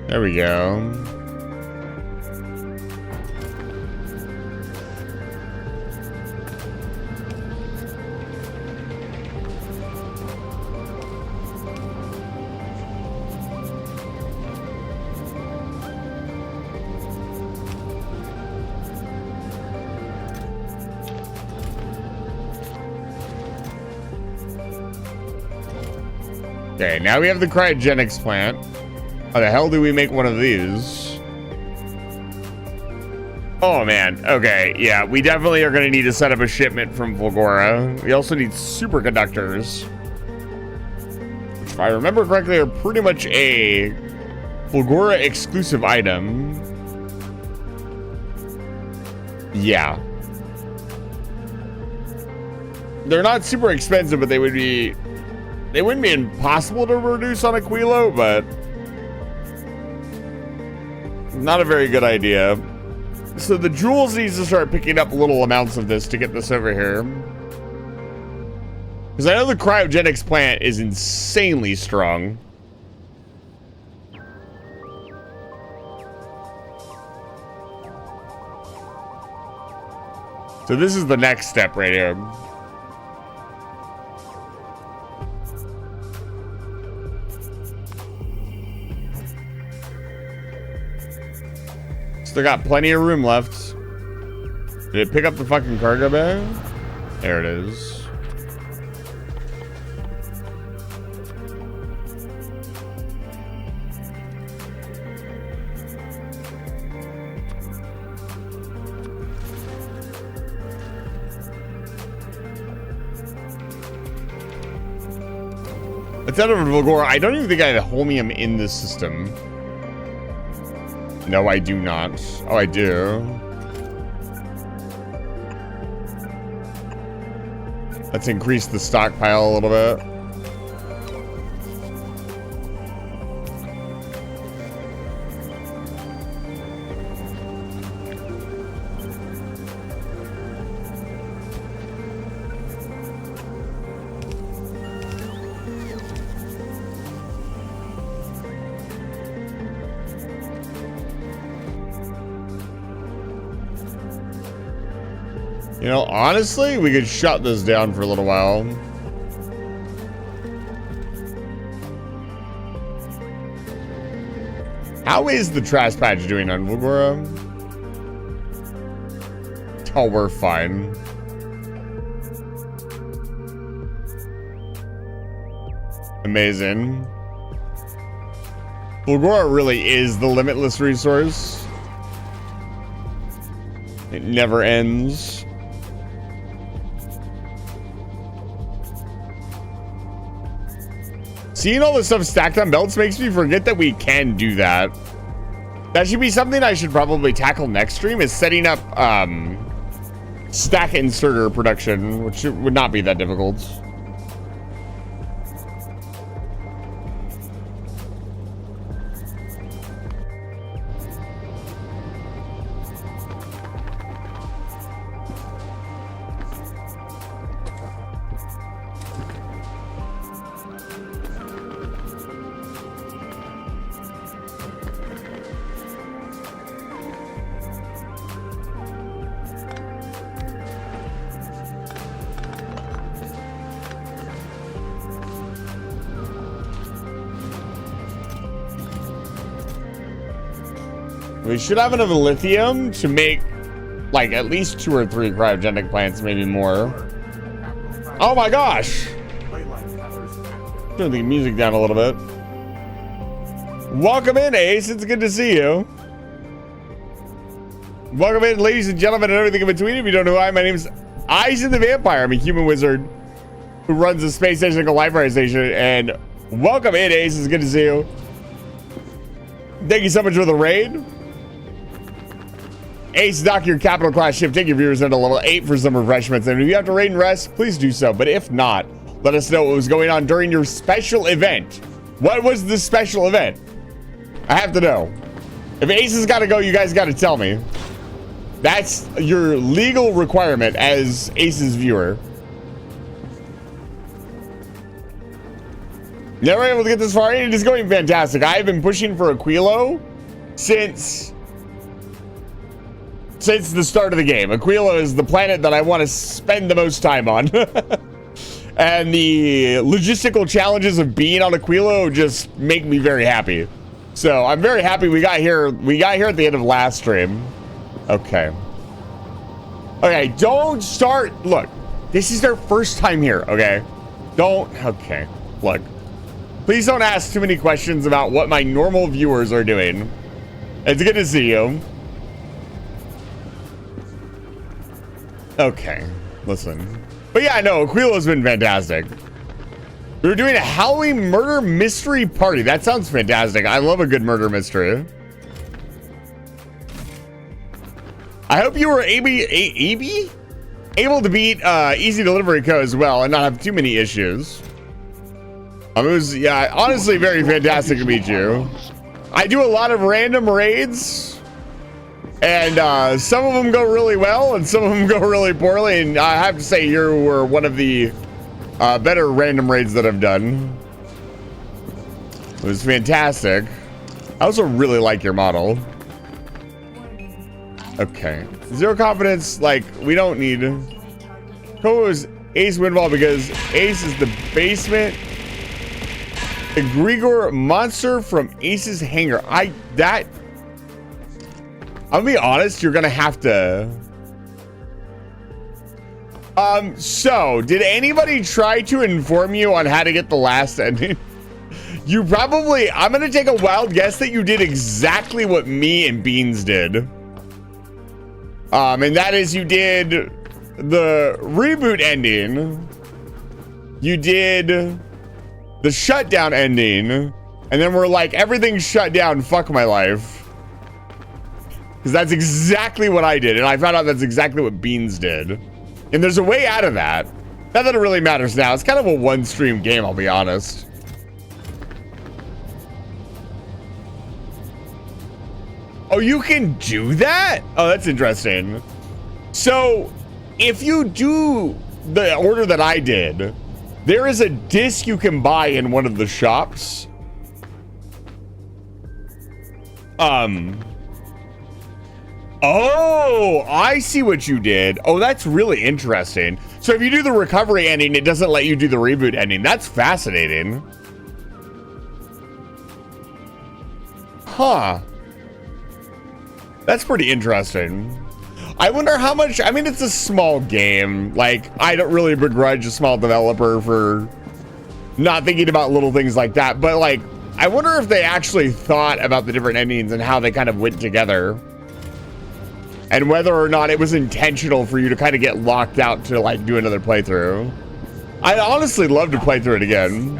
There we go. Okay, now we have the cryogenics plant. How the hell do we make one of these? Oh man, okay, yeah, we definitely are gonna need to set up a shipment from Volgora. We also need superconductors, which, if I remember correctly, are pretty much a Volgora exclusive item. Yeah. They're not super expensive, but they wouldn't be impossible to produce on Aquilo, but not a very good idea. So the Jules needs to start picking up little amounts of this to get this over here. Because I know the cryogenics plant is insanely strong. So this is the next step right here. Still got plenty of room left. Did it pick up the fucking cargo bay? There it is. Let's head over to Volgora. I don't even think I have holmium in this system. No, I do not. Oh, I do. Let's increase the stockpile a little bit. You know, honestly, we could shut this down for a little while. How is the trash patch doing on Volgora? Oh, we're fine. Amazing. Volgora really is the limitless resource. It never ends. Seeing all this stuff stacked on belts makes me forget that we can do that. That should be something I should probably tackle next stream, is setting up stack inserter production, which would not be that difficult. We should have enough lithium to make, like, at least 2 or 3 cryogenic plants, maybe more. Oh my gosh. Turn the music down a little bit. Welcome in, Ace. It's good to see you. Welcome in, ladies and gentlemen, and everything in between. If you don't know who I am, my name is Eisen the Vampire. I'm a human wizard who runs the space station called Library Station. And welcome in, Ace. It's good to see you. Thank you so much for the raid. Ace, dock your capital class ship. Take your viewers into level 8 for some refreshments. And if you have to raid and rest, please do so. But if not, let us know what was going on during your special event. What was the special event? I have to know. If Ace has got to go, you guys got to tell me. That's your legal requirement as Ace's viewer. Never able to get this far in. It is going fantastic. I've been pushing for Aquilo since the start of the game. Aquilo is the planet that I want to spend the most time on. And the logistical challenges of being on Aquilo just make me very happy. So I'm very happy we got here. We got here at the end of last stream. Okay. Okay, don't start. Look, this is their first time here, okay? Okay, look. Please don't ask too many questions about what my normal viewers are doing. It's good to see you. Okay, listen. But yeah, no, Aquilo's been fantastic. We were doing a Halloween murder mystery party. That sounds fantastic. I love a good murder mystery. I hope you were able to beat Easy Delivery Co. as well and not have too many issues. It was, yeah, honestly very fantastic to meet you. I do a lot of random raids. And some of them go really well and some of them go really poorly. And I have to say you were one of the better random raids that I've done. It was fantastic. I also really like your model. Okay. Zero confidence, like, we don't need. Co is Ace Windfall because Ace is the basement. Egregor monster from Ace's hangar. I'm gonna be honest, you're gonna have to. So did anybody try to inform you on how to get the last ending? You probably, I'm gonna take a wild guess that you did exactly what me and Beans did. And that is you did the reboot ending. You did the shutdown ending. And then we're like, everything's shut down, fuck my life. Because that's exactly what I did. And I found out that's exactly what Beans did. And there's a way out of that. Not that it really matters now. It's kind of a one-stream game, I'll be honest. Oh, you can do that? Oh, that's interesting. So, if you do the order that I did, there is a disc you can buy in one of the shops. Oh, I see what you did. Oh, that's really interesting. So if you do the recovery ending, it doesn't let you do the reboot ending. That's fascinating. Huh. That's pretty interesting. I wonder how much, I mean, it's a small game. Like, I don't really begrudge a small developer for not thinking about little things like that. But like, I wonder if they actually thought about the different endings and how they kind of went together. And whether or not it was intentional for you to kind of get locked out to like do another playthrough. I'd honestly love to play through it again.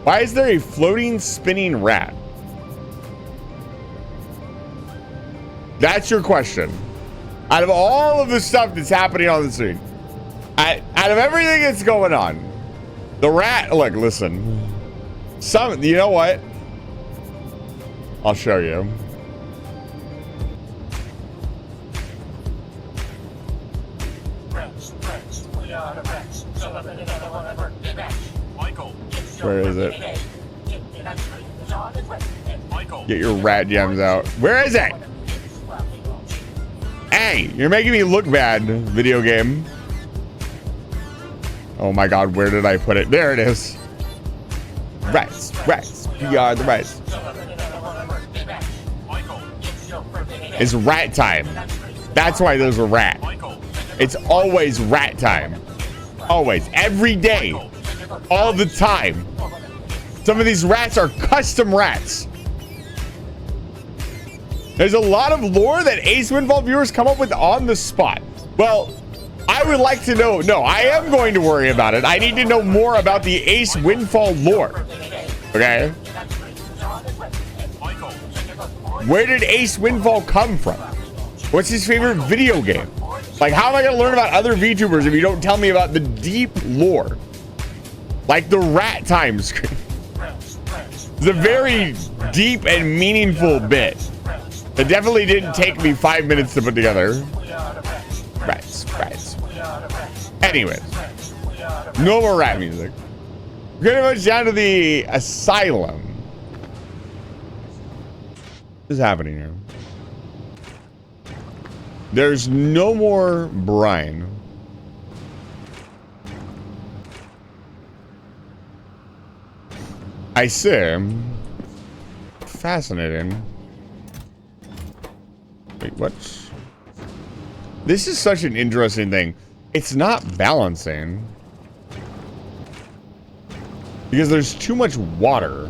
Why is there a floating spinning rat? That's your question. Out of all of the stuff that's happening on the screen, out of everything that's going on, the rat, look, listen. You know what? I'll show you. Where is it? Get your rat gems out. Where is it? Hey, you're making me look bad, video game. Oh my god, where did I put it? There it is. Rats, rats, we are the rats. It's rat time. That's why there's a rat. It's always rat time. Always. Every day. All the time. Some of these rats are custom rats. There's a lot of lore that Ace Windfall viewers come up with on the spot. Well, I would like to know. No, I am going to worry about it. I need to know more about the Ace Windfall lore. Okay? Where did Ace Windfall come from? What's his favorite video game? Like, how am I going to learn about other VTubers if you don't tell me about the deep lore? Like the rat time screen. It's a very deep and meaningful bit. It definitely didn't take me 5 minutes to put together. Rats. Anyways. No more rat music. Pretty much down to the asylum. What is happening here? There's no more brine. I see. Fascinating. Wait, what? This is such an interesting thing. It's not balancing. Because there's too much water.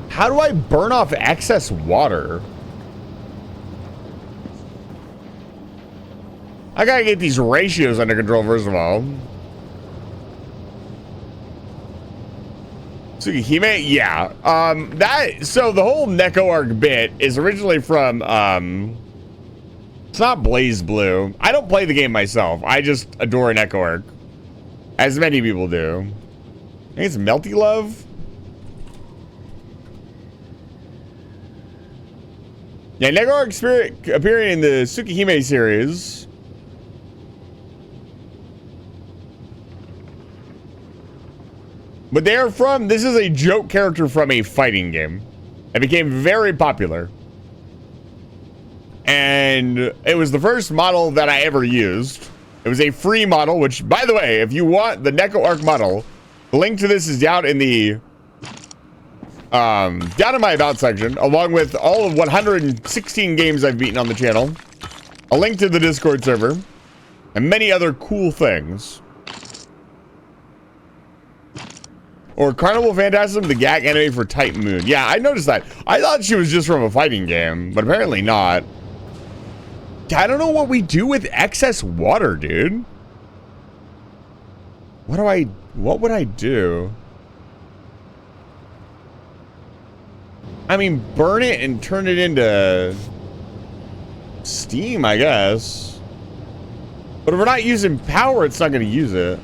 How do I burn off excess water? I gotta get these ratios under control first of all. Tsukihime? Yeah. So the whole Neko arc bit is originally from, it's not Blaze Blue. I don't play the game myself. I just adore Neko arc. As many people do. I think it's Melty Love. Yeah, Neko arc appearing in the Tsukihime series. But they are from, this is a joke character from a fighting game. It became very popular. And it was the first model that I ever used. It was a free model, which, by the way, if you want the Neko arc model, the link to this is down in the, down in my about section, along with all of 116 games I've beaten on the channel. A link to the Discord server, and many other cool things. Or Carnival Phantasm, the gag anime for Type Moon. Yeah, I noticed that. I thought she was just from a fighting game, but apparently not. I don't know what we do with excess water, dude. What would I do? I mean, burn it and turn it into steam, I guess. But if we're not using power, it's not going to use it.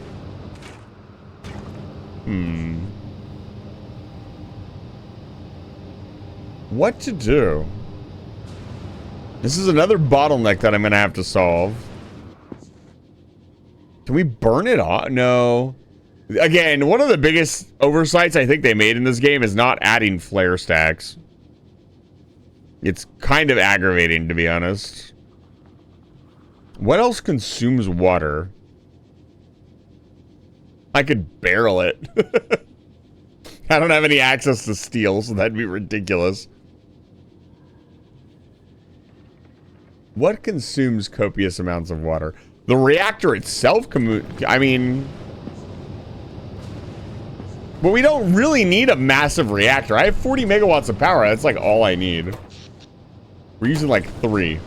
What to do? This is another bottleneck that I'm gonna have to solve. Can we burn it off? No. Again, one of the biggest oversights I think they made in this game is not adding flare stacks. It's kind of aggravating, to be honest. What else consumes water? I could barrel it. I don't have any access to steel, so that'd be ridiculous. What consumes copious amounts of water? The reactor itself, I mean... But we don't really need a massive reactor. I have 40 megawatts of power. That's like all I need. We're using like 3.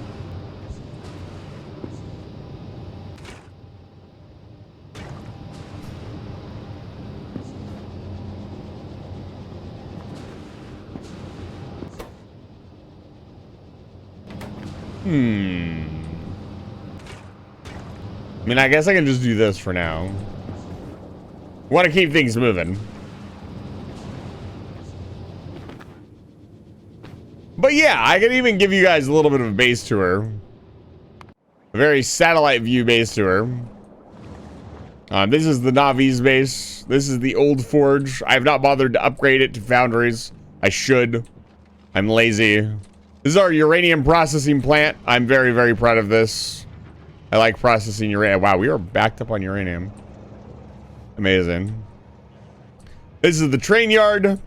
I mean, I guess I can just do this for now. Want to keep things moving. But yeah, I can even give you guys a little bit of a base tour. A very satellite view base tour. This is the Navi's base. This is the old forge. I have not bothered to upgrade it to foundries. I should. I'm lazy. This is our uranium processing plant. I'm very, very proud of this. I like processing uranium. Wow, we are backed up on uranium. Amazing. This is the train yard.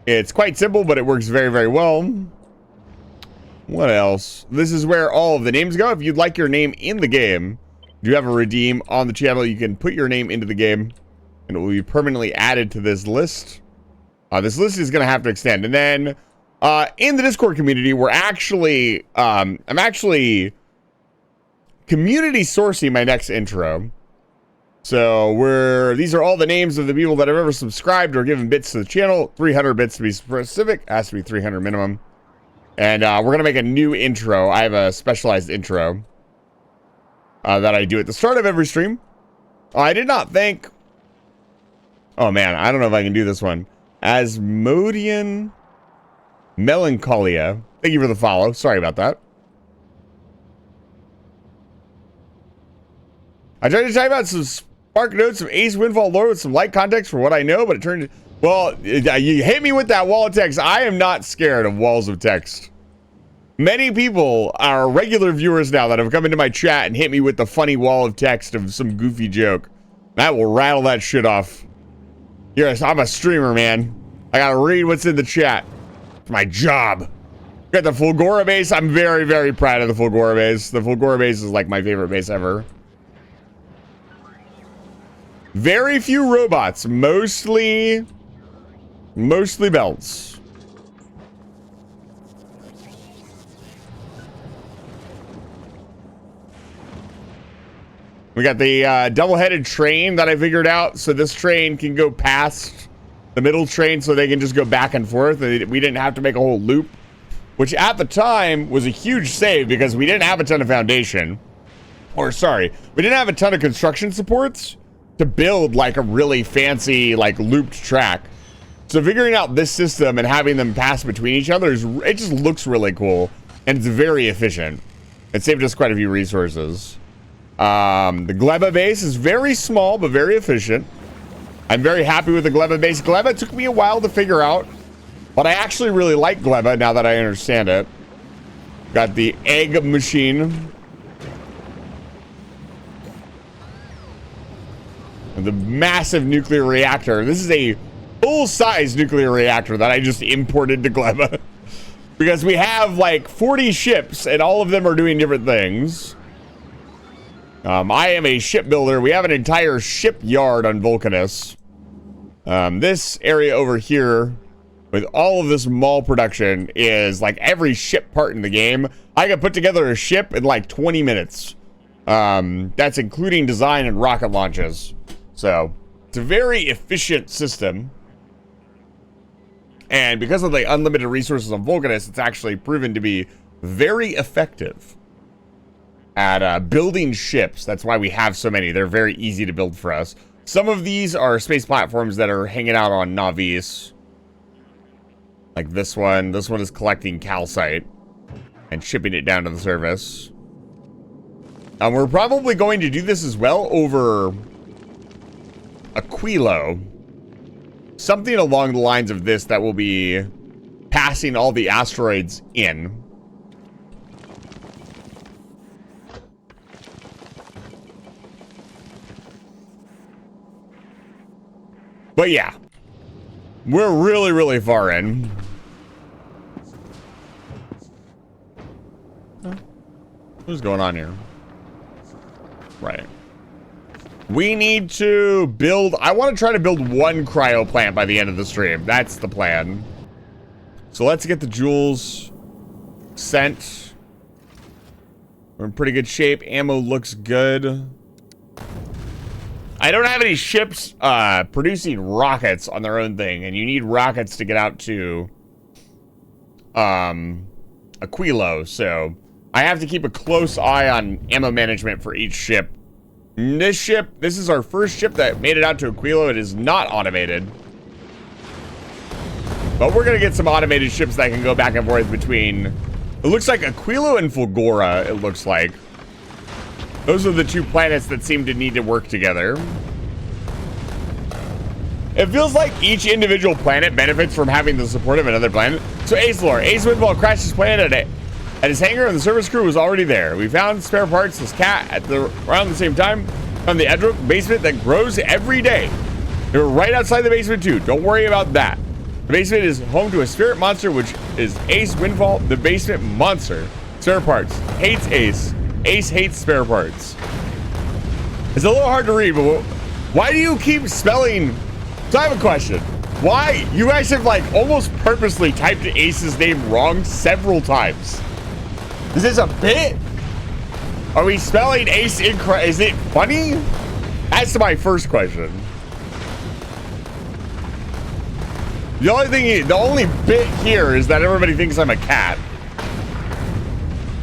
It's quite simple, but it works very, very well. What else? This is where all of the names go. If you'd like your name in the game, you have a redeem on the channel, you can put your name into the game and it will be permanently added to this list. This list is going to have to extend. And then in the Discord community, we're actually, I'm actually community sourcing my next intro. So these are all the names of the people that have ever subscribed or given bits to the channel. 300 bits to be specific, has to be 300 minimum. And we're going to make a new intro. I have a specialized intro that I do at the start of every stream. I did not think... Oh man, I don't know if I can do this one. Asmodean Melancholia. Thank you for the follow. Sorry about that. I tried to type out some spark notes of Ace Windfall lore with some light context for what I know, but it turned... Well, you hit me with that wall of text. I am not scared of walls of text. Many people are regular viewers now that have come into my chat and hit me with the funny wall of text of some goofy joke. I will rattle that shit off. Yes, I'm a streamer, man. I gotta read what's in the chat. It's my job. Got the Fulgora base. I'm very, very proud of the Fulgora base. The Fulgora base is like my favorite base ever. Very few robots. Mostly belts. We got the double-headed train that I figured out. So this train can go past the middle train so they can just go back and forth. We didn't have to make a whole loop, which at the time was a huge save because we didn't have a ton of foundation. Or sorry, we didn't have a ton of construction supports to build like a really fancy like looped track. So figuring out this system and having them pass between each other, it just looks really cool. And it's very efficient. It saved us quite a few resources. The Gleba base is very small, but very efficient. I'm very happy with the Gleba base. Gleba took me a while to figure out, but I actually really like Gleba now that I understand it. Got the egg machine. And the massive nuclear reactor. This is a full-size nuclear reactor that I just imported to Gleba. Because we have like 40 ships and all of them are doing different things. I am a shipbuilder. We have an entire shipyard on Vulcanus. This area over here with all of this mall production is like every ship part in the game. I can put together a ship in like 20 minutes. That's including design and rocket launches. So it's a very efficient system. And because of the unlimited resources on Vulcanus, it's actually proven to be very effective at building ships. That's why we have so many. They're very easy to build for us. Some of these are space platforms that are hanging out on Navis. Like this one. This one is collecting calcite and shipping it down to the surface. We're probably going to do this as well over Aquilo. Something along the lines of this that will be passing all the asteroids in. But yeah, we're really, really far in. What's going on here? Right. We need to build... I want to try to build one cryo plant by the end of the stream. That's the plan. So let's get the jewels sent. We're in pretty good shape. Ammo looks good. I don't have any ships producing rockets on their own thing, and you need rockets to get out to Aquilo, so I have to keep a close eye on ammo management for each ship. This ship, this is our first ship that made it out to Aquilo. It is not automated. But we're going to get some automated ships that can go back and forth between... It looks like Aquilo and Fulgora, it looks like. Those are the two planets that seem to need to work together. It feels like each individual planet benefits from having the support of another planet. So Ace lore. Ace Windfall crashed his planet at his hangar and the service crew was already there. We found spare parts, this cat, around the same time on the Edric basement that grows every day. They were right outside the basement too. Don't worry about that. The basement is home to a spirit monster, which is Ace Windfall, the basement monster. Spare parts. Hates Ace. Ace hates spare parts. It's a little hard to read, but why do you keep spelling? So I have a question. Why? You guys have like almost purposely typed Ace's name wrong several times. Is this a bit? Are we spelling Ace incorrect? Is it funny? That's my first question. The only bit here is that everybody thinks I'm a cat.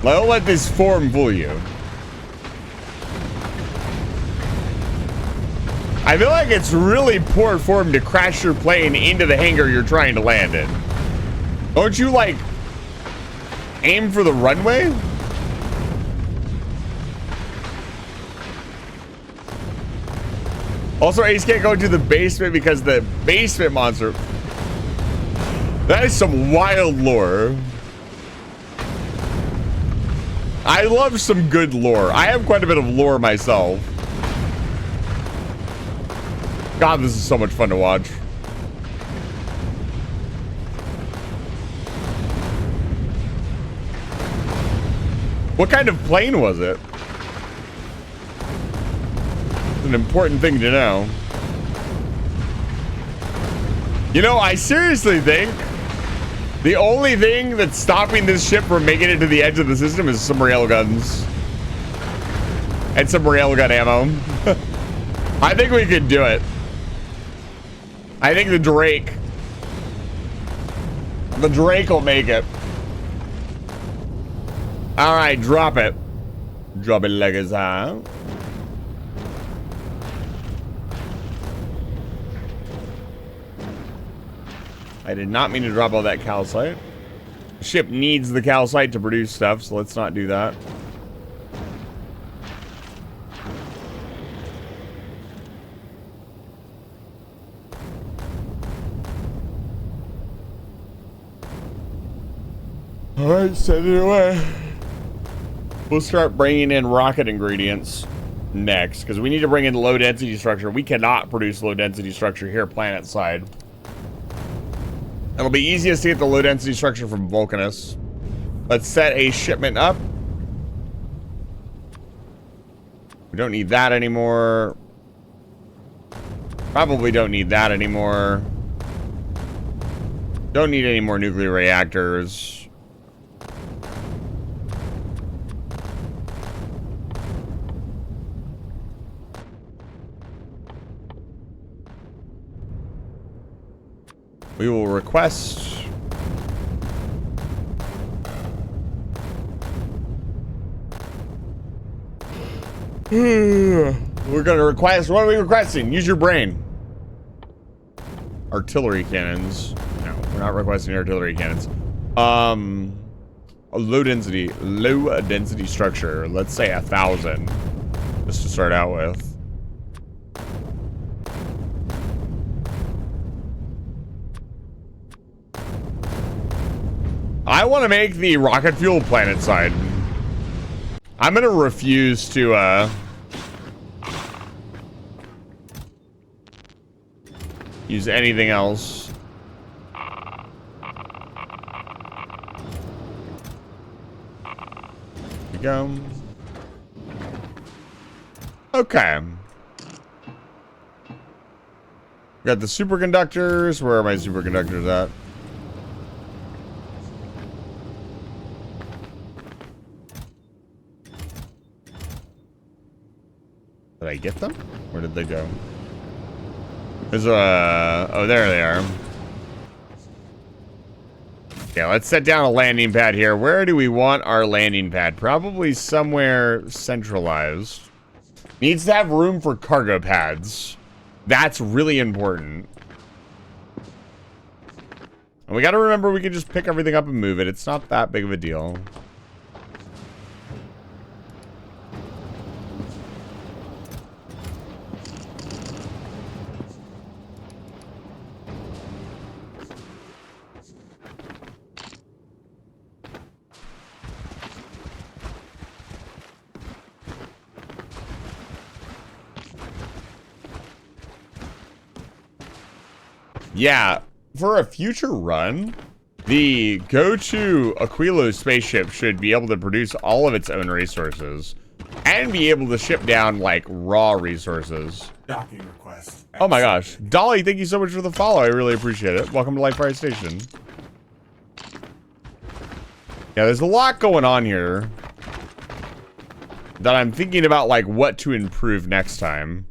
Don't let this form fool you. I feel like it's really poor form to crash your plane into the hangar you're trying to land in. Don't you, like, aim for the runway? Also, Ace can't go to the basement because the basement monster... That is some wild lore. I love some good lore. I have quite a bit of lore myself. God, this is so much fun to watch. What kind of plane was it? It's an important thing to know. You know, I seriously think the only thing that's stopping this ship from making it to the edge of the system is some railguns. And some railgun ammo. I think we could do it. I think the Drake will make it. All right, drop it. Drop it like it's hot. I did not mean to drop all that calcite. The ship needs the calcite to produce stuff, so let's not do that. All right, send it away. We'll start bringing in rocket ingredients next, because we need to bring in low density structure. We cannot produce low density structure here planet side. It'll be easiest to get the low density structure from Vulcanus. Let's set a shipment up. We don't need that anymore. Probably don't need that anymore. Don't need any more nuclear reactors. We will request. We're gonna request. What are we requesting? Use your brain. Artillery cannons. No, we're not requesting artillery cannons. A low density structure. Let's say 1,000, just to start out with. I want to make the rocket fuel planet side. I'm gonna refuse to use anything else. Here we go. Okay. Got the superconductors. Where are my superconductors at? Did I get them? Where did they go? There's oh, there they are. Okay, let's set down a landing pad here. Where do we want our landing pad? Probably somewhere centralized. Needs to have room for cargo pads. That's really important. And we got to remember we can just pick everything up and move it. It's not that big of a deal. Yeah, for a future run, the go-to Aquilo spaceship should be able to produce all of its own resources. and be able to ship down like raw resources. Docking request. Oh my gosh. Dolly, thank you so much for the follow. I really appreciate it. Welcome to Life Fire Station. Yeah, there's a lot going on here that I'm thinking about, like, what to improve next time.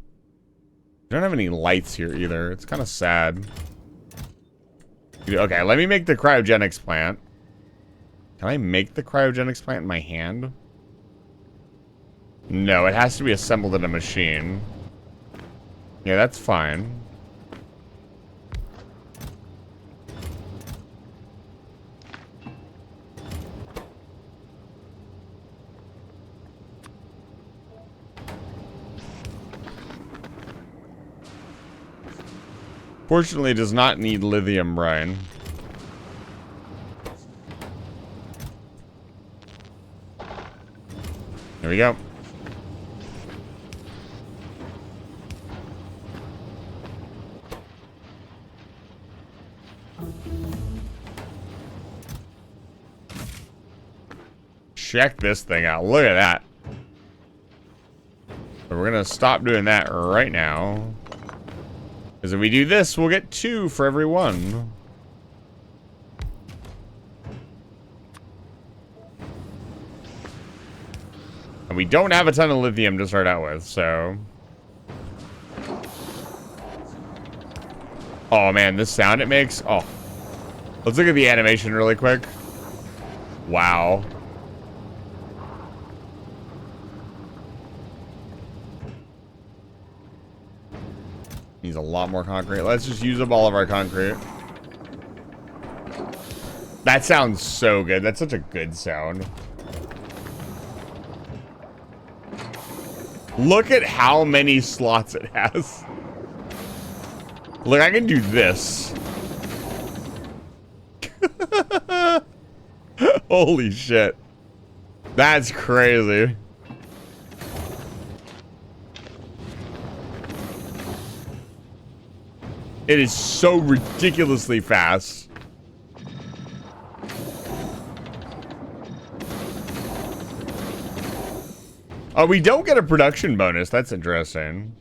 I don't have any lights here either. It's kind of sad. Okay, let me make the cryogenics plant. Can I make the cryogenics plant in my hand? No, it has to be assembled in a machine. Yeah, that's fine. Fortunately, it does not need lithium brine. There we go. Check this thing out. Look at that. So we're gonna stop doing that right now. Because if we do this, we'll get 2 for every 1. And we don't have a ton of lithium to start out with, so... Oh man, this sound it makes. Oh. Let's look at the animation really quick. Wow. Needs a lot more concrete. Let's just use up all of our concrete. That sounds so good. That's such a good sound. Look at how many slots it has. Look, I can do this. Holy shit. That's crazy. It is so ridiculously fast. Oh, we don't get a production bonus. That's interesting.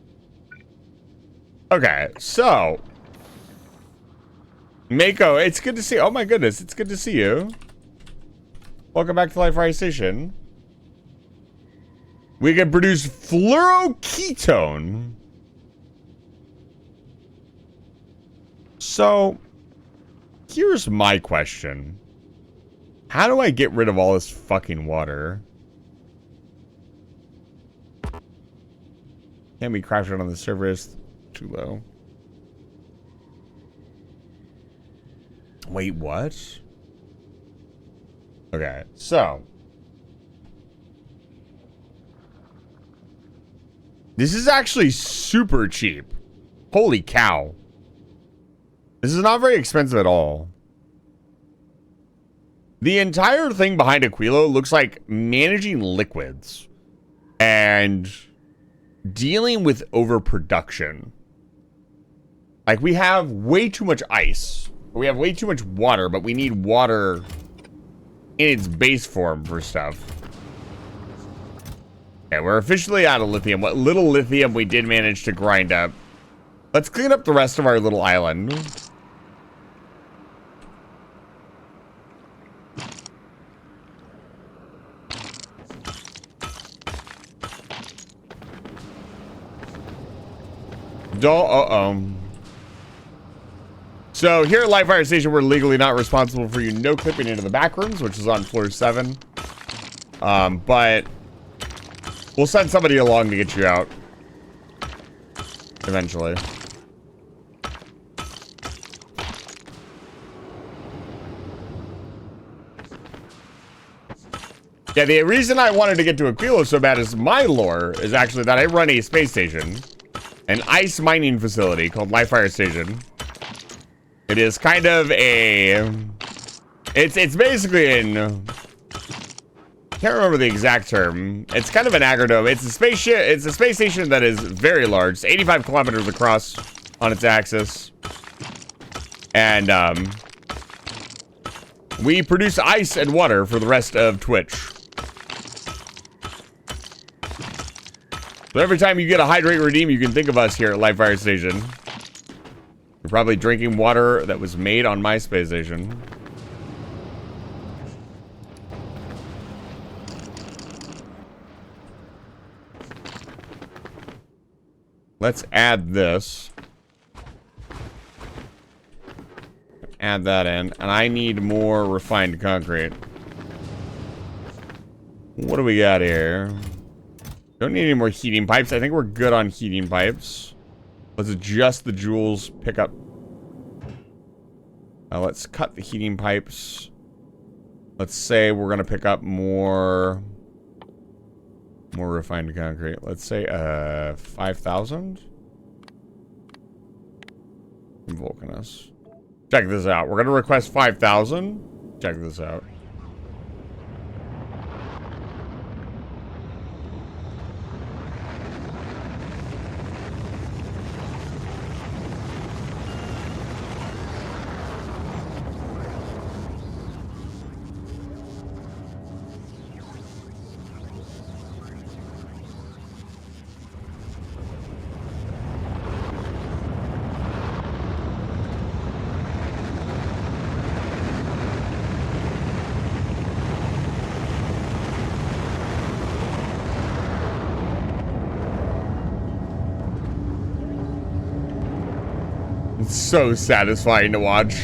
Okay, so. Mako, it's good to see you. Oh my goodness, it's good to see you. Welcome back to Life Fire Station. We can produce fluoroketone. So, here's my question. How do I get rid of all this fucking water? Can't be crashing on the surface. Too low. Wait, what? Okay, so. This is actually super cheap. Holy cow. This is not very expensive at all. The entire thing behind Aquilo looks like managing liquids and dealing with overproduction. Like, we have way too much ice. We have way too much water, but we need water in its base form for stuff. Okay, we're officially out of lithium. What little lithium we did manage to grind up. Let's clean up the rest of our little island. So here at Live Fire Station, we're legally not responsible for you no clipping into the back rooms, which is on floor 7. But we'll send somebody along to get you out eventually. Yeah, the reason I wanted to get to Aquilo so bad is my lore is actually that I run a space station, an ice mining facility called Live Fire Station. It is kind of a, it's basically an, can't remember the exact term. It's kind of an agrodome. It's a spaceship. It's a space station that is very large. It's 85 kilometers across on its axis, and we produce ice and water for the rest of Twitch. So every time you get a hydrate redeem, you can think of us here at Live Fire Station. You're probably drinking water that was made on my space station. Let's add this. Add that in. And I need more refined concrete. What do we got here? Don't need any more heating pipes. I think we're good on heating pipes. Let's adjust the joules pickup. Let's cut the heating pipes. Let's say we're going to pick up more refined concrete. Let's say 5,000. Vulcanus. Check this out. We're going to request 5,000. Check this out. It's so satisfying to watch.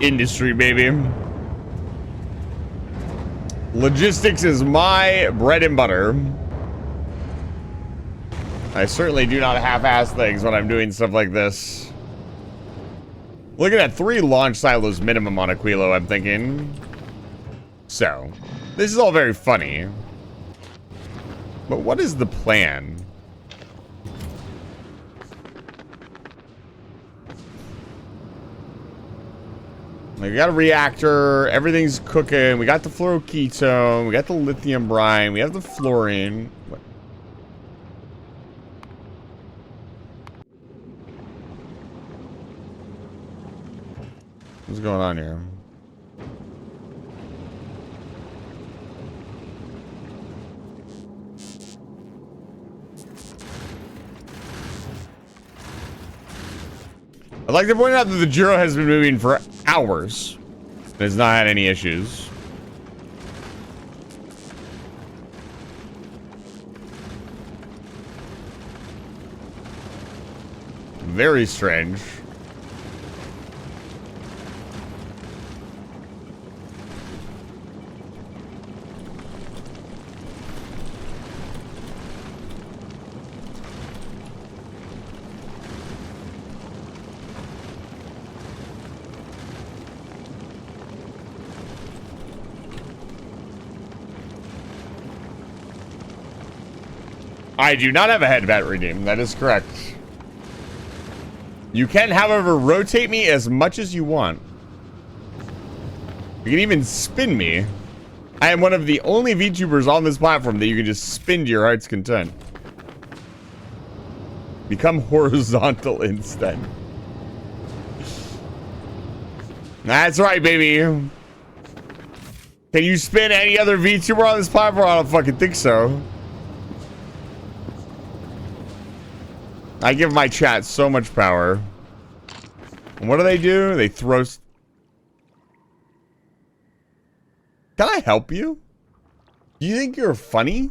Industry, baby. Logistics is my bread and butter. I certainly do not half-ass things when I'm doing stuff like this. Looking at 3 launch silos minimum on Aquilo, I'm thinking. So, this is all very funny. But what is the plan? We got a reactor, everything's cooking, we got the fluoroketone, we got the lithium brine, we have the fluorine. What? What's going on here? I'd like to point out that the Juro has been moving for hours and has not had any issues. Very strange. I do not have a head bat redeem. That is correct. You can, however, rotate me as much as you want. You can even spin me. I am one of the only VTubers on this platform that you can just spin to your heart's content. Become horizontal instead. That's right, baby. Can you spin any other VTuber on this platform? I don't fucking think so. I give my chat so much power. And what do? They throw... Can I help you? You think you're funny?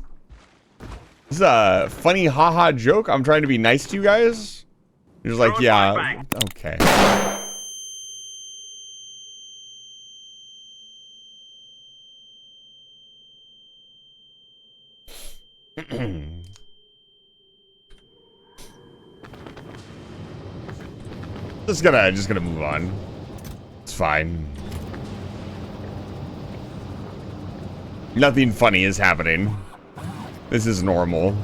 This is a funny haha joke? I'm trying to be nice to you guys? You're just like, yeah, okay. Just gonna move on. It's fine. Nothing funny is happening. This is normal.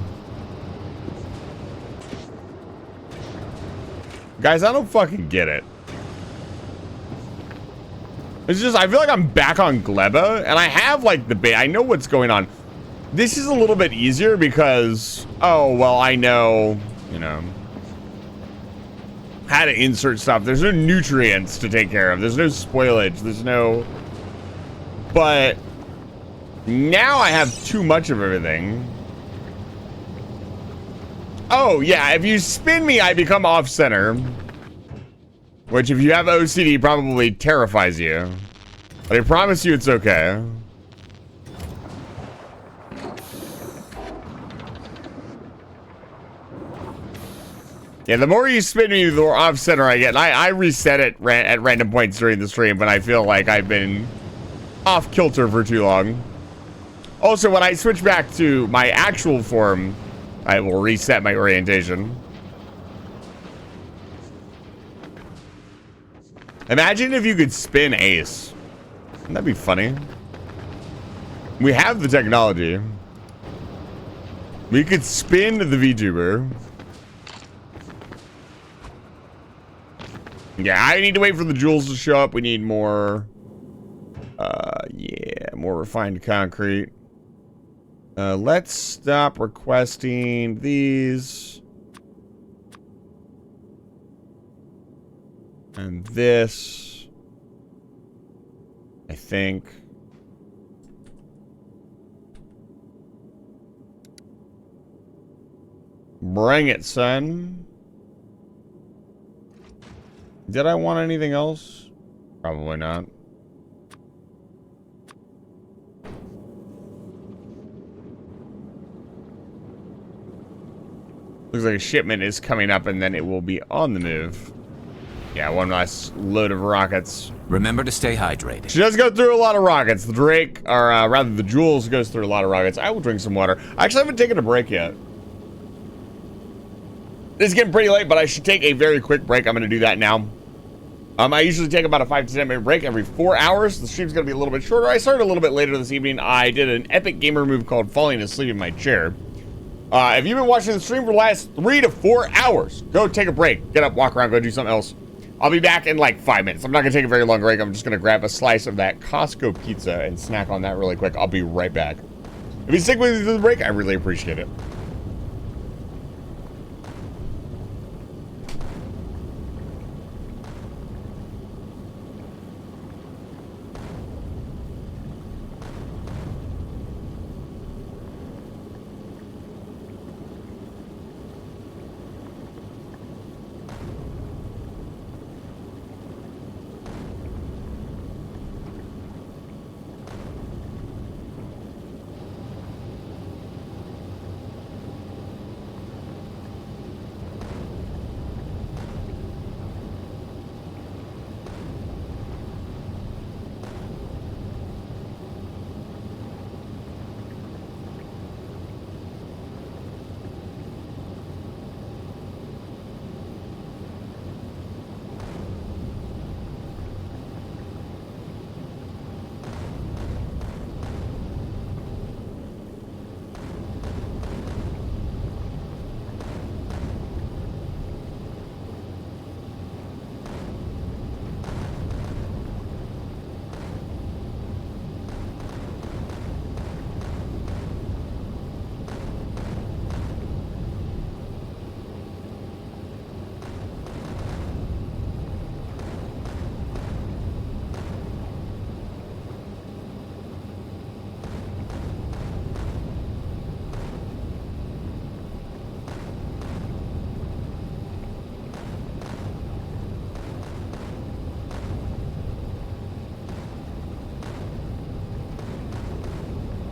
Guys, I don't fucking get it. It's just, I feel like I'm back on Gleba, and I have, like, the bait. I know what's going on. This is a little bit easier because, oh, well, I know, you know, how to insert stuff. There's no nutrients to take care of. There's no spoilage. There's no... But now I have too much of everything. Oh, yeah, if you spin me, I become off-center. Which, if you have OCD, probably terrifies you. But I promise you it's okay. Yeah, the more you spin me, the more off-center I get. And I reset it at random points during the stream when I feel like I've been off-kilter for too long. Also, when I switch back to my actual form, I will reset my orientation. Imagine if you could spin Ace. Wouldn't that be funny? We have the technology. We could spin the VTuber. Yeah, I need to wait for the jewels to show up. We need more... yeah, more refined concrete. Let's stop requesting these. And this. I think. Bring it, son. Did I want anything else? Probably not. Looks like a shipment is coming up and then it will be on the move. Yeah, one last load of rockets. Remember to stay hydrated. She does go through a lot of rockets. The Drake, or rather the Jules goes through a lot of rockets. I will drink some water. I actually haven't taken a break yet. It's getting pretty late, but I should take a very quick break. I'm going to do that now. I usually take about a 5 to 10 minute break every 4 hours. The stream's going to be a little bit shorter. I started a little bit later this evening. I did an epic gamer move called falling asleep in my chair. If you've been watching the stream for the last 3 to 4 hours, go take a break. Get up, walk around, go do something else. I'll be back in like 5 minutes. I'm not going to take a very long break. I'm just going to grab a slice of that Costco pizza and snack on that really quick. I'll be right back. If you stick with me through the break, I really appreciate it.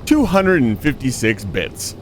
$256 bits.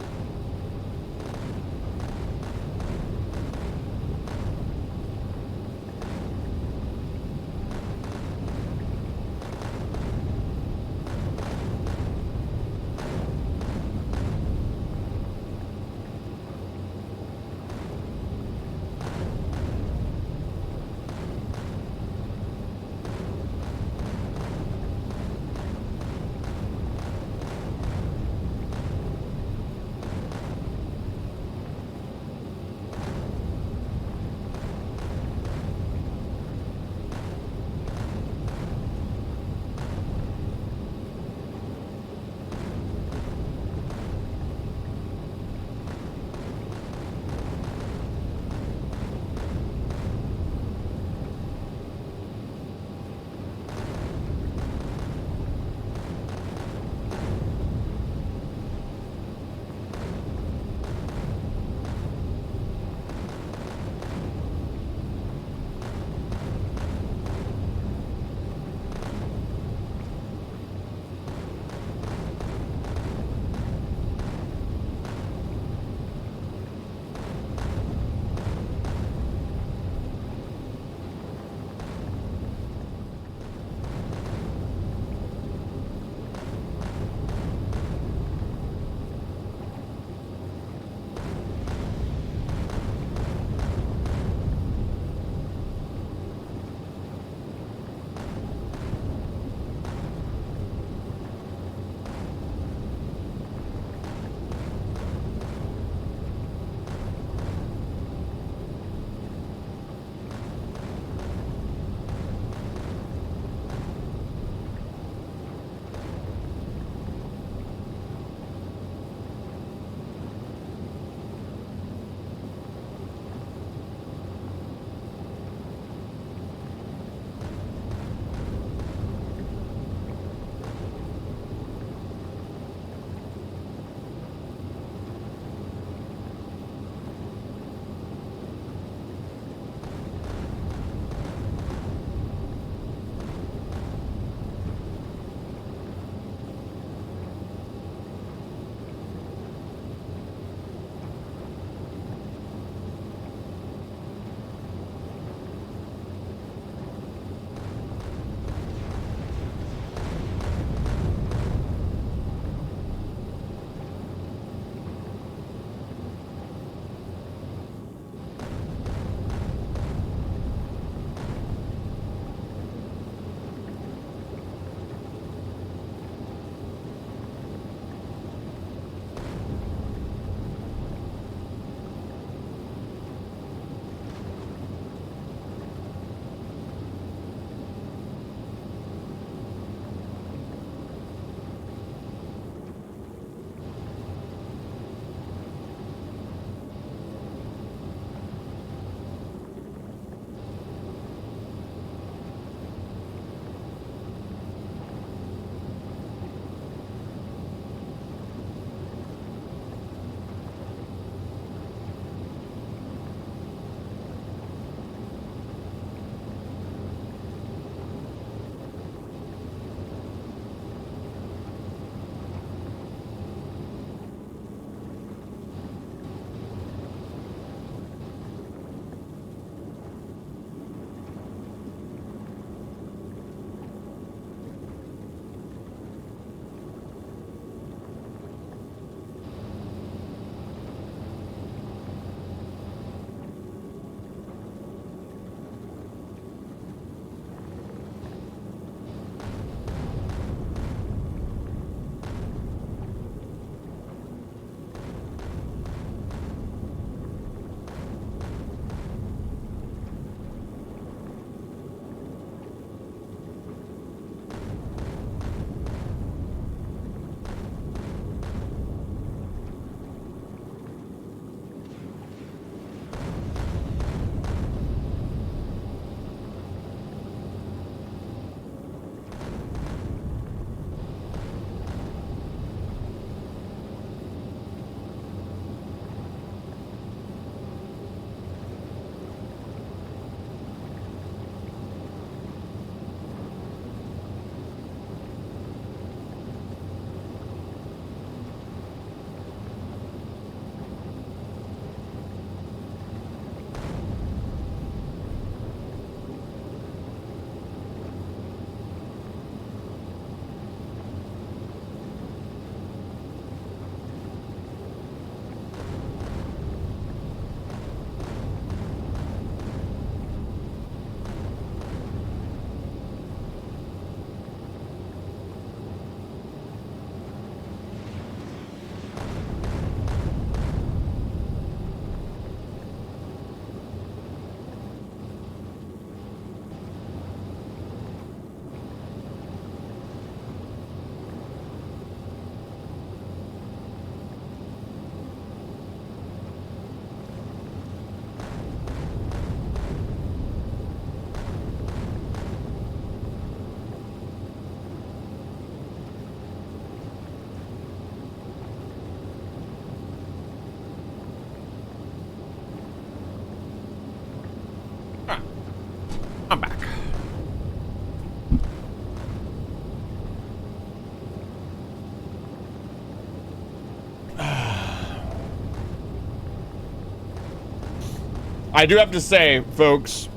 I do have to say, folks,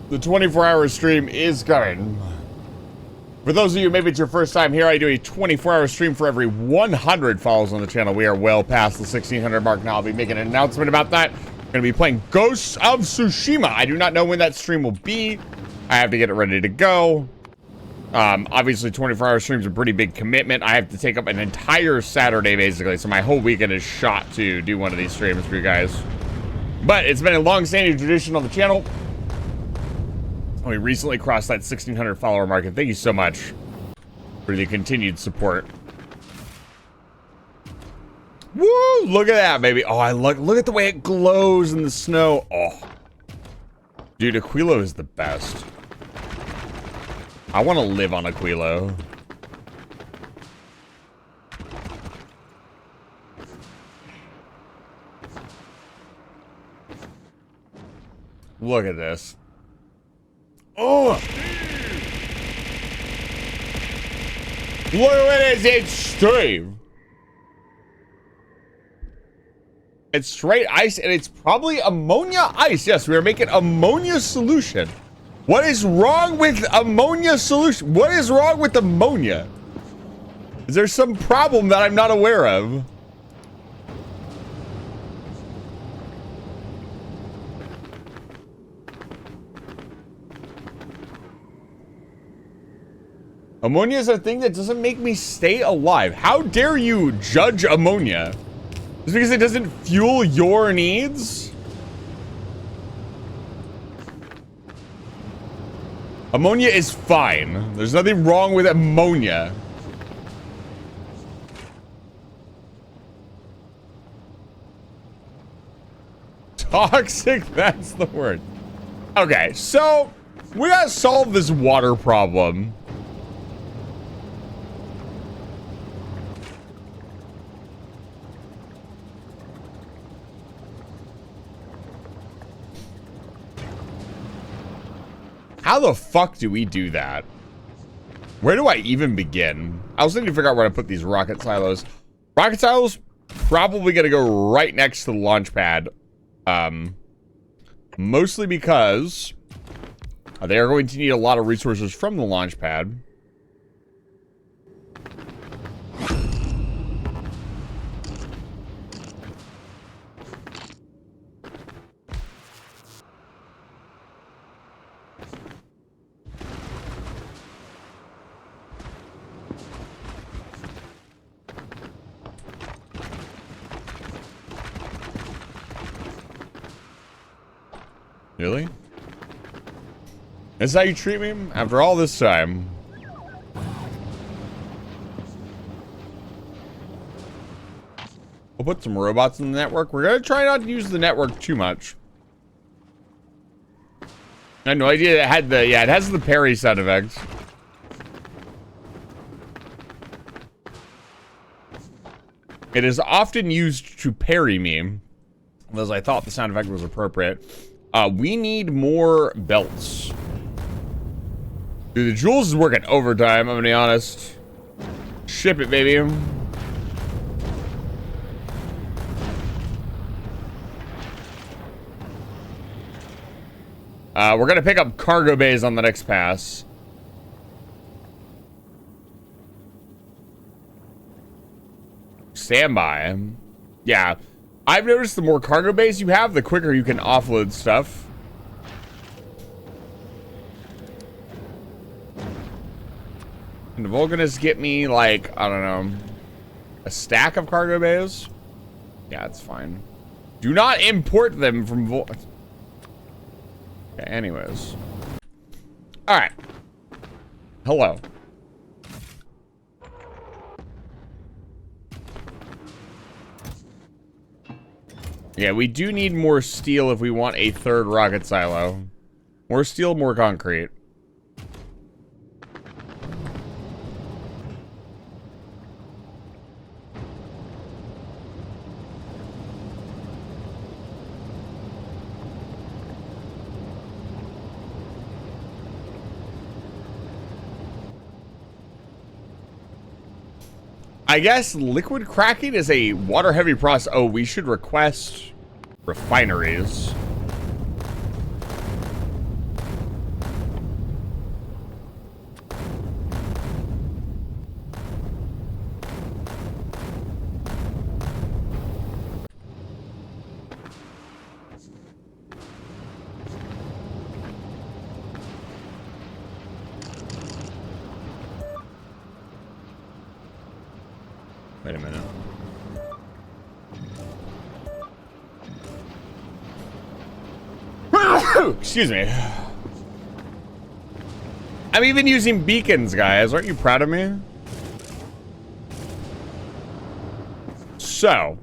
the 24-hour stream is coming. For those of you, maybe it's your first time here, I do a 24-hour stream for every 100 follows on the channel. We are well past the 1,600 mark now. I'll be making an announcement about that. I'm going to be playing Ghosts of Tsushima. I do not know when that stream will be. I have to get it ready to go. Obviously, 24-hour streams are a pretty big commitment. I have to take up an entire Saturday, basically, so my whole weekend is shot to do one of these streams for you guys. But it's been a long-standing tradition on the channel. We recently crossed that 1,600 follower mark, and thank you so much for the continued support. Woo! Look at that, baby. Oh, look at the way it glows in the snow. Oh. Dude, Aquilo is the best. I want to live on Aquilo. Look at this. Oh! Look at it, it's extreme. It's straight ice, and it's probably ammonia ice. Yes, we are making ammonia solution. What is wrong with ammonia solution? What is wrong with ammonia? Is there some problem that I'm not aware of? Ammonia is a thing that doesn't make me stay alive. How dare you judge ammonia? Just because it doesn't fuel your needs? Ammonia is fine. There's nothing wrong with ammonia. Toxic, that's the word. Okay, so we gotta solve this water problem. How the fuck do we do that? Where do I even begin? I was thinking to figure out where to put these rocket silos. Rocket silos probably gonna go right next to the launch pad. Mostly because they are going to need a lot of resources from the launch pad. Really? Is that how you treat me after all this time? We'll put some robots in the network. We're gonna try not to use the network too much. I had no idea it had the, yeah, it has the parry sound effects. It is often used to parry me, as I thought the sound effect was appropriate. We need more belts. Dude, the Jules is working overtime, I'm gonna be honest. Ship it, baby. We're gonna pick up cargo bays on the next pass. Standby. Yeah. I've noticed the more cargo bays you have, the quicker you can offload stuff. Can the Vulcanists get me, like, I don't know, a stack of cargo bays? Yeah, it's fine. Do not import them from Okay, anyways. Alright. Hello. Yeah, we do need more steel if we want a third rocket silo. More steel, more concrete. I guess liquid cracking is a water-heavy process. Oh, we should request refineries. Wait a minute. Excuse me. I'm even using beacons, guys. Aren't you proud of me? So.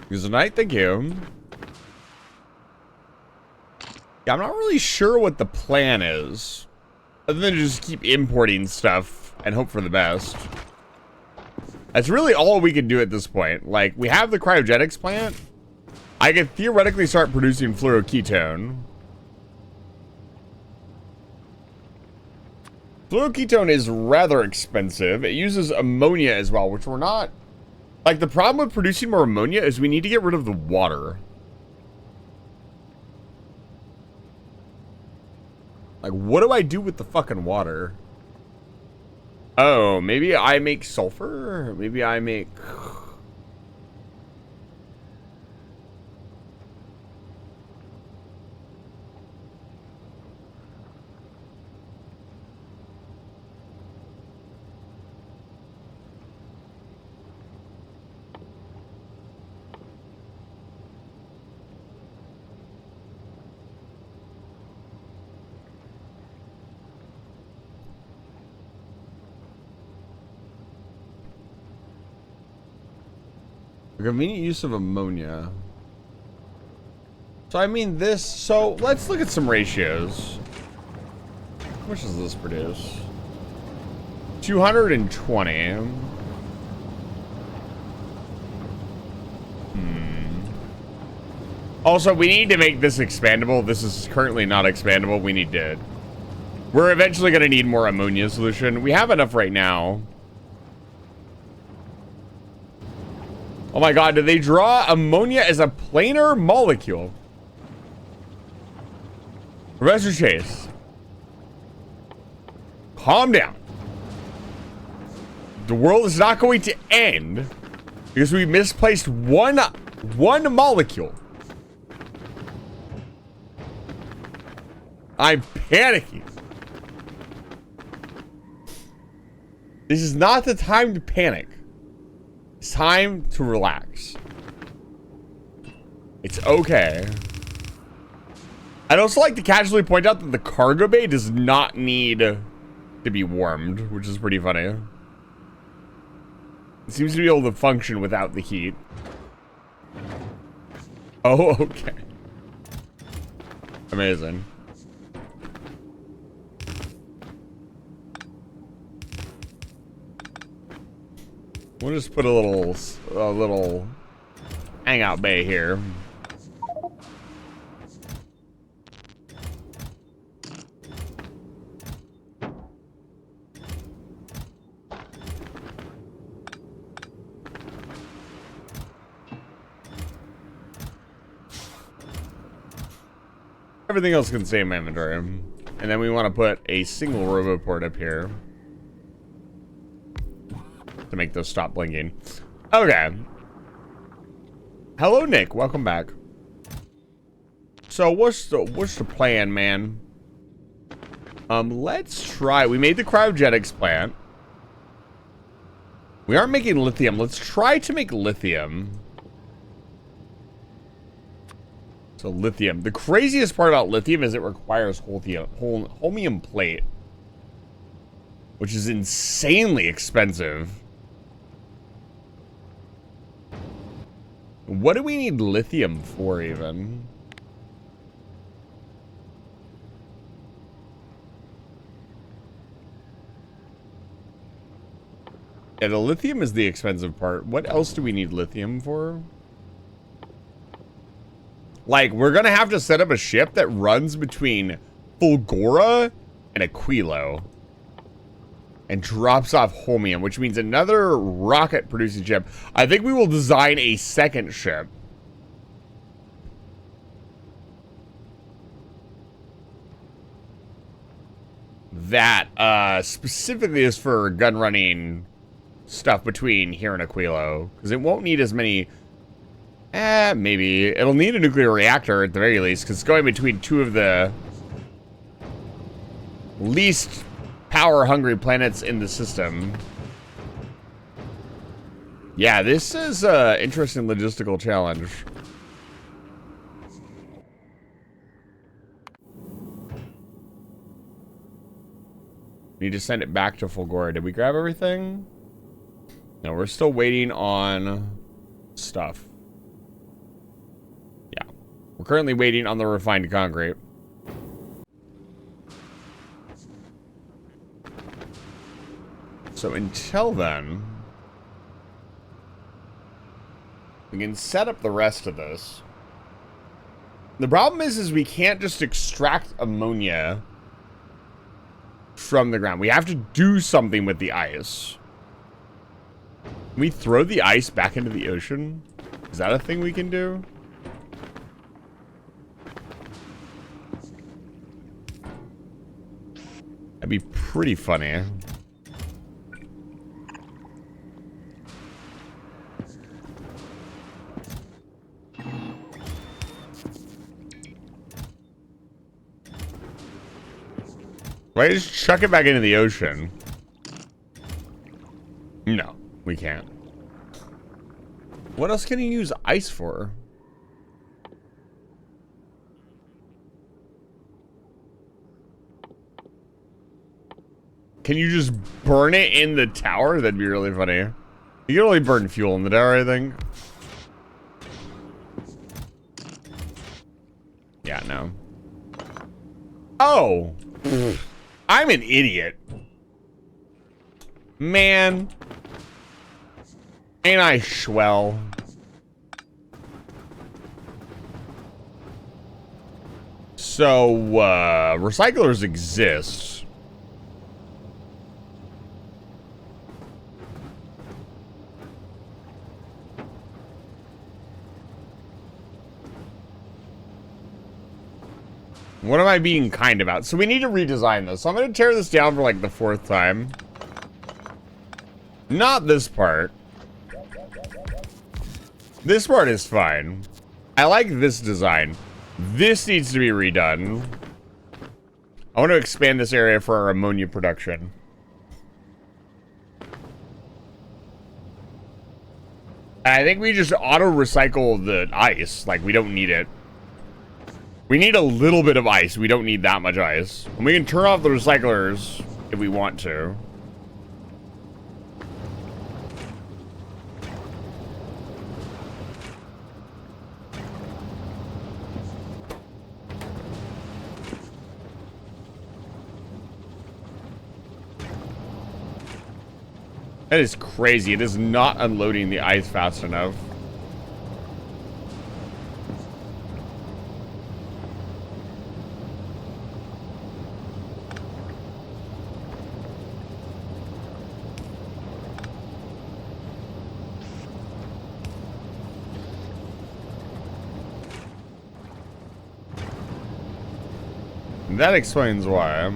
Use a night, thank you. Yeah, I'm not really sure what the plan is. Other than to just keep importing stuff and hope for the best. That's really all we can do at this point. Like, we have the cryogenics plant. I could theoretically start producing fluoroketone. Fluoroketone is rather expensive. It uses ammonia as well, which we're not... Like, the problem with producing more ammonia is we need to get rid of the water. Like, what do I do with the fucking water? Oh, maybe I make sulfur? Maybe I make... Convenient use of ammonia. So I mean this, so let's look at some ratios. How much does this produce? 220. Also, we need to make this expandable. This is currently not expandable. We need to... We're eventually going to need more ammonia solution. We have enough right now. Oh my god, did they draw ammonia as a planar molecule? Professor Chase. Calm down. The world is not going to end because we misplaced one molecule. I'm panicking. This is not the time to panic. It's time to relax. It's okay. I'd also like to casually point out that the cargo bay does not need to be warmed, which is pretty funny. It seems to be able to function without the heat. Oh, okay. Amazing. We'll just put a little hangout bay here. Everything else can stay in my inventory. And then we want to put a single roboport up here to make those stop blinking. Okay. Hello, Nick. Welcome back. So what's the plan, man? Let's try. We made the cryogenics plant. We aren't making lithium. Let's try to make lithium. So lithium. The craziest part about lithium is it requires holmium plate, which is insanely expensive. What do we need lithium for, even? Yeah, the lithium is the expensive part. What else do we need lithium for? Like, we're gonna have to set up a ship that runs between Fulgora and Aquilo and drops off holmium, which means another rocket-producing ship. I think we will design a second ship. That specifically is for gun-running stuff between here and Aquilo, because it won't need as many... maybe. It'll need a nuclear reactor at the very least, because it's going between two of the least power-hungry planets in the system. Yeah, this is an interesting logistical challenge. Need to send it back to Fulgora. Did we grab everything? No, we're still waiting on stuff. Yeah. We're currently waiting on the refined concrete. So until then, we can set up the rest of this. The problem is we can't just extract ammonia from the ground. We have to do something with the ice. Can we throw the ice back into the ocean? Is that a thing we can do? That'd be pretty funny. Right, just chuck it back into the ocean. No, we can't. What else can you use ice for? Can you just burn it in the tower? That'd be really funny. You can only burn fuel in the tower, I think. Yeah, no. Oh! I'm an idiot. Man. Ain't I swell? So, recyclers exist. What am I being kind about? So we need to redesign this. So I'm going to tear this down for like the 4th time. Not this part. This part is fine. I like this design. This needs to be redone. I want to expand this area for our ammonia production. I think we just auto-recycle the ice. Like, we don't need it. We need a little bit of ice. We don't need that much ice. And we can turn off the recyclers if we want to. That is crazy. It is not unloading the ice fast enough. That explains why.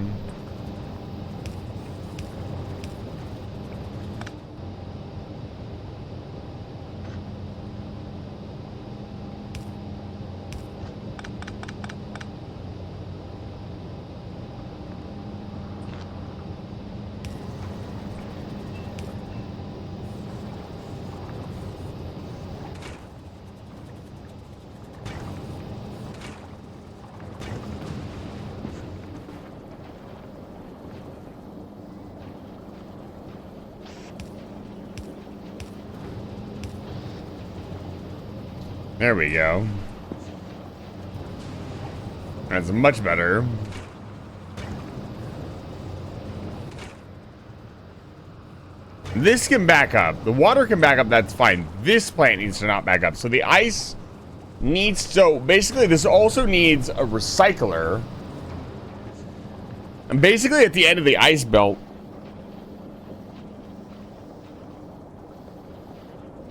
There we go. That's much better. This can back up. The water can back up, that's fine. This plant needs to not back up. So the ice needs to... So basically, this also needs a recycler. And basically, at the end of the ice belt...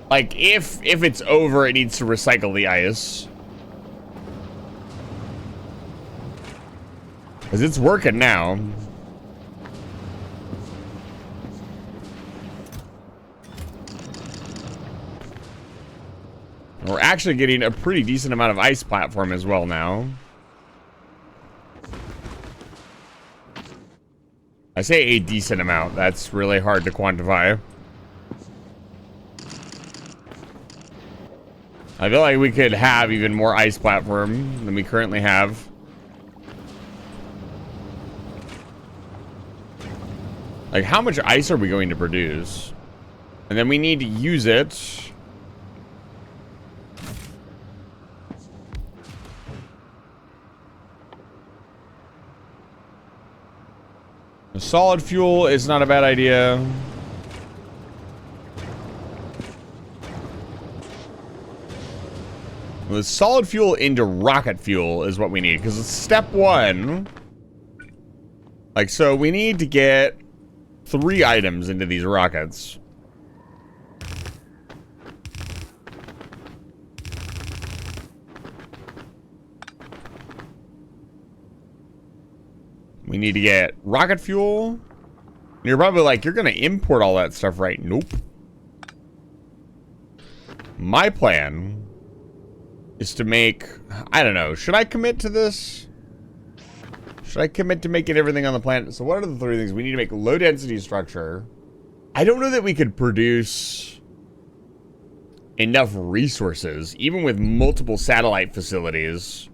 Like, if it's over, it needs to recycle the ice. Because it's working now. We're actually getting a pretty decent amount of ice platform as well now. I say a decent amount. That's really hard to quantify. I feel like we could have even more ice platform than we currently have. Like, how much ice are we going to produce? And then we need to use it. The solid fuel is not a bad idea. The solid fuel into rocket fuel is what we need, because it's step 1. Like, so we need to get 3 items into these rockets. We need to get rocket fuel. And you're probably like, you're going to import all that stuff, right? Nope. My plan is to make, I don't know, should I commit to this? Should I commit to making everything on the planet? So what are the 3 things? We need to make low density structure. I don't know that we could produce enough resources, even with multiple satellite facilities,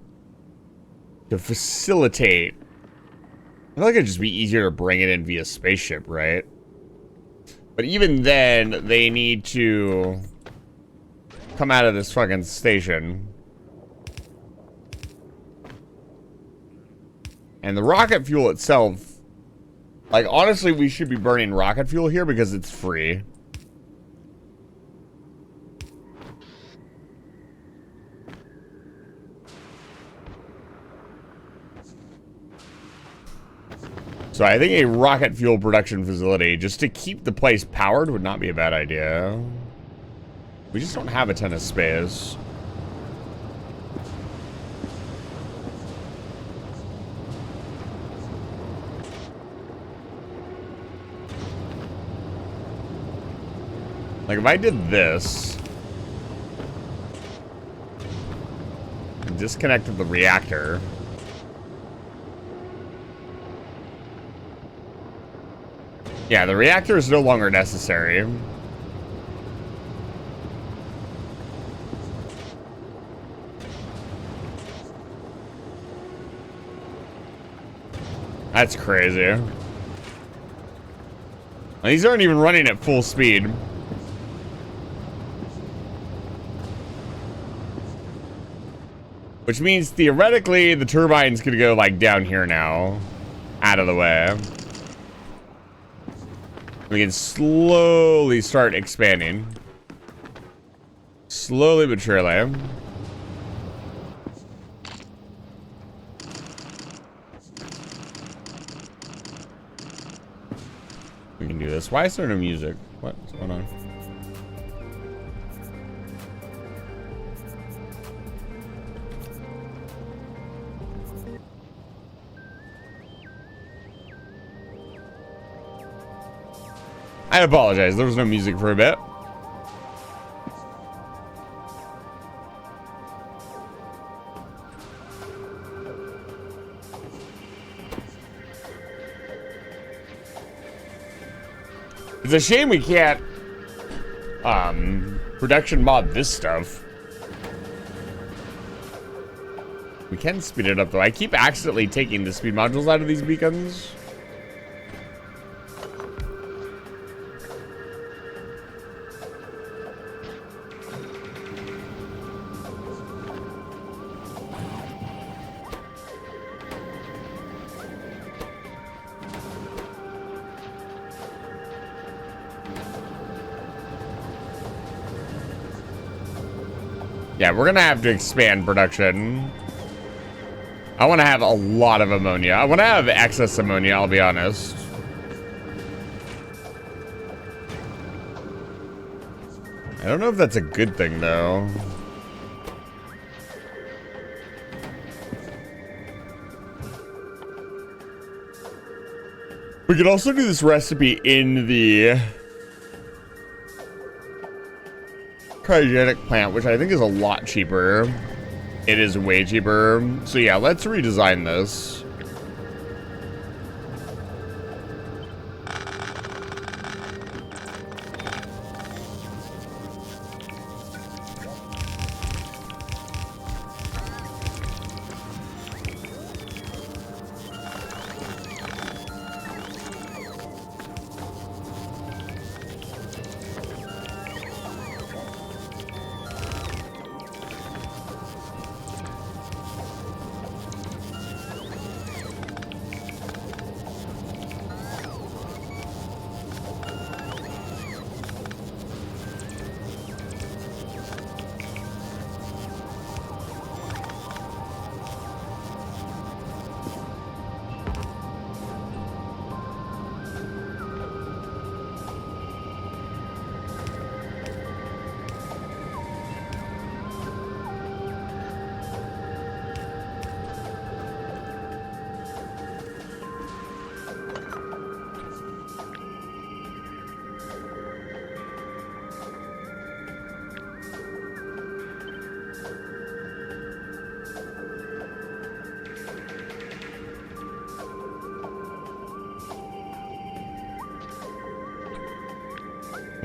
to facilitate. I feel like it'd just be easier to bring it in via spaceship, right? But even then, they need to come out of this fucking station. And the rocket fuel itself, like, honestly, we should be burning rocket fuel here because it's free. So I think a rocket fuel production facility, just to keep the place powered, would not be a bad idea. We just don't have a ton of space. Like, if I did this and disconnected the reactor, yeah, the reactor is no longer necessary. That's crazy. These aren't even running at full speed. Which means theoretically the turbine's gonna go like down here now. Out of the way. We can slowly start expanding. Slowly but surely. We can do this. Why is there no music? What's going on? I apologize. There was no music for a bit. It's a shame we can't production mod this stuff. We can speed it up though. I keep accidentally taking the speed modules out of these beacons. Yeah, we're gonna have to expand production. I want to have a lot of ammonia. I want to have excess ammonia, I'll be honest. I don't know if that's a good thing, though. We could also do this recipe in the cryogenic plant, which I think is a lot cheaper. It is way cheaper. So yeah, let's redesign this.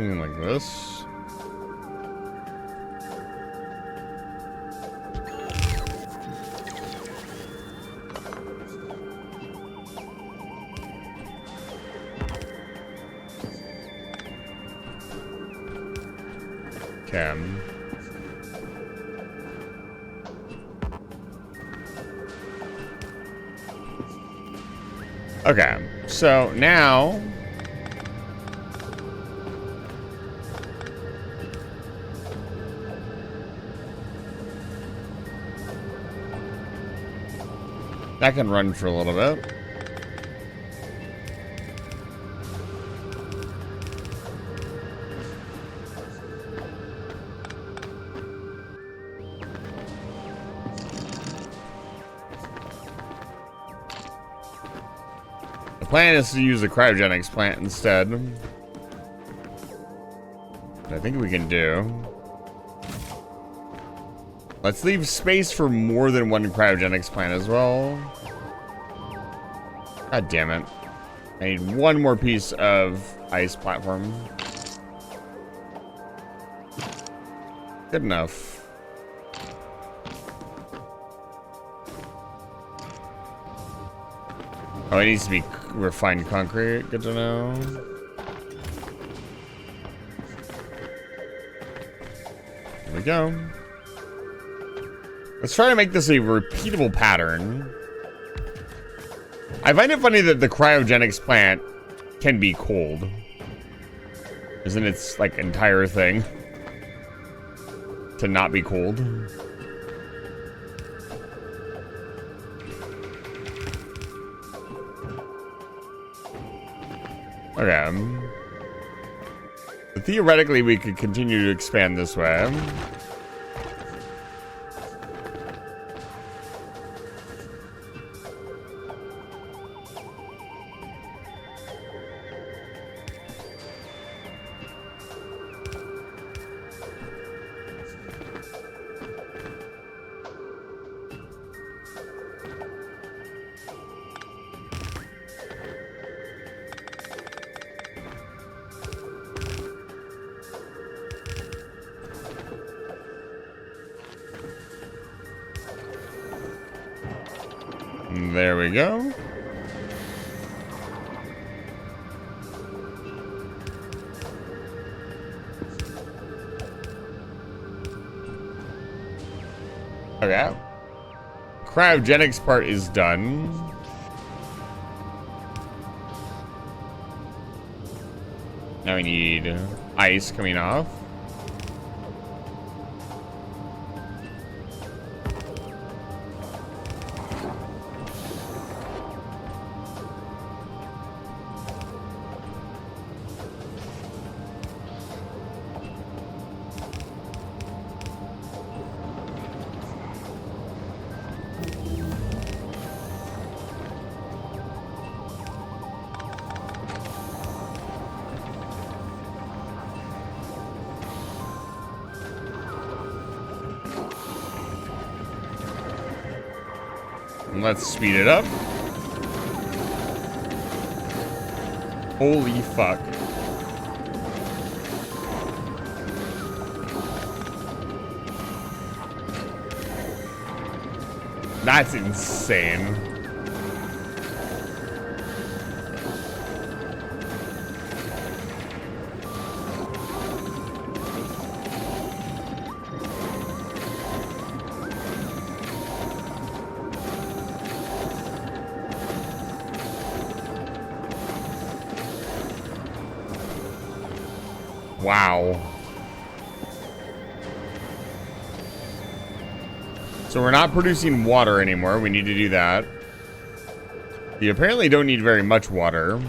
Something like this. Okay. Okay, so now that can run for a little bit. The plan is to use the cryogenics plant instead. I think we can do. Let's leave space for more than one cryogenics plant as well. God damn it. I need one more piece of ice platform. Good enough. Oh, it needs to be refined concrete. Good to know. There we go. Let's try to make this a repeatable pattern. I find it funny that the cryogenics plant can be cold. Isn't its like entire thing to not be cold? Okay. But theoretically, we could continue to expand this way. There we go. Okay. Cryogenics part is done. Now we need ice coming off. Let's speed it up. Holy fuck. That's insane. Wow. So we're not producing water anymore. We need to do that. You apparently don't need very much water.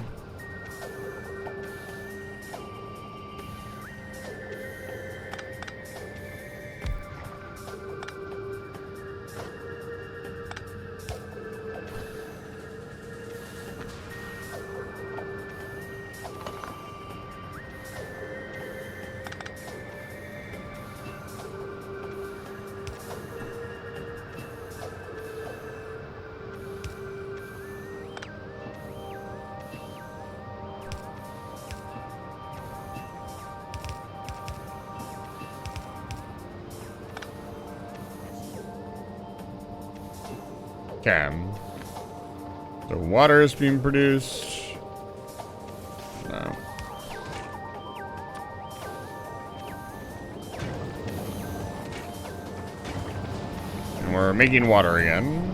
Okay. The water is being produced. No. And we're making water again.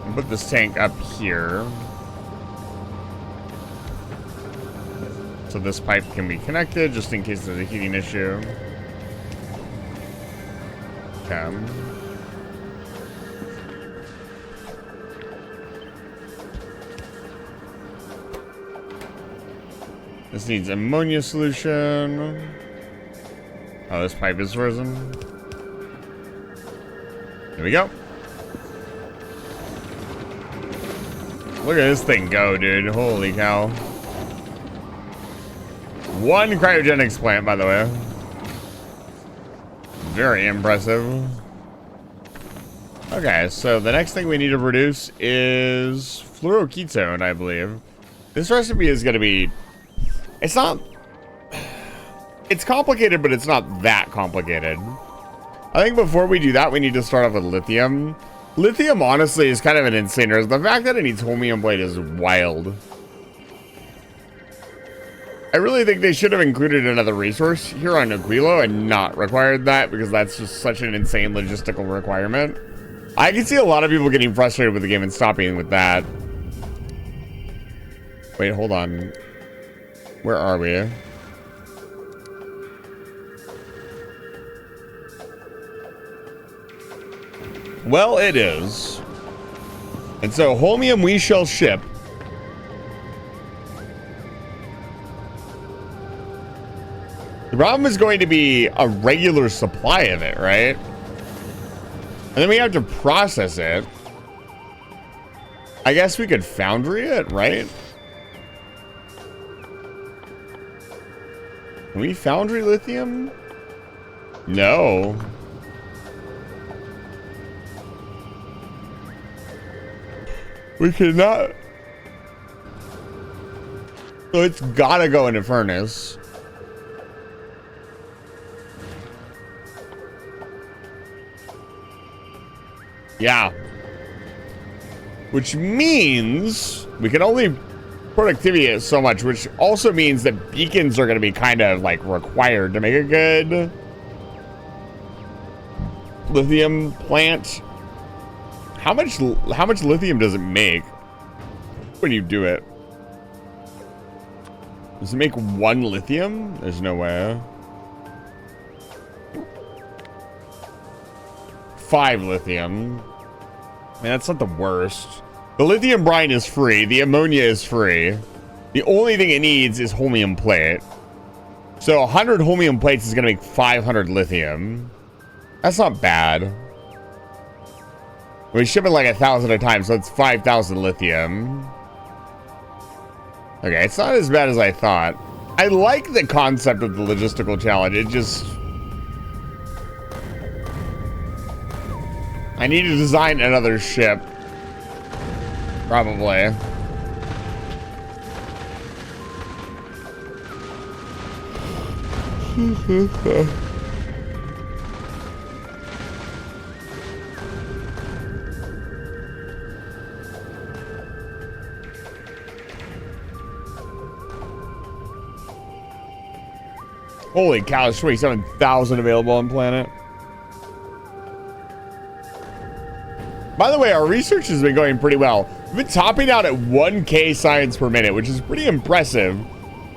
I'll put this tank up here. So this pipe can be connected just in case there's a heating issue. Okay. This needs ammonia solution. Oh, this pipe is frozen. There we go. Look at this thing go, dude. Holy cow. One cryogenics plant, by the way. Very impressive. Okay, so the next thing we need to produce is fluoroketone, I believe. This recipe is going to be... It's not... It's complicated, but it's not that complicated. I think before we do that, we need to start off with lithium. Lithium, honestly, is kind of an insane risk. The fact that it needs holmium plate is wild. I really think they should have included another resource here on Aquilo and not required that, because that's just such an insane logistical requirement. I can see a lot of people getting frustrated with the game and stopping with that. Wait, hold on. Where are we? Well, it is. And so, holmium we shall ship. The problem is going to be a regular supply of it, right? And then we have to process it. I guess we could foundry it, right? Can we foundry lithium? No. We cannot. So it's gotta go in a furnace. Yeah. Which means we can only productivity it so much, which also means that beacons are going to be kind of like required to make a good lithium plant. How much lithium does it make when you do it? Does it make 1 lithium? There's no way. 5 lithium. Man, that's not the worst. The lithium brine is free. The ammonia is free. The only thing it needs is holmium plate. So 100 holmium plates is going to make 500 lithium. That's not bad. We ship it like 1,000 at a time, so it's 5,000 lithium. Okay, it's not as bad as I thought. I like the concept of the logistical challenge. It just... I need to design another ship. Probably. Holy cow, there's 27,000 available on planet. By the way, our research has been going pretty well. We've been topping out at 1K science per minute, which is pretty impressive.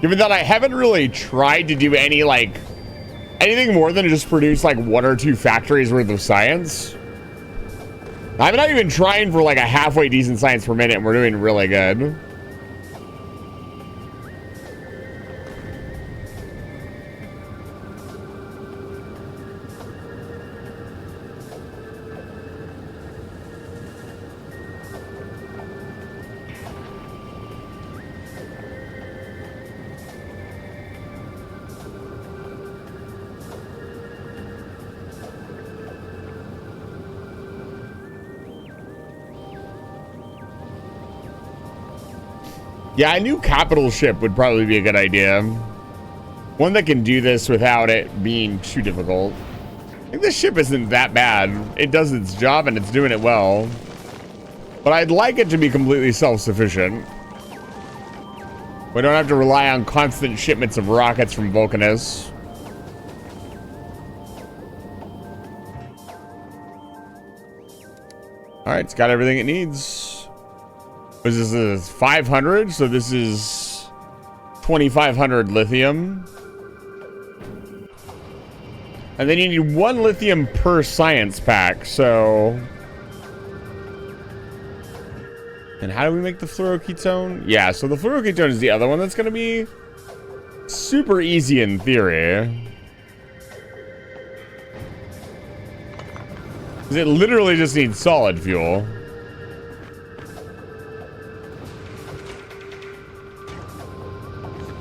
Given that I haven't really tried to do any, like, anything more than just produce, like, 1 or 2 factories worth of science. I'm not even trying for, like, a halfway decent science per minute, and we're doing really good. Yeah, a new capital ship would probably be a good idea. One that can do this without it being too difficult. I think this ship isn't that bad. It does its job and it's doing it well. But I'd like it to be completely self-sufficient. We don't have to rely on constant shipments of rockets from Vulcanus. Alright, it's got everything it needs. This is 500, so this is 2,500 lithium. And then you need 1 lithium per science pack, so... And how do we make the fluoroketone? Yeah, so the fluoroketone is the other one that's going to be super easy in theory. Because it literally just needs solid fuel.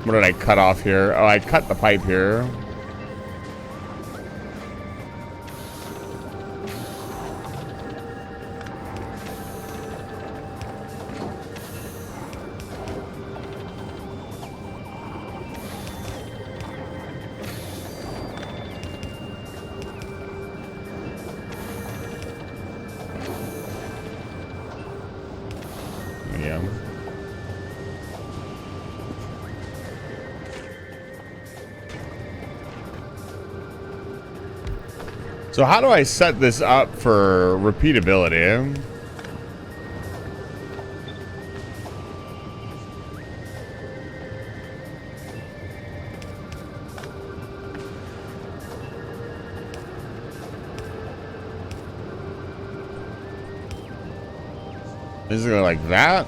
What did I cut off here? Oh, I cut the pipe here. Yeah. So how do I set this up for repeatability? Is it like that?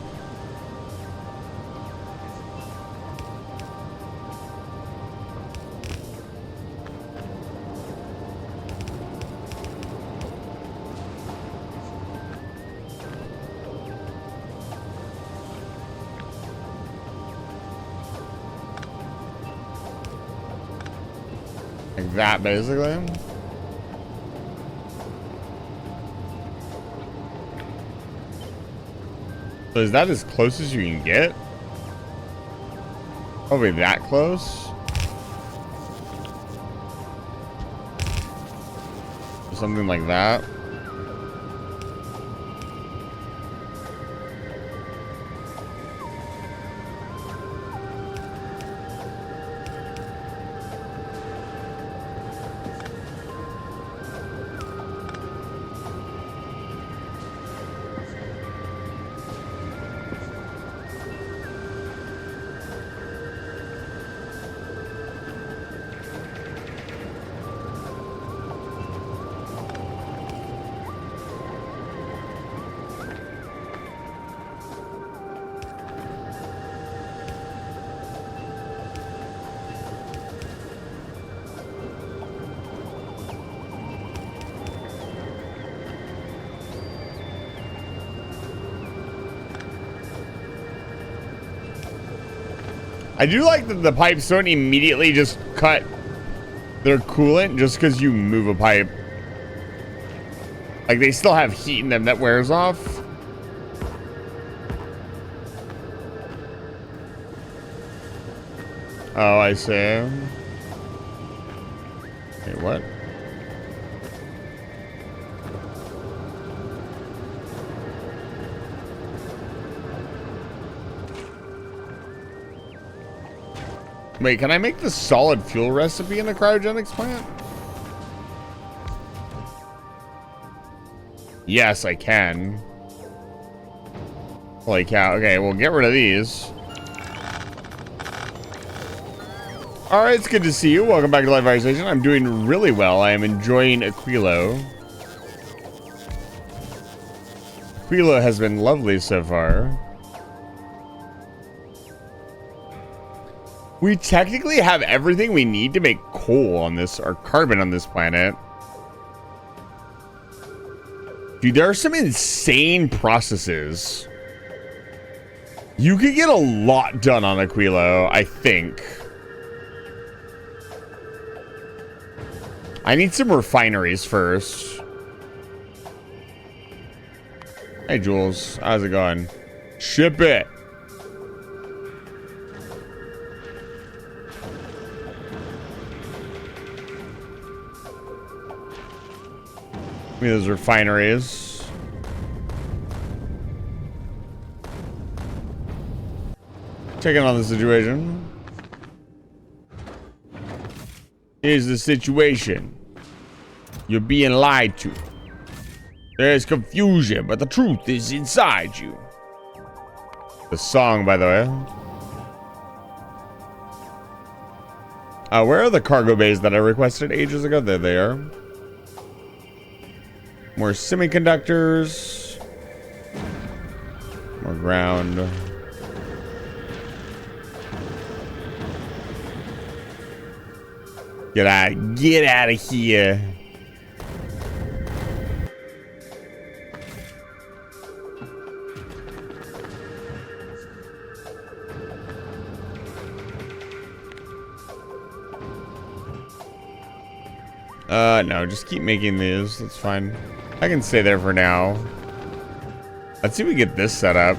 Like that, basically. So is that as close as you can get? Probably that close. Something like that. I do like that the pipes don't immediately just cut their coolant just because you move a pipe. Like, they still have heat in them that wears off. Oh, I see. Wait, what? Wait, can I make the solid fuel recipe in the cryogenics plant? Yes, I can. Holy cow. Okay, we'll get rid of these. Alright, it's good to see you. Welcome back to Live Fire Station. I'm doing really well. I am enjoying Aquilo. Aquilo has been lovely so far. We technically have everything we need to make coal on this, or carbon on this planet. Dude, there are some insane processes. You could get a lot done on Aquilo, I think. I need some refineries first. Hey, Jules. How's it going? Ship it. Those refineries. Checking on the situation. Here's the situation. You're being lied to. There's confusion, but the truth is inside you. The song, by the way. Where are the cargo bays that I requested ages ago? There they are. More semiconductors. More ground. Get out of here. No, just keep making these. That's fine. I can stay there for now. Let's see if we get this set up.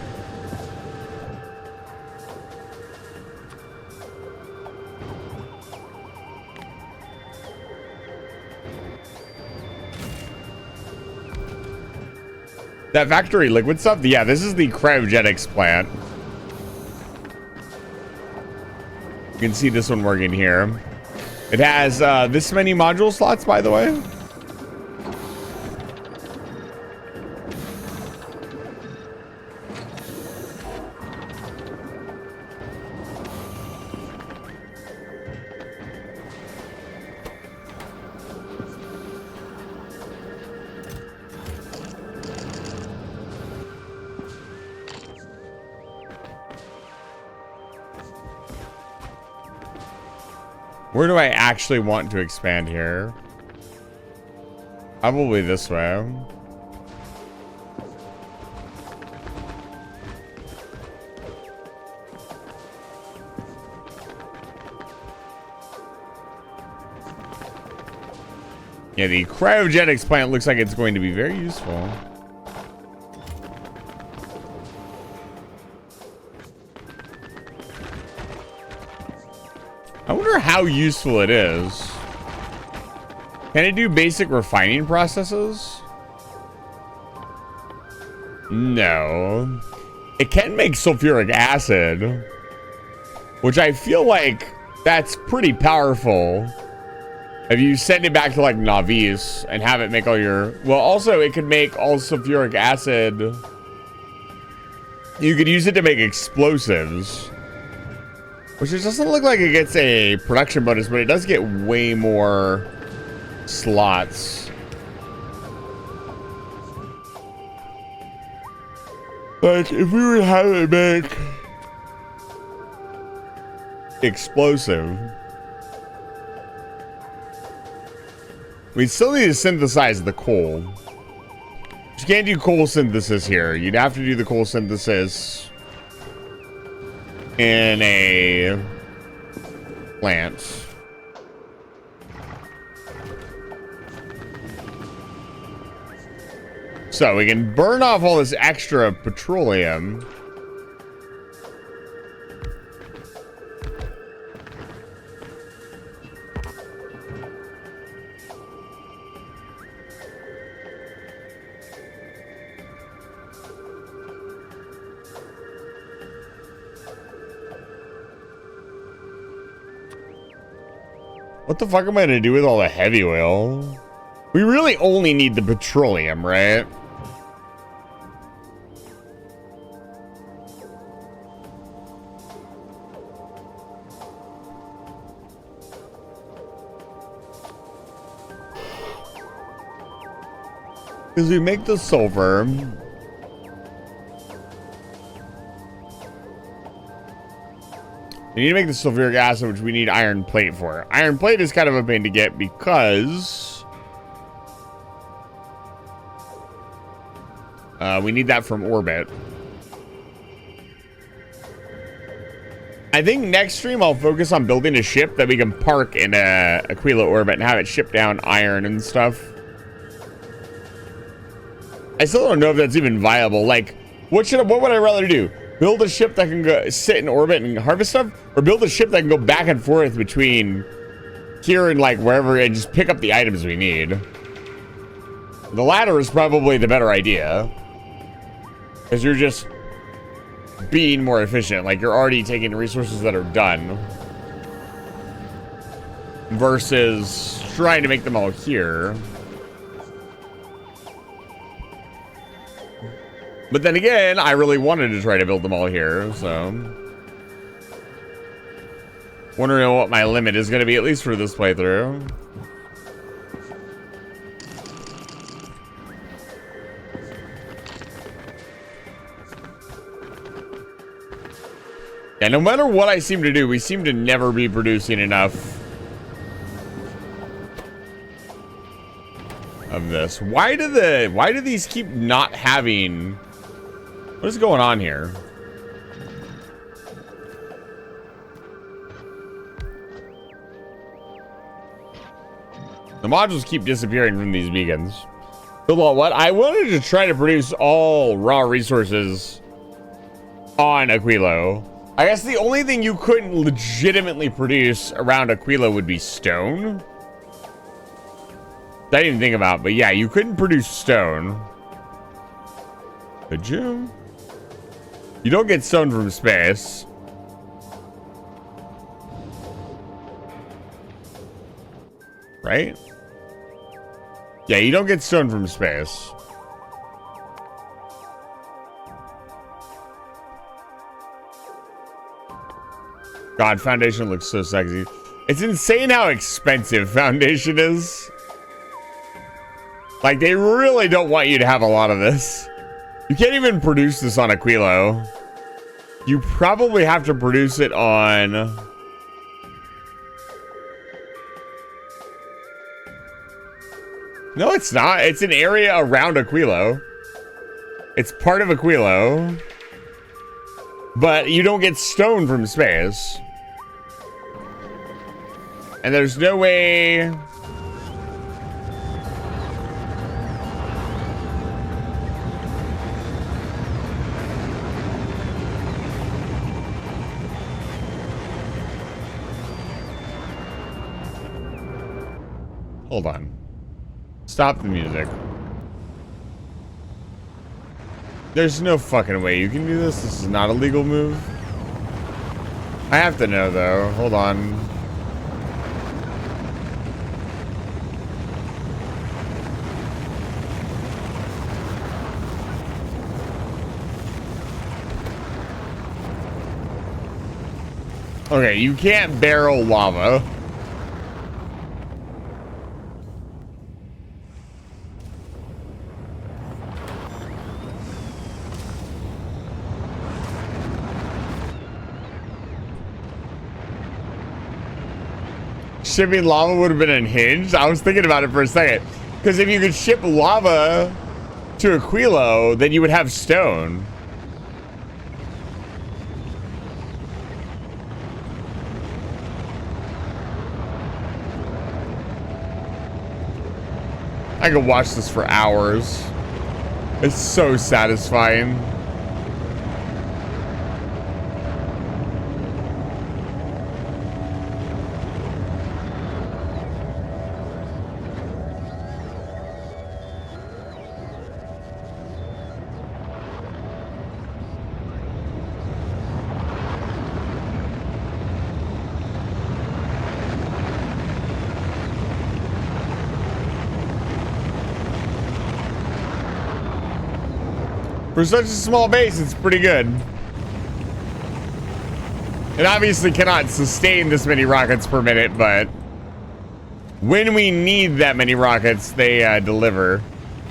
That factory liquid stuff? Yeah, this is the cryogenics plant. You can see this one working here. It has this many module slots, by the way. Where do I actually want to expand here? Probably this way. Yeah, the cryogenics plant looks like it's going to be very useful. I wonder how useful it is. Can it do basic refining processes? No. It can make sulfuric acid, which I feel like that's pretty powerful. If you send it back to like Navis and have it make all your... Well, also it could make all sulfuric acid. You could use it to make explosives. Which it doesn't look like it gets a production bonus, but it does get way more slots. Like, if we were to have it make explosive, we still need to synthesize the coal. You can't do coal synthesis here. You'd have to do the coal synthesis in a plant. So we can burn off all this extra petroleum. What the fuck am I gonna do with all the heavy oil? We really only need the petroleum, right? Because we make the sulfur. We need to make the sulfuric acid, which we need iron plate for. Iron plate is kind of a pain to get because we need that from orbit. I think next stream I'll focus on building a ship that we can park in Aquilo orbit and have it ship down iron and stuff. I still don't know if that's even viable. Like, what would I rather do? Build a ship that can go sit in orbit and harvest stuff, or build a ship that can go back and forth between here and like wherever and just pick up the items we need. The latter is probably the better idea. Because you're just being more efficient. Like, you're already taking resources that are done. Versus trying to make them all here. But then again, I really wanted to try to build them all here, so... Wondering what my limit is going to be, at least for this playthrough. Yeah, no matter what I seem to do, we seem to never be producing enough of this. Why do these keep not having... What is going on here? The modules keep disappearing from these beacons. But what? I wanted to try to produce all raw resources on Aquilo. I guess the only thing you couldn't legitimately produce around Aquilo would be stone. I didn't even think about, but yeah, you couldn't produce stone. Could you? You don't get stone from space. Right? Yeah, you don't get stone from space. God, Foundation looks so sexy. It's insane how expensive Foundation is. Like, they really don't want you to have a lot of this. You can't even produce this on Aquilo. You probably have to produce it on... No, it's not. It's an area around Aquilo. It's part of Aquilo. But you don't get stone from space. And there's no way... Hold on. Stop the music. There's no fucking way you can do this. This is not a legal move. I have to know, though. Hold on. Okay, you can't barrel lava. Shipping lava would have been unhinged. I was thinking about it for a second. Because if you could ship lava to Aquilo, then you would have stone. I could watch this for hours. It's so satisfying. For such a small base, it's pretty good. It obviously cannot sustain this many rockets per minute, but when we need that many rockets, they deliver.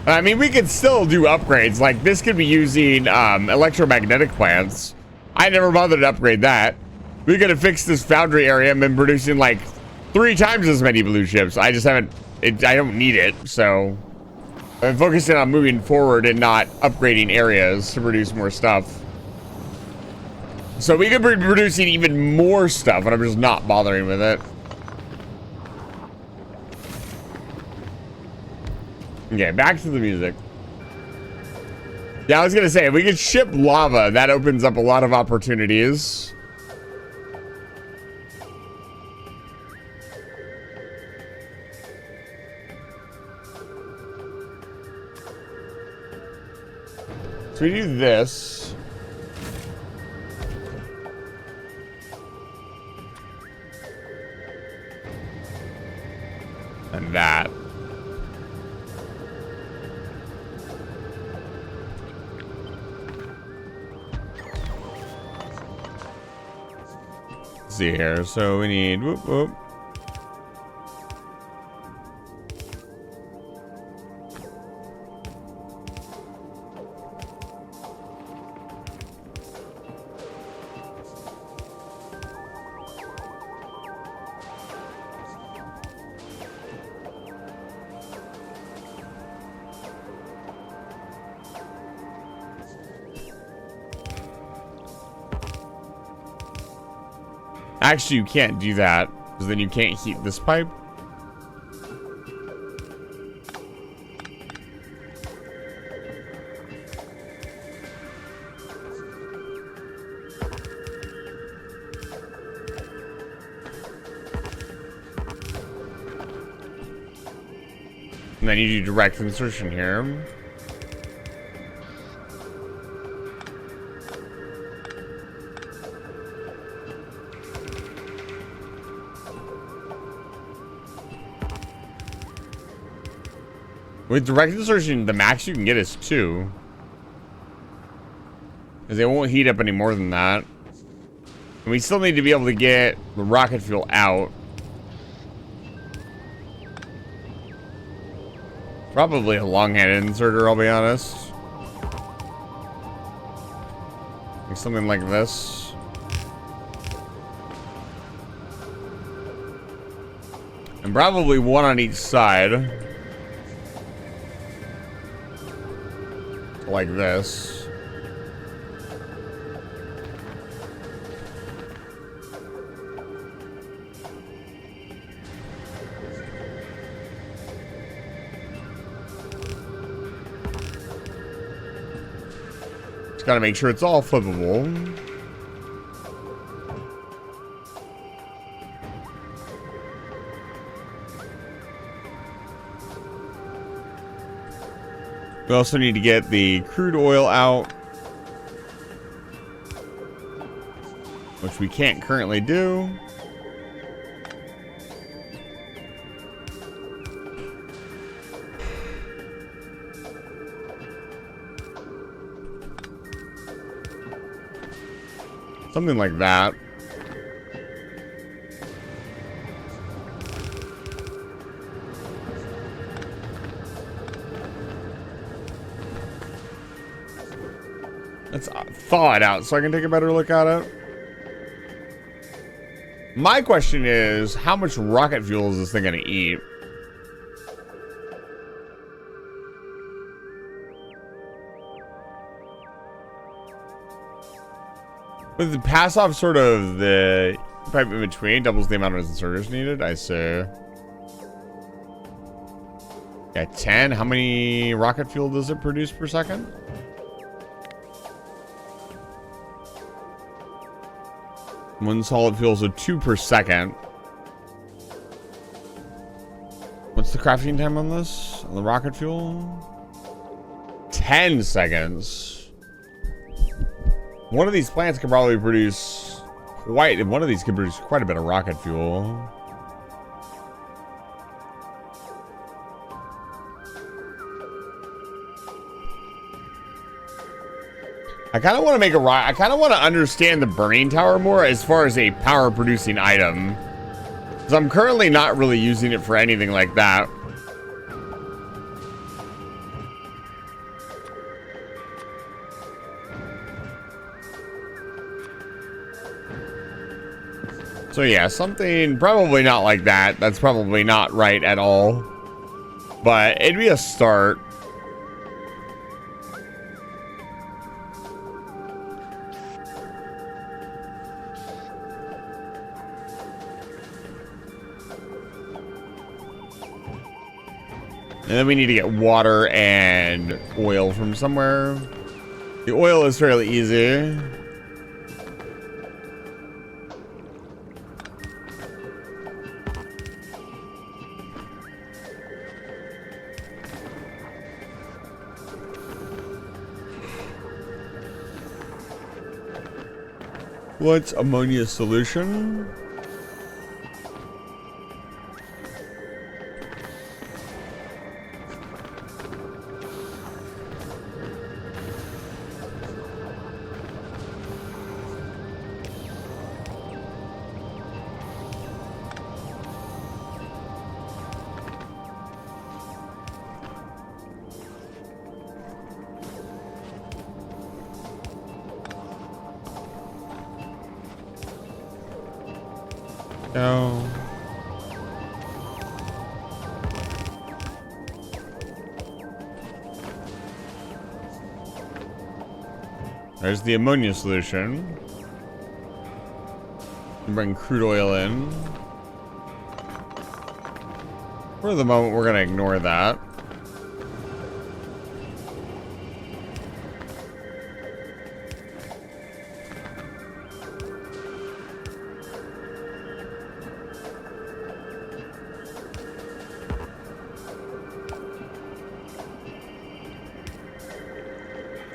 I mean, we could still do upgrades. Like, this could be using electromagnetic plants. I never bothered to upgrade that. We could have fixed this foundry area and been producing like 3 times as many blue chips. I just haven't, I don't need it, so... I'm focusing on moving forward and not upgrading areas to produce more stuff. So we could be producing even more stuff, and I'm just not bothering with it. Okay, back to the music. Yeah, I was gonna say, if we could ship lava, that opens up a lot of opportunities. So we do this. And that. Let's see here. So we need whoop whoop. Actually, you can't do that, because then you can't heat this pipe. And then you do direct insertion here. With direct insertion, the max you can get is 2. Because they won't heat up any more than that. And we still need to be able to get the rocket fuel out. Probably a long-handed inserter, I'll be honest. Like something like this. And probably one on each side. Like this. Just gotta make sure it's all flippable. We also need to get the crude oil out, which we can't currently do. Something like that. Let's thaw it out so I can take a better look at it. My question is, how much rocket fuel is this thing gonna eat? With the pass off sort of the pipe in between doubles the amount of inserters needed, I say. Yeah, 10. How many rocket fuel does it produce per second? One solid fuel, so 2 per second. What's the crafting time on this? On the rocket fuel? 10 seconds. One of these plants could probably produce quite a bit of rocket fuel. I kind of want to understand the burning tower more as far as a power producing item. Because I'm currently not really using it for anything like that. So yeah, something probably not like that. That's probably not right at all. But it'd be a start. And then we need to get water and oil from somewhere. The oil is fairly easy. What's ammonia solution? No. There's the ammonia solution. Bring crude oil in. For the moment, we're gonna ignore that.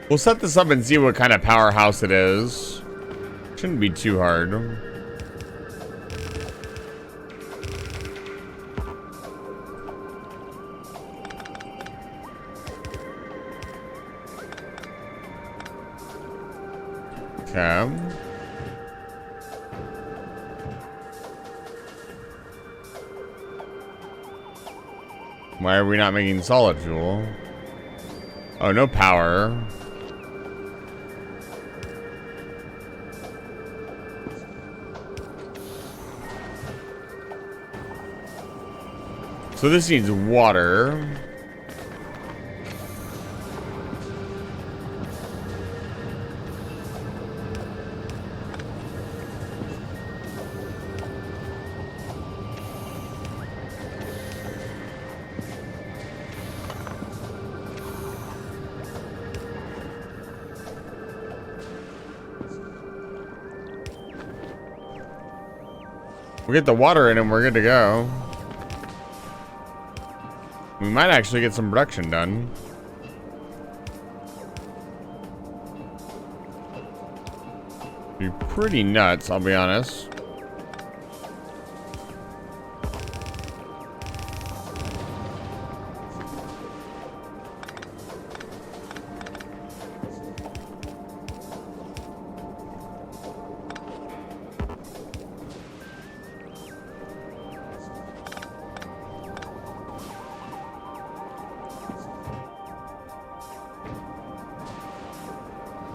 We'll set this up and see what kind of powerhouse it is. Shouldn't be too hard. Okay. Why are we not making solid fuel? Oh, no power. So this needs water. We'll get the water in and we're good to go. We might actually get some production done. Be pretty nuts, I'll be honest.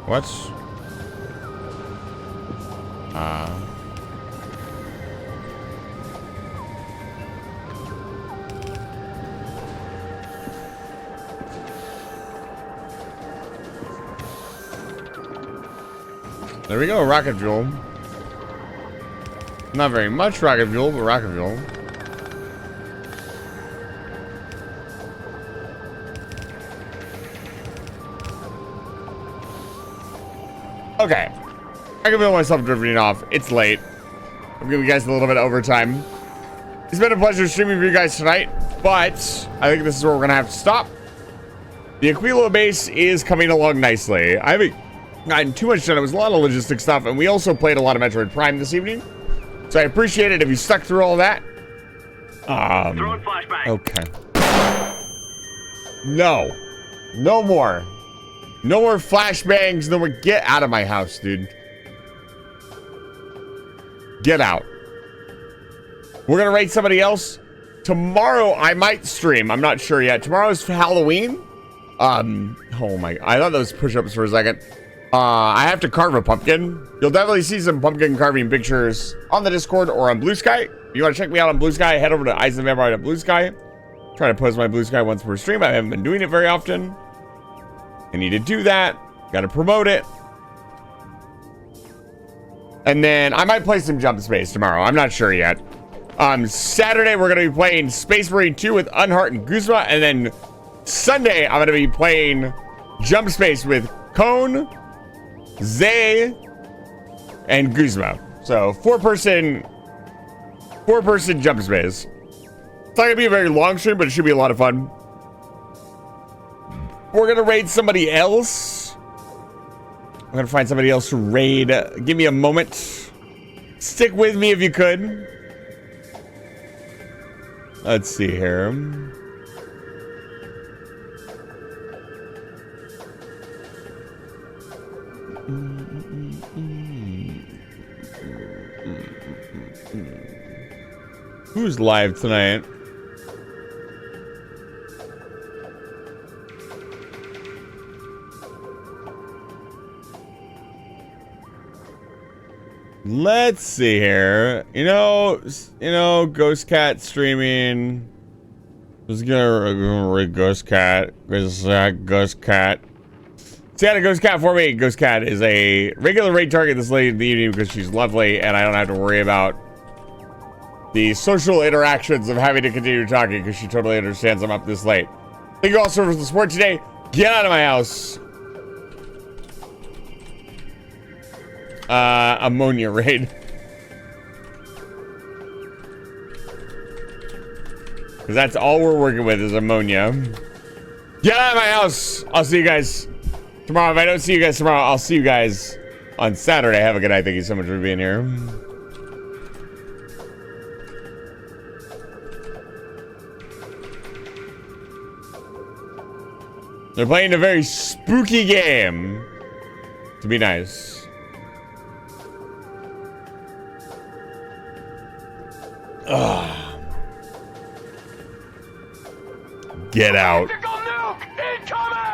What? There we go, rocket fuel. Not very much rocket fuel, but rocket fuel. Okay, I can feel myself drifting off. It's late. I'm giving you guys a little bit of overtime. It's been a pleasure streaming for you guys tonight, but I think this is where we're gonna have to stop. The Aquilo base is coming along nicely. I haven't gotten too much done. It was a lot of logistic stuff, and we also played a lot of Metroid Prime this evening. So I appreciate it if you stuck through all that. Throwing flashbang. Okay. No. No more. No more flashbangs, no more. Get out of my house, dude. Get out. We're gonna raid somebody else. Tomorrow I might stream. I'm not sure yet. Tomorrow's Halloween. Oh my, I thought those push-ups for a second. I have to carve a pumpkin. You'll definitely see some pumpkin carving pictures on the Discord or on Blue Sky. If you want to check me out on Blue Sky, head over to Eyes of the Vampire on Blue Sky. Try to post my Blue Sky once per stream. I haven't been doing it very often. I need to do that. Got to promote it. And then I might play some Jump Space tomorrow. I'm not sure yet. Saturday, we're going to be playing Space Marine 2 with Unheart and Guzma. And then Sunday, I'm going to be playing Jump Space with Cone, Zay, and Guzma. So, four-person Jump Space. It's not going to be a very long stream, but it should be a lot of fun. We're going to raid somebody else. I'm gonna find somebody else to raid. Give me a moment. Stick with me if you could. Let's see here. Who's live tonight? Let's see here. You know, Ghost Cat streaming. Let's get a Ghost Cat. Ghost Cat. Say hi to Ghost Cat for me. Ghost Cat is a regular raid target this late in the evening because she's lovely and I don't have to worry about the social interactions of having to continue talking because she totally understands I'm up this late. Thank you all so much for the support today. Get out of my house. Ammonia raid. Because that's all we're working with is ammonia. Get out of my house. I'll see you guys tomorrow. If I don't see you guys tomorrow, I'll see you guys on Saturday. Have a good night. Thank you so much for being here. They're playing a very spooky game. To be nice. Ugh. Get out. Tactical nuke incoming!